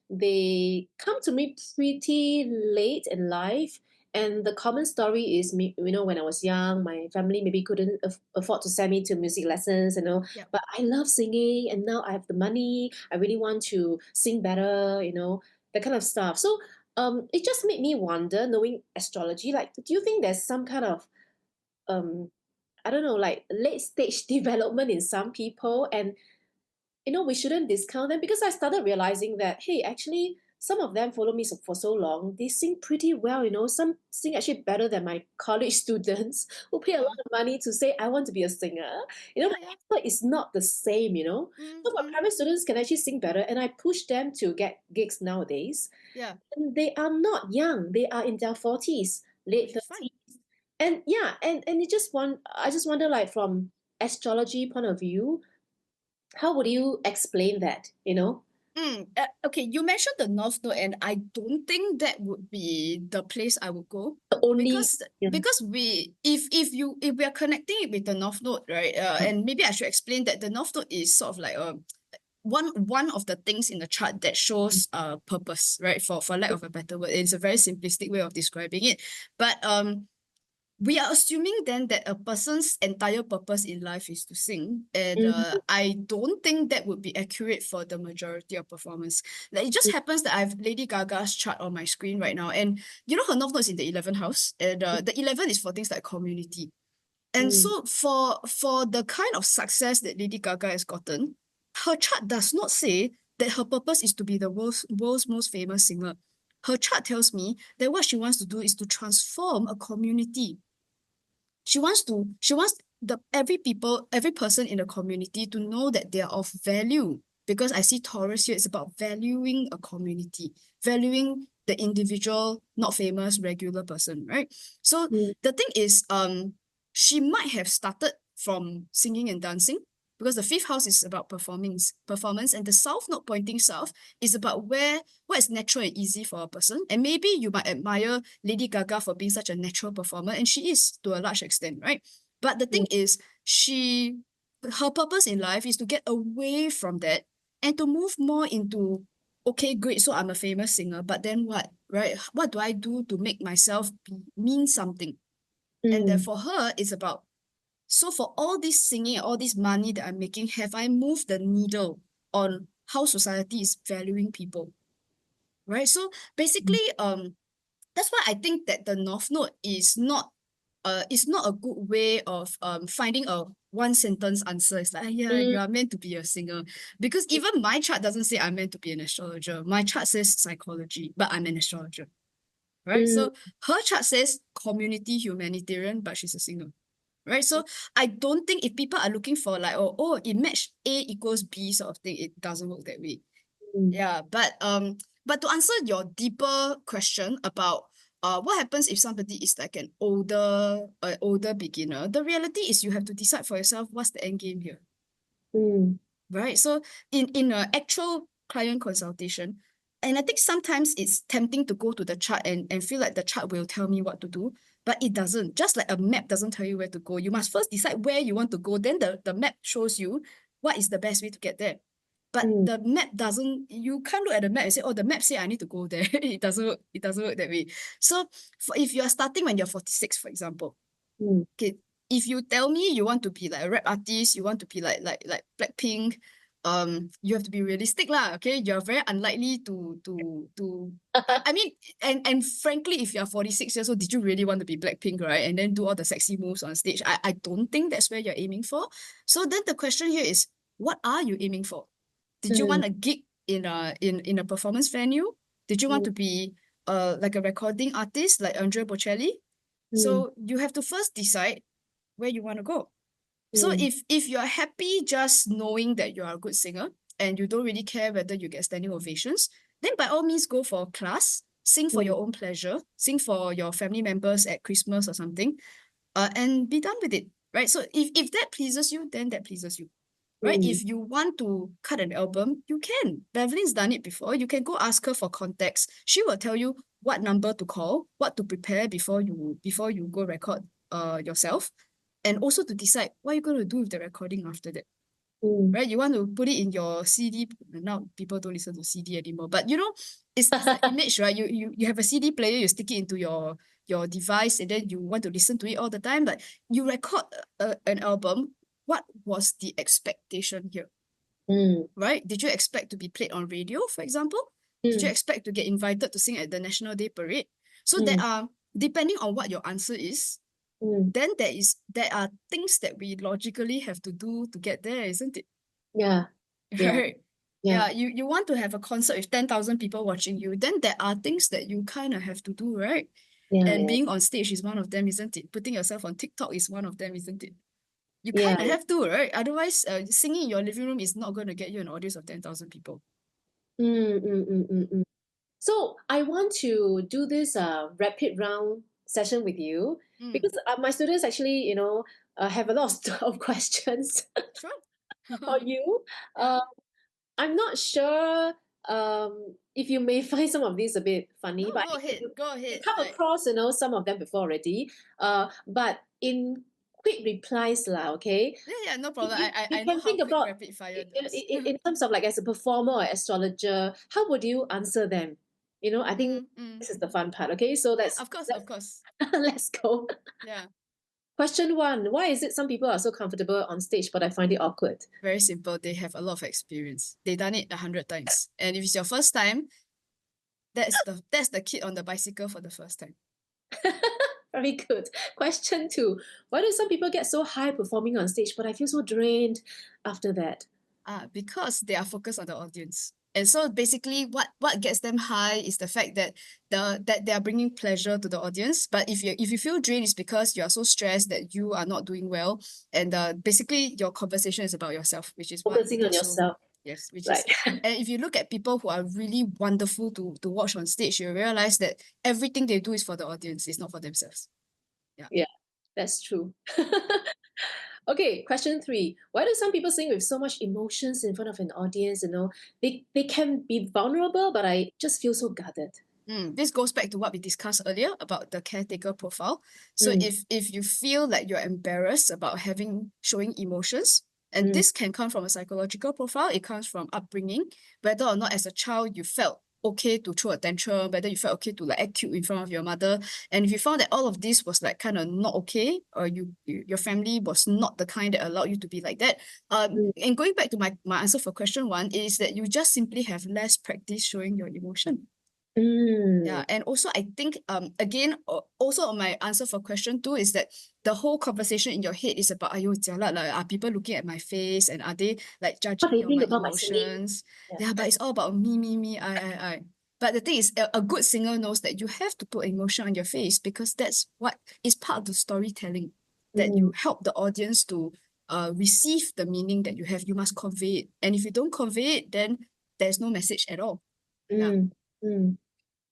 they come to me pretty late in life. And the common story is me, when I was young, my family maybe couldn't afford to send me to music lessons, Yep. but I love singing and now I have the money. I really want to sing better, that kind of stuff. So it just made me wonder, knowing astrology, like, do you think there's some kind of um I don't know, like late stage development in some people, and we shouldn't discount them because I started realizing that hey, actually some of them follow me for so long, they sing pretty well. Some sing actually better than my college students who pay a lot Uh-huh. of money to say I want to be a singer. Yeah, My yeah. effort is not the same. So my Mm-hmm. private students can actually sing better, and I push them to get gigs nowadays. Yeah, And they are not young; they are in their 40s, late which is fine. 30s, and yeah, and I just wonder, like, from astrology point of view, how would you explain that? Okay, you mentioned the North Node, and I don't think that would be the place I would go The only because yeah. if we are connecting it with the North Node, right? And maybe I should explain that the North Node is sort of like one of the things in the chart that shows purpose, right? For lack of a better word, it's a very simplistic way of describing it, but we are assuming then that a person's entire purpose in life is to sing. And Mm, I don't think that would be accurate for the majority of performance. Like, it just happens that I have Lady Gaga's chart on my screen right now. And her North Node is in the 11th house. And the 11 is for things like community. And mm, so for the kind of success that Lady Gaga has gotten, her chart does not say that her purpose is to be the world's most famous singer. Her chart tells me that what she wants to do is to transform a community. She wants every person in the community to know that they are of value, because I see Taurus here. It's about valuing a community, valuing the individual, not famous, regular person, right? So mm, the thing is, she might have started from singing and dancing, because the fifth house is about performance, and the south node pointing south is about what is natural and easy for a person. And maybe you might admire Lady Gaga for being such a natural performer, and she is to a large extent, right? But the thing mm, is, her purpose in life is to get away from that and to move more into, okay, great, so I'm a famous singer, but then what, right? What do I do to make myself mean something? And then mm, for her, it's about, so for all this singing, all this money that I'm making, have I moved the needle on how society is valuing people, right? So basically, that's why I think that the North Node is not a good way of finding a one sentence answer. It's like, "Ah, yeah, mm, you are meant to be a singer," because even my chart doesn't say I'm meant to be an astrologer. My chart says psychology, but I'm an astrologer, right? mm, So her chart says community humanitarian, but she's a singer. Right. So I don't think if people are looking for like, it matched A equals B sort of thing, it doesn't work that way. mm, Yeah. But to answer your deeper question about what happens if somebody is like an older beginner, the reality is you have to decide for yourself what's the end game here. mm, Right. So in an actual client consultation, and I think sometimes it's tempting to go to the chart and feel like the chart will tell me what to do, but it doesn't. Just like a map doesn't tell you where to go. You must first decide where you want to go. Then the map shows you what is the best way to get there. But mm, the map doesn't, you can't look at the map and say, oh, the map say I need to go there. It doesn't work that way. So if you are starting when you're 46, for example, mm, okay, if you tell me you want to be like a rap artist, you want to be like Blackpink, you have to be realistic lah. Okay, you're very unlikely to. I mean, and frankly, if you're 46 years old, did you really want to be Blackpink, right? And then do all the sexy moves on stage? I don't think that's where you're aiming for. So then the question here is, what are you aiming for? Did you want a gig in a performance venue? Did you want mm, to be like a recording artist like Andrea Bocelli? mm, So you have to first decide where you want to go. So mm, if you're happy just knowing that you are a good singer and you don't really care whether you get standing ovations, then by all means go for a class, sing for mm, your own pleasure, sing for your family members at Christmas or something, and be done with it, right? So if that pleases you, then that pleases you, right? mm, If you want to cut an album, you can. Bevlyn's done it before. You can go ask her for contacts. She will tell you what number to call, what to prepare before you go record yourself, and also to decide what you're going to do with the recording after that, mm. right? You want to put it in your CD. Now people don't listen to CD anymore, but you know, it's the image, right? You have a CD player, you stick it into your device, and then you want to listen to it all the time. But you record an album. What was the expectation here, Mm, right? Did you expect to be played on radio, for example? Did you mm, expect to get invited to sing at the National Day Parade? So there mm, are, depending on what your answer is, mm. then there are things that we logically have to do to get there, isn't it? Yeah, yeah, Right. yeah, Yeah, you want to have a concert with 10,000 people watching you, then there are things that you kind of have to do, right? yeah, And yeah, being on stage is one of them, isn't it? Putting yourself on TikTok is one of them, isn't it? You yeah, kind of yeah. have to, right? Otherwise, singing in your living room is not going to get you an audience of 10,000 people. Mm, mm, mm, mm, mm. So I want to do this rapid round session with you Mm, because my students actually, have a lot of questions sure. for you. Yeah. Uh, I'm not sure if you may find some of these a bit funny, No, but I go think ahead. Go you ahead. come across, some of them before already. But in quick replies, lah, okay? Yeah, no You, problem. you, I you know can how think quick about rapid fire does. in terms of like as a performer or astrologer, how would you answer them? I think Mm, mm. this is the fun part. Okay, so Yeah, let's of course, let's of course. let's go. Yeah. Question one: why is it some people are so comfortable on stage, but I find it awkward? Very simple. They have a lot of experience. They done it 100 times. And if it's your first time, that's the kid on the bicycle for the first time. Very good. Question two: why do some people get so high performing on stage, but I feel so drained after that? Because they are focused on the audience. And so basically what gets them high is the fact that they are bringing pleasure to the audience. But if you feel drained, it's because you are so stressed that you are not doing well. And basically your conversation is about yourself, which is what Focusing on gets so yourself, yes, which right? is and if you look at people who are really wonderful to watch on stage, you realize that everything they do is for the audience, it's not for themselves. Yeah. Yeah, that's true. Okay, question three. Why do some people sing with so much emotions in front of an audience? They can be vulnerable, but I just feel so guarded. This goes back to what we discussed earlier about the caretaker profile. So Mm, if you feel like you're embarrassed about showing emotions, and mm, this can come from a psychological profile, it comes from upbringing, whether or not as a child you felt okay to throw a tantrum, whether you felt okay to like act cute in front of your mother, and if you found that all of this was like kind of not okay, or your family was not the kind that allowed you to be like that, mm, and going back to my answer for question one is that you just simply have less practice showing your emotion. mm. Yeah, and also I think again also on my answer for question two is that the whole conversation in your head is about ayo jialat like are people looking at my face and are they like What judging do me you on think my about my singing? emotions? Yeah. Yeah, but it's all about me, I. But the thing is a good singer knows that you have to put emotion on your face because that's what is part of the storytelling that Mm, you help the audience to receive the meaning that you have. You must convey it. And if you don't convey it, then there's no message at all. Yeah. mm, mm.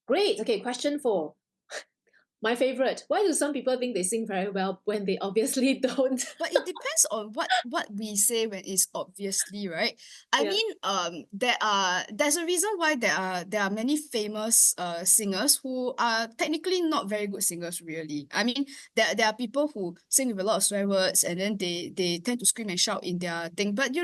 Great. Okay, question four. My favorite. Why do some people think they sing very well when they obviously don't? But it depends on what we say when it's obviously, right? I Yeah. mean, there's a reason why there are many famous singers who are technically not very good singers, really. I mean, there are people who sing with a lot of swear words and then they tend to scream and shout in their thing. But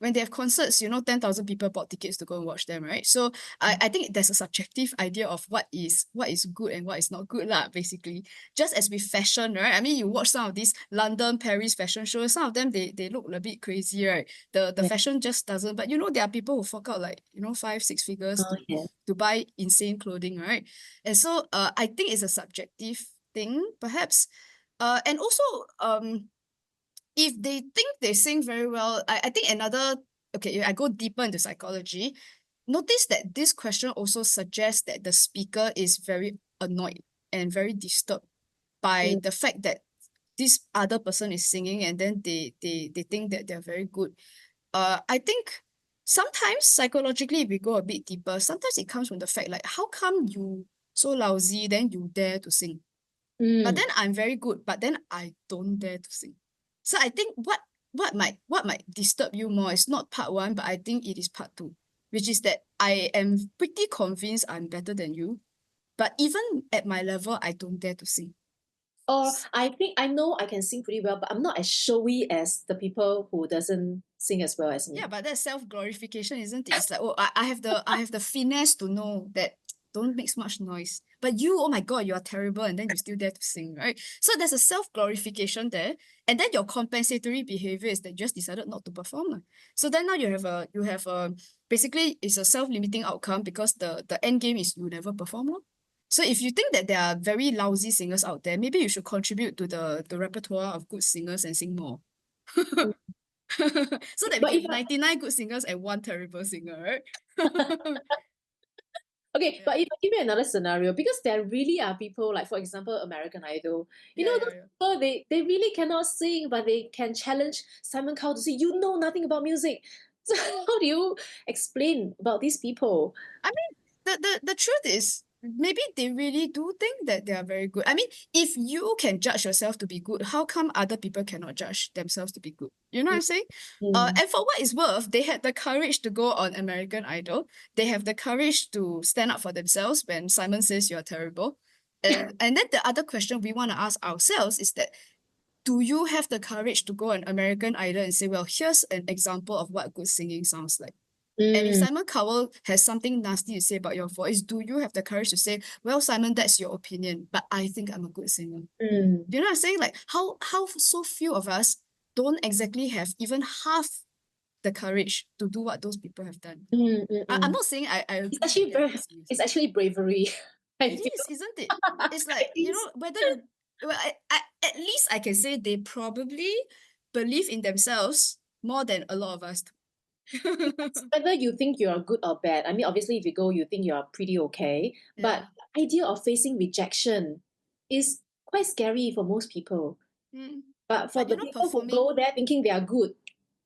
when they have concerts, 10,000 people bought tickets to go and watch them, right? So I think there's a subjective idea of what is good and what is not good, lah, basically. Just as with fashion, right? I mean, you watch some of these London, Paris fashion shows, some of them they look a bit crazy, right? The Yeah. fashion just doesn't. But there are people who fork out like 5-6 figures Oh, to yeah. to buy insane clothing, right? And so I think it's a subjective thing, perhaps. And also if they think they sing very well, I think another okay, I go deeper into psychology, notice that this question also suggests that the speaker is very annoyed and very disturbed by Mm. the fact that this other person is singing, and then they think that they're very good. I think sometimes psychologically, if we go a bit deeper, sometimes it comes from the fact like, how come you so lousy, then you dare to sing? But Mm. then I'm very good, but then I don't dare to sing. So I think what might disturb you more is not part one, but I think it is part two, which is that I am pretty convinced I'm better than you, but even at my level, I don't dare to sing. Or I think I know I can sing pretty well, but I'm not as showy as the people who doesn't sing as well as Yeah, me. but that's self-glorification, isn't it? It's like, oh, I have the finesse to know that don't make so much noise. But you, oh my God, you are terrible, and then you still dare to sing, right? So there's a self-glorification there. And then your compensatory behavior is that you just decided not to perform, lah. So then now you have a basically it's a self-limiting outcome because the end game is you never perform, lor. So if you think that there are very lousy singers out there, maybe you should contribute to the repertoire of good singers and sing more. Mm. So that we But can if be 99 good singers and one terrible singer, right? okay, Yeah. but if I give you another scenario, because there really are people like, for example, American Idol. You Yeah, know, yeah, those yeah. people they really cannot sing, but they can challenge Simon Cowell to say, "You know nothing about music." So how do you explain about these people? I mean, the truth is, maybe they really do think that they are very good. I mean, if you can judge yourself to be good, how come other people cannot judge themselves to be good? You know what I'm saying? Mm. And for what it's worth, they had the courage to go on American Idol. They have the courage to stand up for themselves when Simon says you're terrible. And then the other question we want to ask ourselves is that, do you have the courage to go on American Idol and say, well, here's an example of what good singing sounds like? And if Mm. Simon Cowell has something nasty to say about your voice, do you have the courage to say, well, Simon, that's your opinion, but I think I'm a good singer? Mm. You know what I'm saying? Like, how so few of us don't exactly have even half the courage to do what those people have done. Mm. Mm. I'm Mm. not saying I It's agree that actually they are very, good singers. it's actually bravery. I It feel is, isn't it? It's like, it is. whether you, well, at least I can say they probably believe in themselves more than a lot of us. It's whether you think you are good or bad. I mean, obviously, if you go, you think you are pretty okay. But Yeah. the idea of facing rejection is quite scary for most people. Mm. But for But the people who go there thinking they are good,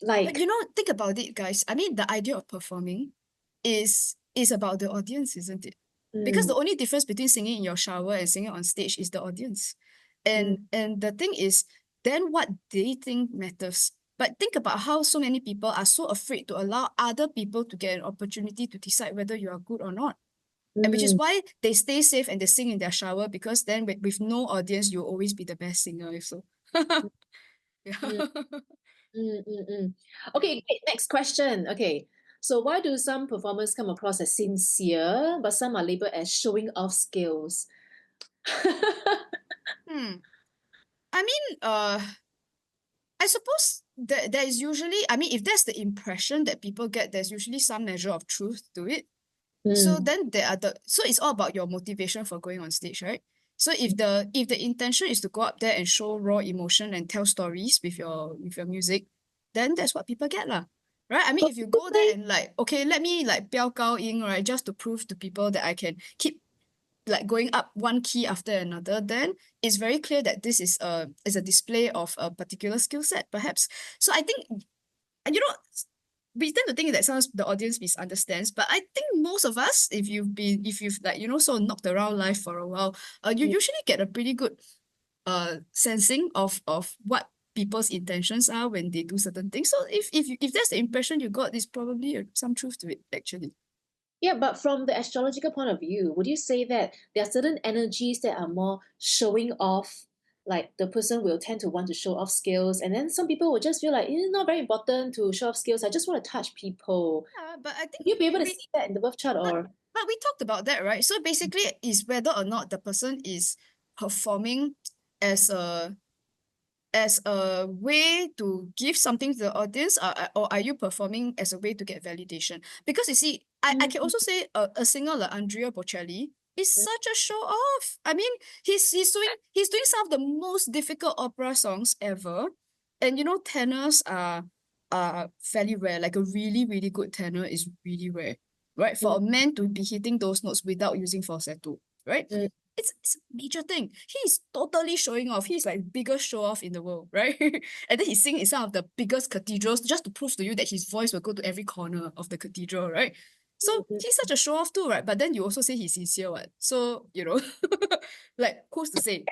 but like, think about it, guys. I mean, the idea of performing is about the audience, isn't it? Because mm, the only difference between singing in your shower and singing on stage is the audience. mm, And the thing is, then what they think matters. But think about how so many people are so afraid to allow other people to get an opportunity to decide whether you are good or not. And which is mm, why they stay safe and they sing in their shower, because then with no audience, you'll always be the best singer. If so. Yeah. mm, mm, mm, mm. Yeah. Okay, great. Next question. Okay. So why do some performers come across as sincere, but some are labeled as showing off skills? Hmm. I mean, I suppose that there is usually, I mean, if that's the impression that people get, there's usually some measure of truth to it. So Mm, then so it's all about your motivation for going on stage, right? So if the intention is to go up there and show raw emotion and tell stories with your music, then that's what people get lah. Right? I mean, but if you people go there say, and like, okay, let me like 飙高音, right, just to prove to people that I can keep like going up one key after another, then it's very clear that this is a display of a particular skill set, perhaps. So I think, and we tend to think that sometimes the audience misunderstands, but I think most of us, if you've like, sort of knocked around life for a while, you mm, usually get a pretty good sensing of what people's intentions are when they do certain things. So if that's the impression you got, there's probably some truth to it, actually. yeah, but from the astrological point of view, would you say that there are certain energies that are more showing off? Like the person will tend to want to show off skills, and then some people will just feel like it's not very important to show off skills. I just want to touch people. Yeah, but I think Will you be able to we see that in the birth chart, but or? but we talked about that, right? So basically, is whether or not the person is performing as a way to give something to the audience, or are you performing as a way to get validation? Because you see, I can Mm, also say a singer like Andrea Bocelli is such a show off. I mean, he's doing some of the most difficult opera songs ever, and tenors are are fairly rare. Like a really, really good tenor is really rare, right? For a man to be hitting those notes without using falsetto, right? Mm, It's a major thing. He's totally showing off. He's like biggest show off in the world, right? And then he sing in some of the biggest cathedrals just to prove to you that his voice will go to every corner of the cathedral, right? So mm. he's such a show off too, right? But then you also say he's sincere, what? So, like who's to say?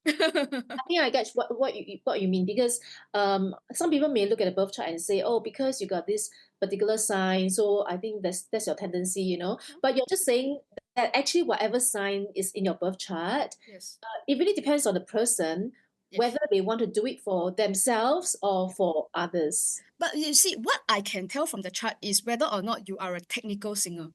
I think I get what you mean, because some people may look at the birth chart and say, oh, because you got this particular sign, so I think that's your tendency, you know. But you're just saying that actually whatever sign is in your birth chart, Yes. it really depends on the person Yes. whether they want to do it for themselves or for others. But you see, what I can tell from the chart is whether or not you are a technical singer.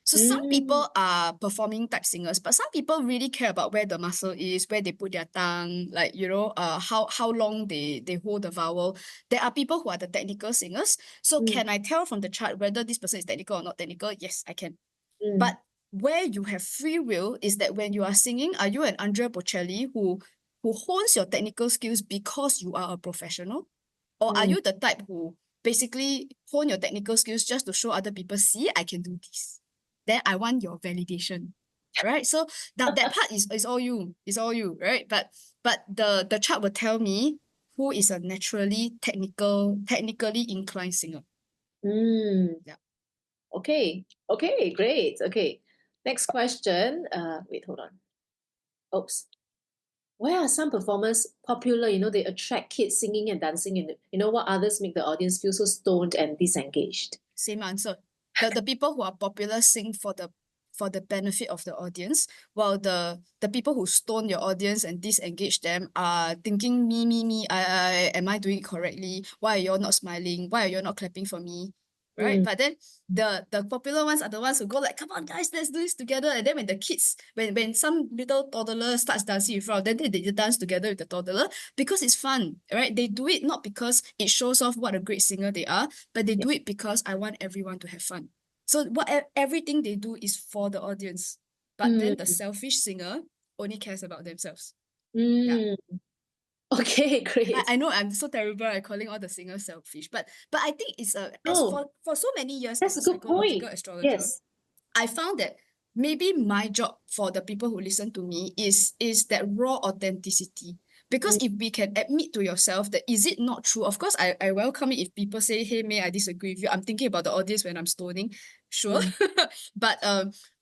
So some Mm, people are performing type singers, but some people really care about where the muscle is, where they put their tongue, like how long they hold the vowel. There are people who are the technical singers. So mm, can I tell from the chart whether this person is technical or not technical? Yes, I can. mm, But where you have free will is that when you are singing, are you an Andrea Bocelli who hones your technical skills because you are a professional? Or are mm, you the type who basically hone your technical skills just to show other people, see, I can do this. Then I want your validation. Right? So that part is all you. Is all you, right? But the chart will tell me who is a naturally technically inclined singer. mm. Yeah. Okay. Okay, great. Okay. Next question. Wait, hold on. Oops. Why are some performers popular? You know, they attract kids singing and dancing, and you know what others make the audience feel so stoned and disengaged. Same answer. The people who are popular sing for the benefit of the audience, while the people who stone your audience and disengage them are thinking me, am I doing it correctly? Why are you all not smiling? Why are you all not clapping for me? Right? Mm, But then the popular ones are the ones who go like, come on guys, let's do this together. And then when the kids, when some little toddler starts dancing in front, then they dance together with the toddler because it's fun, right? They do it not because it shows off what a great singer they are, but they yeah. do it because I want everyone to have fun. So everything they do is for the audience. But then the Mm, selfish singer only cares about themselves. Yeah. mm. Okay, I great. know I'm so terrible at calling all the singers selfish, but I think it's as No, for so many years that's as a a good psychological point. astrologer, Yes. I found that maybe my job for the people who listen to me is that raw authenticity. Because Mm, if we can admit to yourself that is it not true, of course I welcome it if people say, hey, may I disagree with you. I'm thinking about the audience when I'm stoning. Sure. mm, But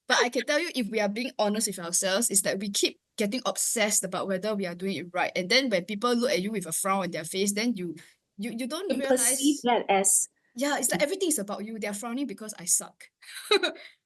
but I can tell you if we are being honest with ourselves, is that we keep getting obsessed about whether we are doing it right. And then when people look at you with a frown on their face, then you don't you perceive realize, that as, yeah, it's like everything is about you. They're frowning because I suck.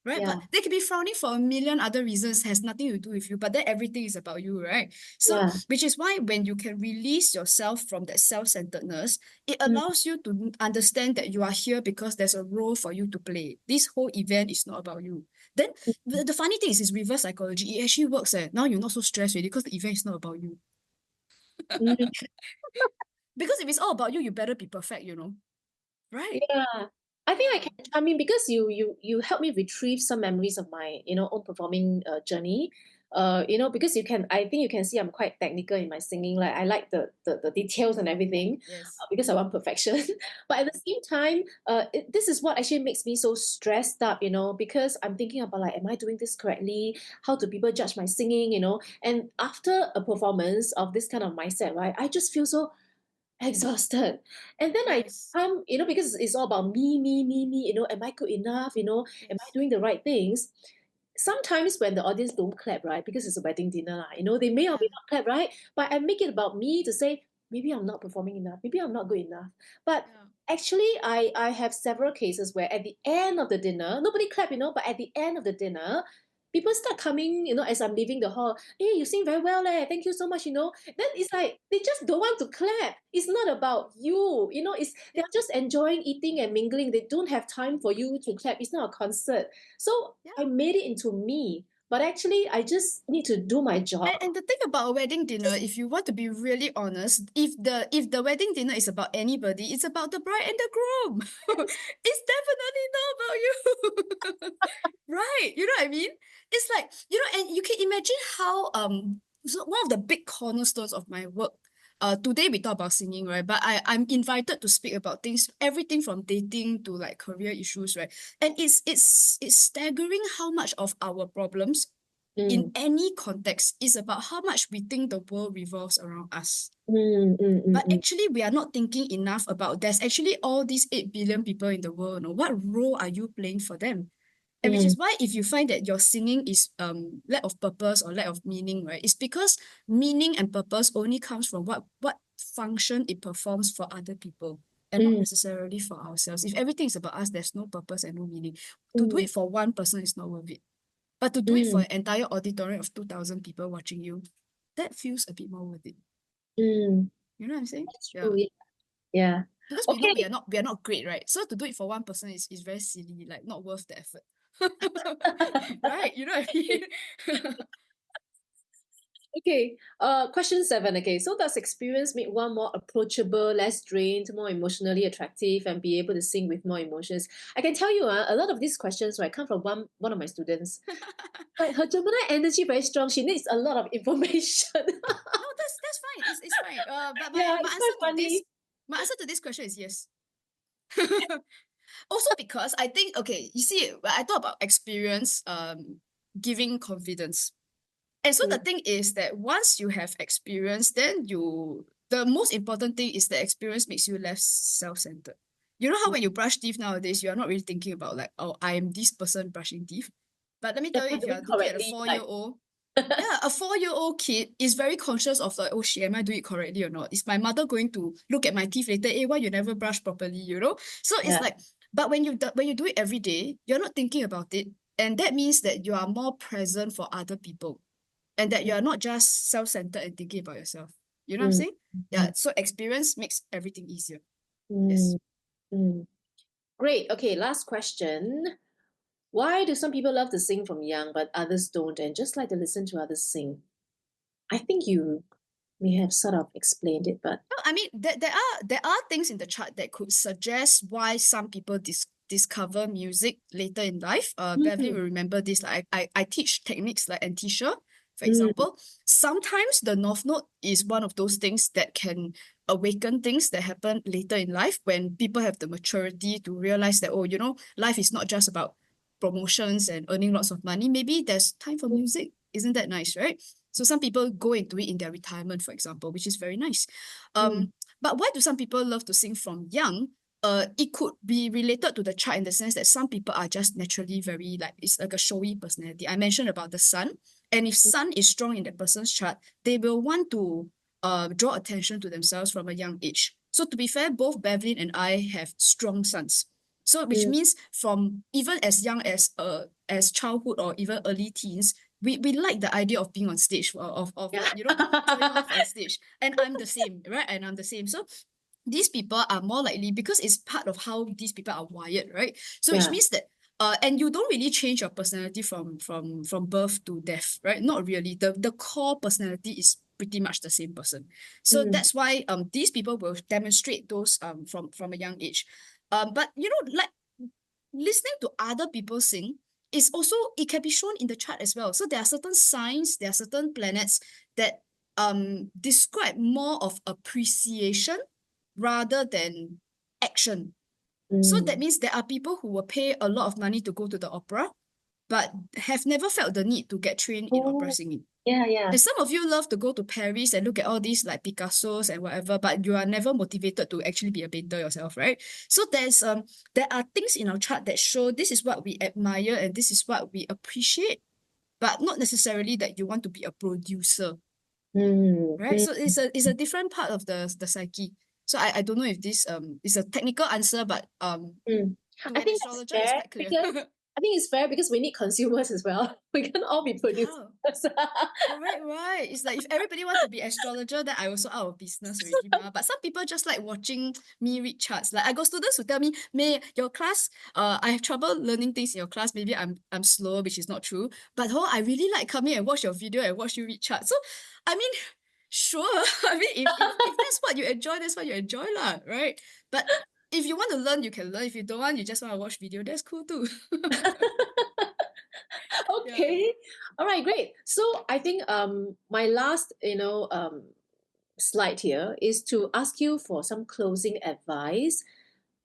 Right? yeah, But they could be frowning for a million other reasons, has nothing to do with you, but then everything is about you, right? So, yeah. which is why when you can release yourself from that self-centeredness, it Mm, allows you to understand that you are here because there's a role for you to play. This whole event is not about you. Then the funny thing is reverse psychology. It actually works. Now you're not so stressed really because the event is not about you. mm, Because if it's all about you, you better be perfect. Right? yeah. I think I Yeah. can. I mean, because you help me retrieve some memories of my own performing journey. Because I think you can see I'm quite technical in my singing. Like I like the details and everything, Yes. because I want perfection. But at the same time, this is what actually makes me so stressed up. Because I'm thinking about like, am I doing this correctly? How do people judge my singing? And after a performance of this kind of mindset, right, I just feel so exhausted. And then I Yes. come, because it's all about me, me, me, me, am I good enough? Am I Yes. doing the right things? Sometimes when the audience don't clap, right, because it's a wedding dinner, they may or Yeah. may not clap, right? But I make it about me to say, maybe I'm not performing enough, maybe I'm not good enough. But Yeah. actually, I have several cases where at the end of the dinner, nobody clap, but at the end of the dinner, people start coming, as I'm leaving the hall. Hey, you sing very well, thank you so much. Then it's like they just don't want to clap. It's not about you, it's Yeah. they're just enjoying eating and mingling. They don't have time for you to clap. It's not a concert. So Yeah. I made it into me. But actually, I just need to do my job. And the thing about a wedding dinner, if you want to be really honest, if the wedding dinner is about anybody, it's about the bride and the groom. It's definitely not about you. Right? You know what I mean? It's like, and you can imagine how so one of the big cornerstones of my work today we talk about singing, right? But I'm invited to speak about things, everything from dating to like career issues, right? And it's staggering how much of our problems in Mm, any context is about how much we think the world revolves around us. mm, mm, mm, But mm, actually, we are not thinking enough about there's actually all these 8 billion people in the world. No? What role are you playing for them? And which mm, is why if you find that your singing is lack of purpose or lack of meaning, right? It's because meaning and purpose only comes from what function it performs for other people and not mm, necessarily for ourselves. If everything is about us, there's no purpose and no meaning. To do mm, it for one person is not worth it. But to do it for mm, an entire auditorium of 2,000 people watching you, that feels a bit more worth it. mm. You know what I'm saying? That's Yeah. true. Yeah. Yeah. Because we know Okay. we are not great, right? So to do it for one person is very silly, like not worth the effort. Right? You know what I mean? Okay. Question 7. Okay. So does experience make one more approachable, less drained, more emotionally attractive, and be able to sing with more emotions? I can tell you, a lot of these questions right come from one of my students. Like her Gemini energy very strong. She needs a lot of information. No, that's fine. It's fine. But Yeah, my it's answer quite to funny. this question is yes. Also because I think okay, you see, when I talk about experience, giving confidence. And so the Mm, thing is that once you have experience, then the most important thing is that experience makes you less self-centered. You know how mm. when you brush teeth nowadays, you are not really thinking about like, oh, I am this person brushing teeth. But let me Am tell you, I if you doing are looking at a correctly? Like, 4-year-old, yeah, a 4-year-old kid is very conscious of like, oh shit, am I doing it correctly or not? Is my mother going to look at my teeth later? Hey, why you never brush properly? You know? So it's yeah. like, but when you do it every day, you're not thinking about it. And that means that you are more present for other people and that you are not just self-centered and thinking about yourself. You know what I'm Mm, saying? Yeah. mm, So experience makes everything easier. Yes. mm, mm. Great. Okay, last question. Why do some people love to sing from young, but others don't, and just like to listen to others sing? I think you may have sort of explained it, but Well, I mean, there are things in the chart that could suggest why some people discover music later in life. Beverly mm, will remember this. Like I teach techniques like Antisha, for mm, example. Sometimes the North Node is one of those things that can awaken things that happen later in life when people have the maturity to realize that, oh, life is not just about promotions and earning lots of money. Maybe there's time for music. Isn't that nice, right? So some people go into it in their retirement, for example, which is very nice. mm, But why do some people love to sing from young? It could be related to the chart in the sense that some people are just naturally very like it's like a showy personality. I mentioned about the sun, and if sun is strong in that person's chart, they will want to draw attention to themselves from a young age. So to be fair, both Bevlyn and I have strong suns. So which mm. means from even as young as childhood or even early teens, we like the idea of being on stage of Yeah. like showing off on stage, and I'm the same, right? And I'm the same. So these people are more likely because it's part of how these people are wired, right? So which Yeah. means that and you don't really change your personality from birth to death, right? Not really. The core personality is pretty much the same person. So Mm, that's why these people will demonstrate those from a young age. But like listening to other people sing is also it can be shown in the chart as well. So there are certain signs, there are certain planets that describe more of appreciation rather than action. So that mm. means there are people who will pay a lot of money to go to the opera, but have never felt the need to get trained in opera Oh, singing. yeah, yeah. And some of you love to go to Paris and look at all these like Picassos and whatever, but you are never motivated to actually be a painter yourself, right? So there are things in our chart that show this is what we admire and this is what we appreciate, but not necessarily that you want to be a producer, Mm, right? mm, So it's a different part of the psyche. So I don't know if this is a technical answer, but mm. to I an think that's astrologer it's fair quite clear. because I think it's fair because we need consumers as well. We can all be producers. Yeah. Correct, right? It's like if everybody want to be astrologer, then I also out of business already, ma. But some people just like watching me read charts. Like I got students who tell me, May, your class, I have trouble learning things in your class. Maybe I'm slow, which is not true. But I really like coming and watch your video and watch you read charts. So I mean, sure. I mean, if that's what you enjoy, that's what you enjoy, lah, right? But if you want to learn, you can learn. If you don't want, you just want to watch video, that's cool too. Yeah. Okay. All right, great. So I think my last, slide here is to ask you for some closing advice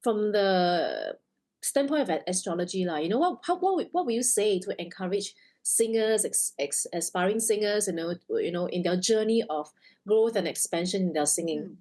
from the standpoint of astrology. Like, you know, what will you say to encourage singers, aspiring singers, in their journey of growth and expansion in their singing?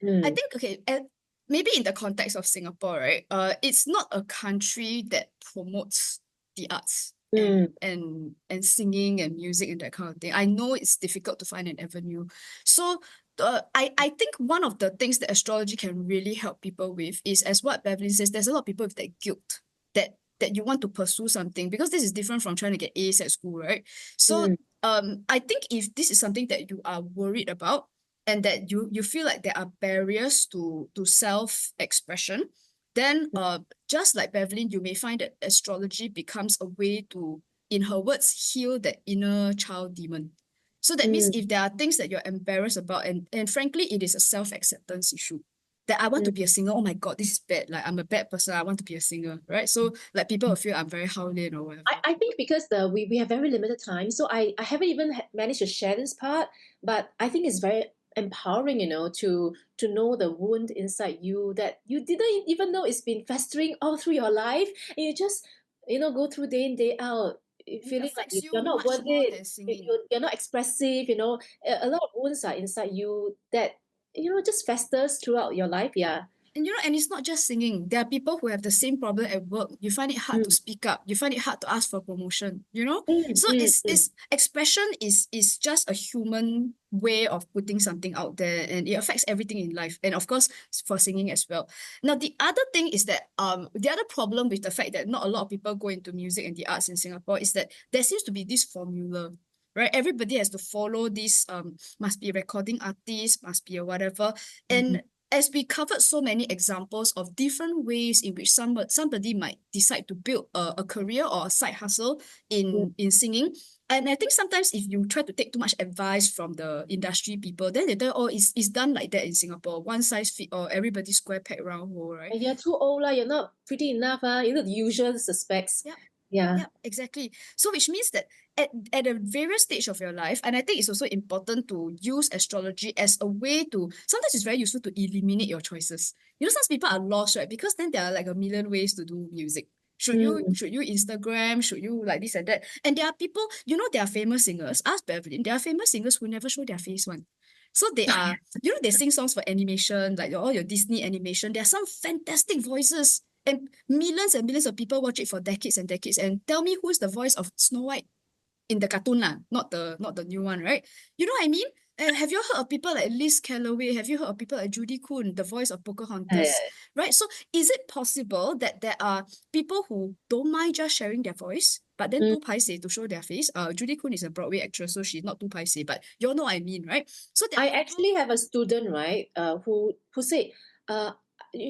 Mm. I Mm, think, okay, and maybe in the context of Singapore, right? It's not a country that promotes the arts mm, and singing and music and that kind of thing. I know it's difficult to find an avenue. So I think one of the things that astrology can really help people with is, as what Bevlyn says, there's a lot of people with that guilt that you want to pursue something, because this is different from trying to get A's at school, right? So mm, I think if this is something that you are worried about, and that you feel like there are barriers to self-expression, then just like Bevlyn, you may find that astrology becomes a way to, in her words, heal that inner child demon. So that means mm, if there are things that you're embarrassed about, and frankly, it is a self-acceptance issue. That I want to mm. be a singer. Oh my God, this is bad. Like, I'm a bad person. I want to be a singer, right? So like people will feel I'm very Howlin or whatever. I think because we have very limited time, so I haven't even managed to share this part, but I think it's very empowering, to know the wound inside you that you didn't even know it's been festering all through your life, and you just, go through day in, day out, And it feeling like affects you're you not much worth more it, than singing. you're not expressive, a lot of wounds are inside you that, just festers throughout your life, yeah. And it's not just singing. There are people who have the same problem at work. You find it hard to Mm, speak up. You find it hard to ask for promotion, you know? mm, So mm, mm, it's expression is just a human way of putting something out there, and it affects everything in life. And of course, for singing as well. Now, the other thing is that the other problem with the fact that not a lot of people go into music and the arts in Singapore is that there seems to be this formula. Right, everybody has to follow this. Must be a recording artist, must be a whatever, mm, and as we covered so many examples of different ways in which somebody might decide to build a career or a side hustle mm. in singing. And I think sometimes if you try to take too much advice from the industry people, then they tell, oh, it's done like that in Singapore. One size fit all, everybody square peg round hole, right? And you're too old, lah. You're not pretty enough, the usual suspects. Yeah. Yeah. Yeah, exactly. So which means that at a various stage of your life, and I think it's also important to use astrology as a way to, sometimes it's very useful to eliminate your choices. You know, some people are lost, right? Because then there are like a million ways to do music. Mm, Should you Instagram? Should you like this and that? And there are people, there are famous singers. Ask Bevlyn, there are famous singers who never show their face one. So they are, they sing songs for animation, like all your Disney animation. There are some fantastic voices, and millions of people watch it for decades and decades. And tell me who's the voice of Snow White in the cartoon lah, not the new one, right? You know what I mean? Have you heard of people like Liz Calloway? Have you heard of people like Judy Kuhn, the voice of Pocahontas? uh, Right? So is it possible that there are people who don't mind just sharing their voice, but then mm. too paiseh to show their face? Judy Kuhn is a Broadway actress, so she's not too paiseh, but you all know what I mean, right? So there I are people, actually have a student, right, who said, uh,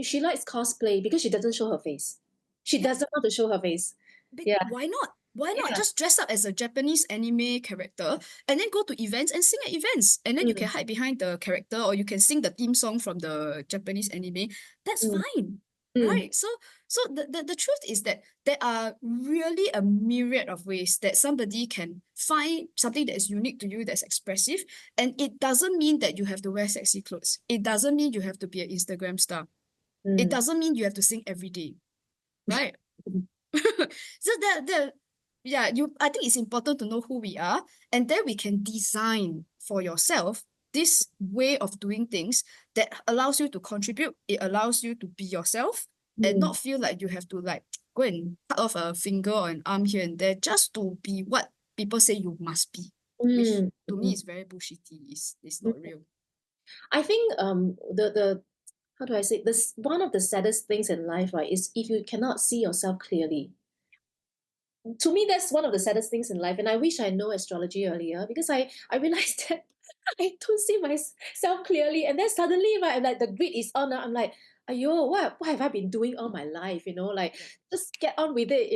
she likes cosplay because she doesn't show her face. She yeah, doesn't want to show her face. Yeah, Why not? Why not yeah. just dress up as a Japanese anime character and then go to events and sing at events? And then you can Mm, hide behind the character, or you can sing the theme song from the Japanese anime. That's mm, fine. mm, Right? So the truth is that there are really a myriad of ways that somebody can find something that is unique to you, that's expressive. And it doesn't mean that you have to wear sexy clothes. It doesn't mean you have to be an Instagram star. It mm, doesn't mean you have to sing every day. Right? mm, So yeah, I think it's important to know who we are, and then we can design for yourself this way of doing things that allows you to contribute. It allows you to be yourself and mm, not feel like you have to like go and cut off a finger or an arm here and there just to be what people say you must be, which mm, to me mm, is very bullshitty. It's mm. not real. I think the how do I say this, one of the saddest things in life, right, is if you cannot see yourself clearly. To me, that's one of the saddest things in life, and I wish I know astrology earlier, because I realized that I don't see myself clearly, and then suddenly, right, like the grid is on. I'm like, ayo, what have I been doing all my life? Like, Yeah. just get on with it.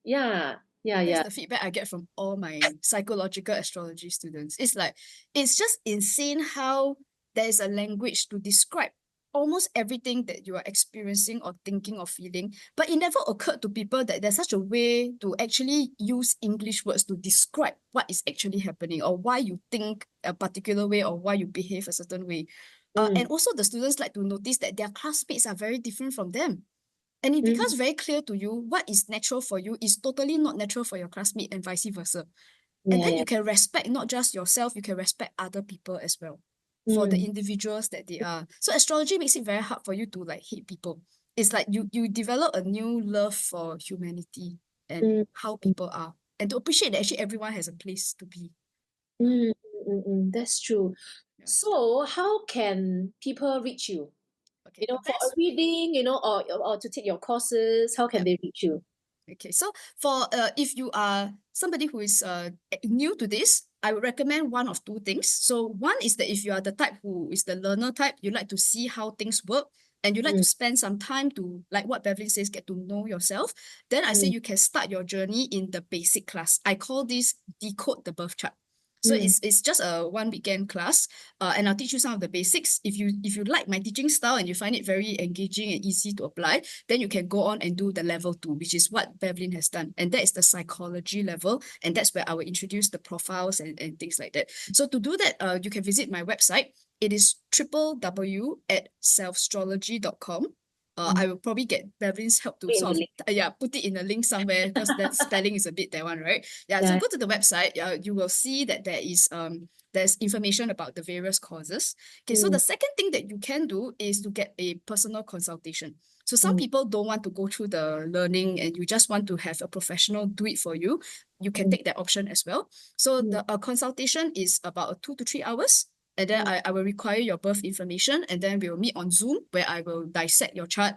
Yeah, yeah, That's yeah. the feedback I get from all my psychological astrology students. It's like, it's just insane how there is a language to describe almost everything that you are experiencing or thinking or feeling, but it never occurred to people that there's such a way to actually use English words to describe what is actually happening or why you think a particular way or why you behave a certain way. And Mm, also the students like to notice that their classmates are very different from them. And it becomes mm, very clear to you what is natural for you is totally not natural for your classmate and vice versa. And yeah, then yeah. you can respect not just yourself, you can respect other people as well for the Mm, individuals that they are. So astrology makes it very hard for you to like hate people. It's like you develop a new love for humanity and mm, how people are, and to appreciate that actually everyone has a place to be. Yeah. mm, that's true. Yeah. So, how can people reach you? Okay. The For a best. reading, or to take your courses, how can Yeah. they reach you? Okay, so for if you are somebody who is new to this, I would recommend one of two things. So one is that if you are the type who is the learner type, you like to see how things work and you like to Mm, spend some time to, like what Bevlyn says, get to know yourself, then I say mm, you can start your journey in the basic class. I call this decode the birth chart. So mm, it's just a one weekend class, and I'll teach you some of the basics. If you like my teaching style and you find it very engaging and easy to apply, then you can go on and do the level 2, which is what Bevlyn has done. And that is the psychology level. And that's where I will introduce the profiles and things like that. So to do that, you can visit my website. It is www.selfstrology.com. mm. I will probably get Bevlyn's help to Put in the sort of link. put it in a link somewhere because that spelling is a bit that one, right? Yeah. So Yeah. go to the website. You will see that there's information about the various courses. Okay. So Mm, the second thing that you can do is to get a personal consultation. So some mm, people don't want to go through the learning and you just want to have a professional do it for you. You can mm, take that option as well. So mm, the consultation is about 2 to 3 hours. And then mm, I will require your birth information and then we'll meet on Zoom where I will dissect your chart,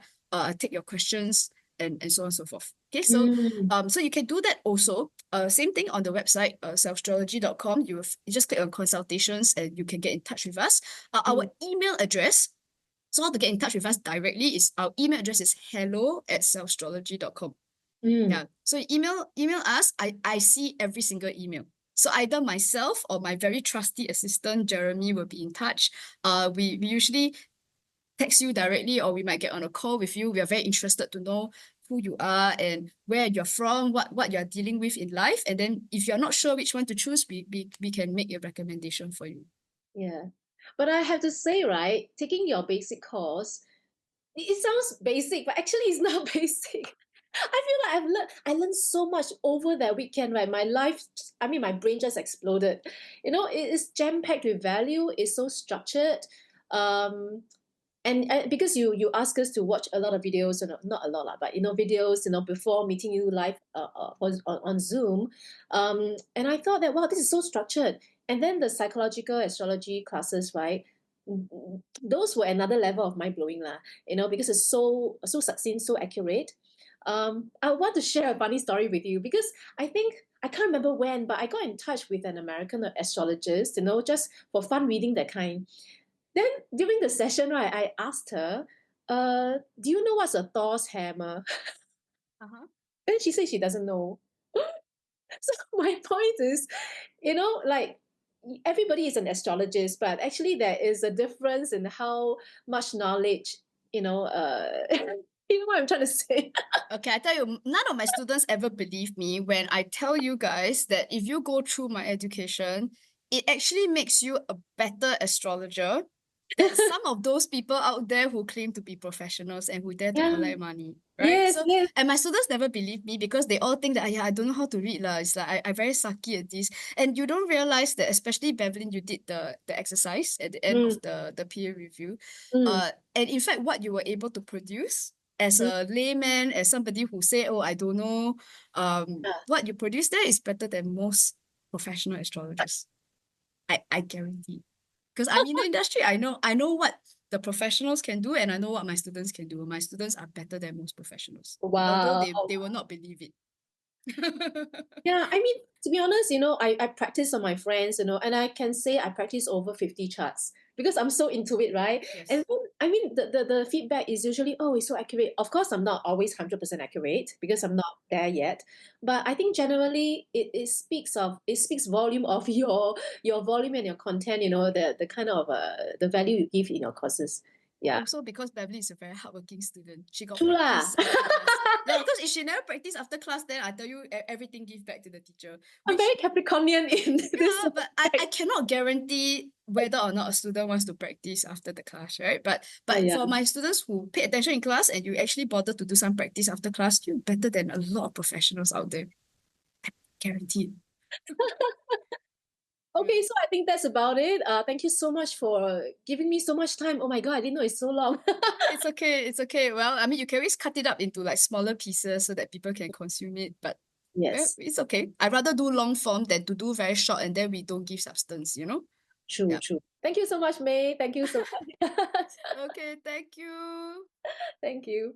take your questions and so on and so forth. Okay, so mm, so you can do that also. Same thing on the website, selfastrology.com. You just click on consultations and you can get in touch with us. Our mm, email address, so how to get in touch with us directly is our email address is hello@selfastrology.com. mm. Yeah. So email us. I see every single email. So either myself or my very trusty assistant Jeremy will be in touch. We usually text you directly or we might get on a call with you. We are very interested to know who you are and where you're from, what you're dealing with in life. And then if you're not sure which one to choose, we can make a recommendation for you. Yeah. But I have to say, right, taking your basic course, it sounds basic, but actually it's not basic. I feel like I learned so much over that weekend, right? My life, I mean, my brain just exploded. It is jam-packed with value, it's so structured. Um, and because you ask us to watch a lot of videos, not a lot, lah, but videos, before meeting you live on Zoom, and I thought that wow, this is so structured. And then the psychological astrology classes, right? Those were another level of mind blowing, lah. Because it's so succinct, so accurate. I want to share a funny story with you because I think I can't remember when, but I got in touch with an American astrologist, just for fun reading that kind. Then during the session, right, I asked her, do you know what's a Thor's hammer? Uh-huh. Then she said she doesn't know. So my point is, like everybody is an astrologist, but actually there is a difference in how much knowledge, you know what I'm trying to say? Okay, I tell you, none of my students ever believe me when I tell you guys that if you go through my education, it actually makes you a better astrologer than some of those people out there who claim to be professionals and who dare to Yeah. collect money, right? Yes, So, yes. and my students never believe me because they all think that, yeah, I don't know how to read. La. It's like, I very sucky at this. And you don't realize that, especially Bevlyn, you did the exercise at the end of Mm, the peer review. mm, And in fact, what you were able to produce as mm. a layman, as somebody who say, oh, I don't know, Ah, what you produce there is better than most professional astrologers. I guarantee. Because I'm in the industry, I know what the professionals can do and I know what my students can do. My students are better than most professionals, although wow. they will not believe it. Yeah, I mean, to be honest, I practice on my friends, and I can say I practice over 50 charts because I'm so into it, right? And Yes. then, I mean, the feedback is usually, oh, it's so accurate. Of course, I'm not always 100% accurate because I'm not there yet. But I think generally it speaks volume of your volume and your content, the kind of the value you give in your courses. Yeah. Also, because Bevlyn is a very hardworking student, she got True lah. practice after class. Yeah, because if she never practice after class, then I tell you everything give back to the teacher. I'm Which very Capricornian in this. yeah, but I cannot guarantee whether or not a student wants to practice after the class, right? But Yeah. for my students who pay attention in class and you actually bother to do some practice after class, you're better than a lot of professionals out there. Guaranteed. Okay, so I think that's about it. Thank you so much for giving me so much time. Oh my God, I didn't know it's so long. It's okay. It's okay. Well, I mean, you can always cut it up into like smaller pieces so that people can consume it. But Yes, it's okay. I'd rather do long form than to do very short and then we don't give substance, you know? true, Yeah. true. Thank you so much, May. Thank you so much. Okay. Thank you. Thank you.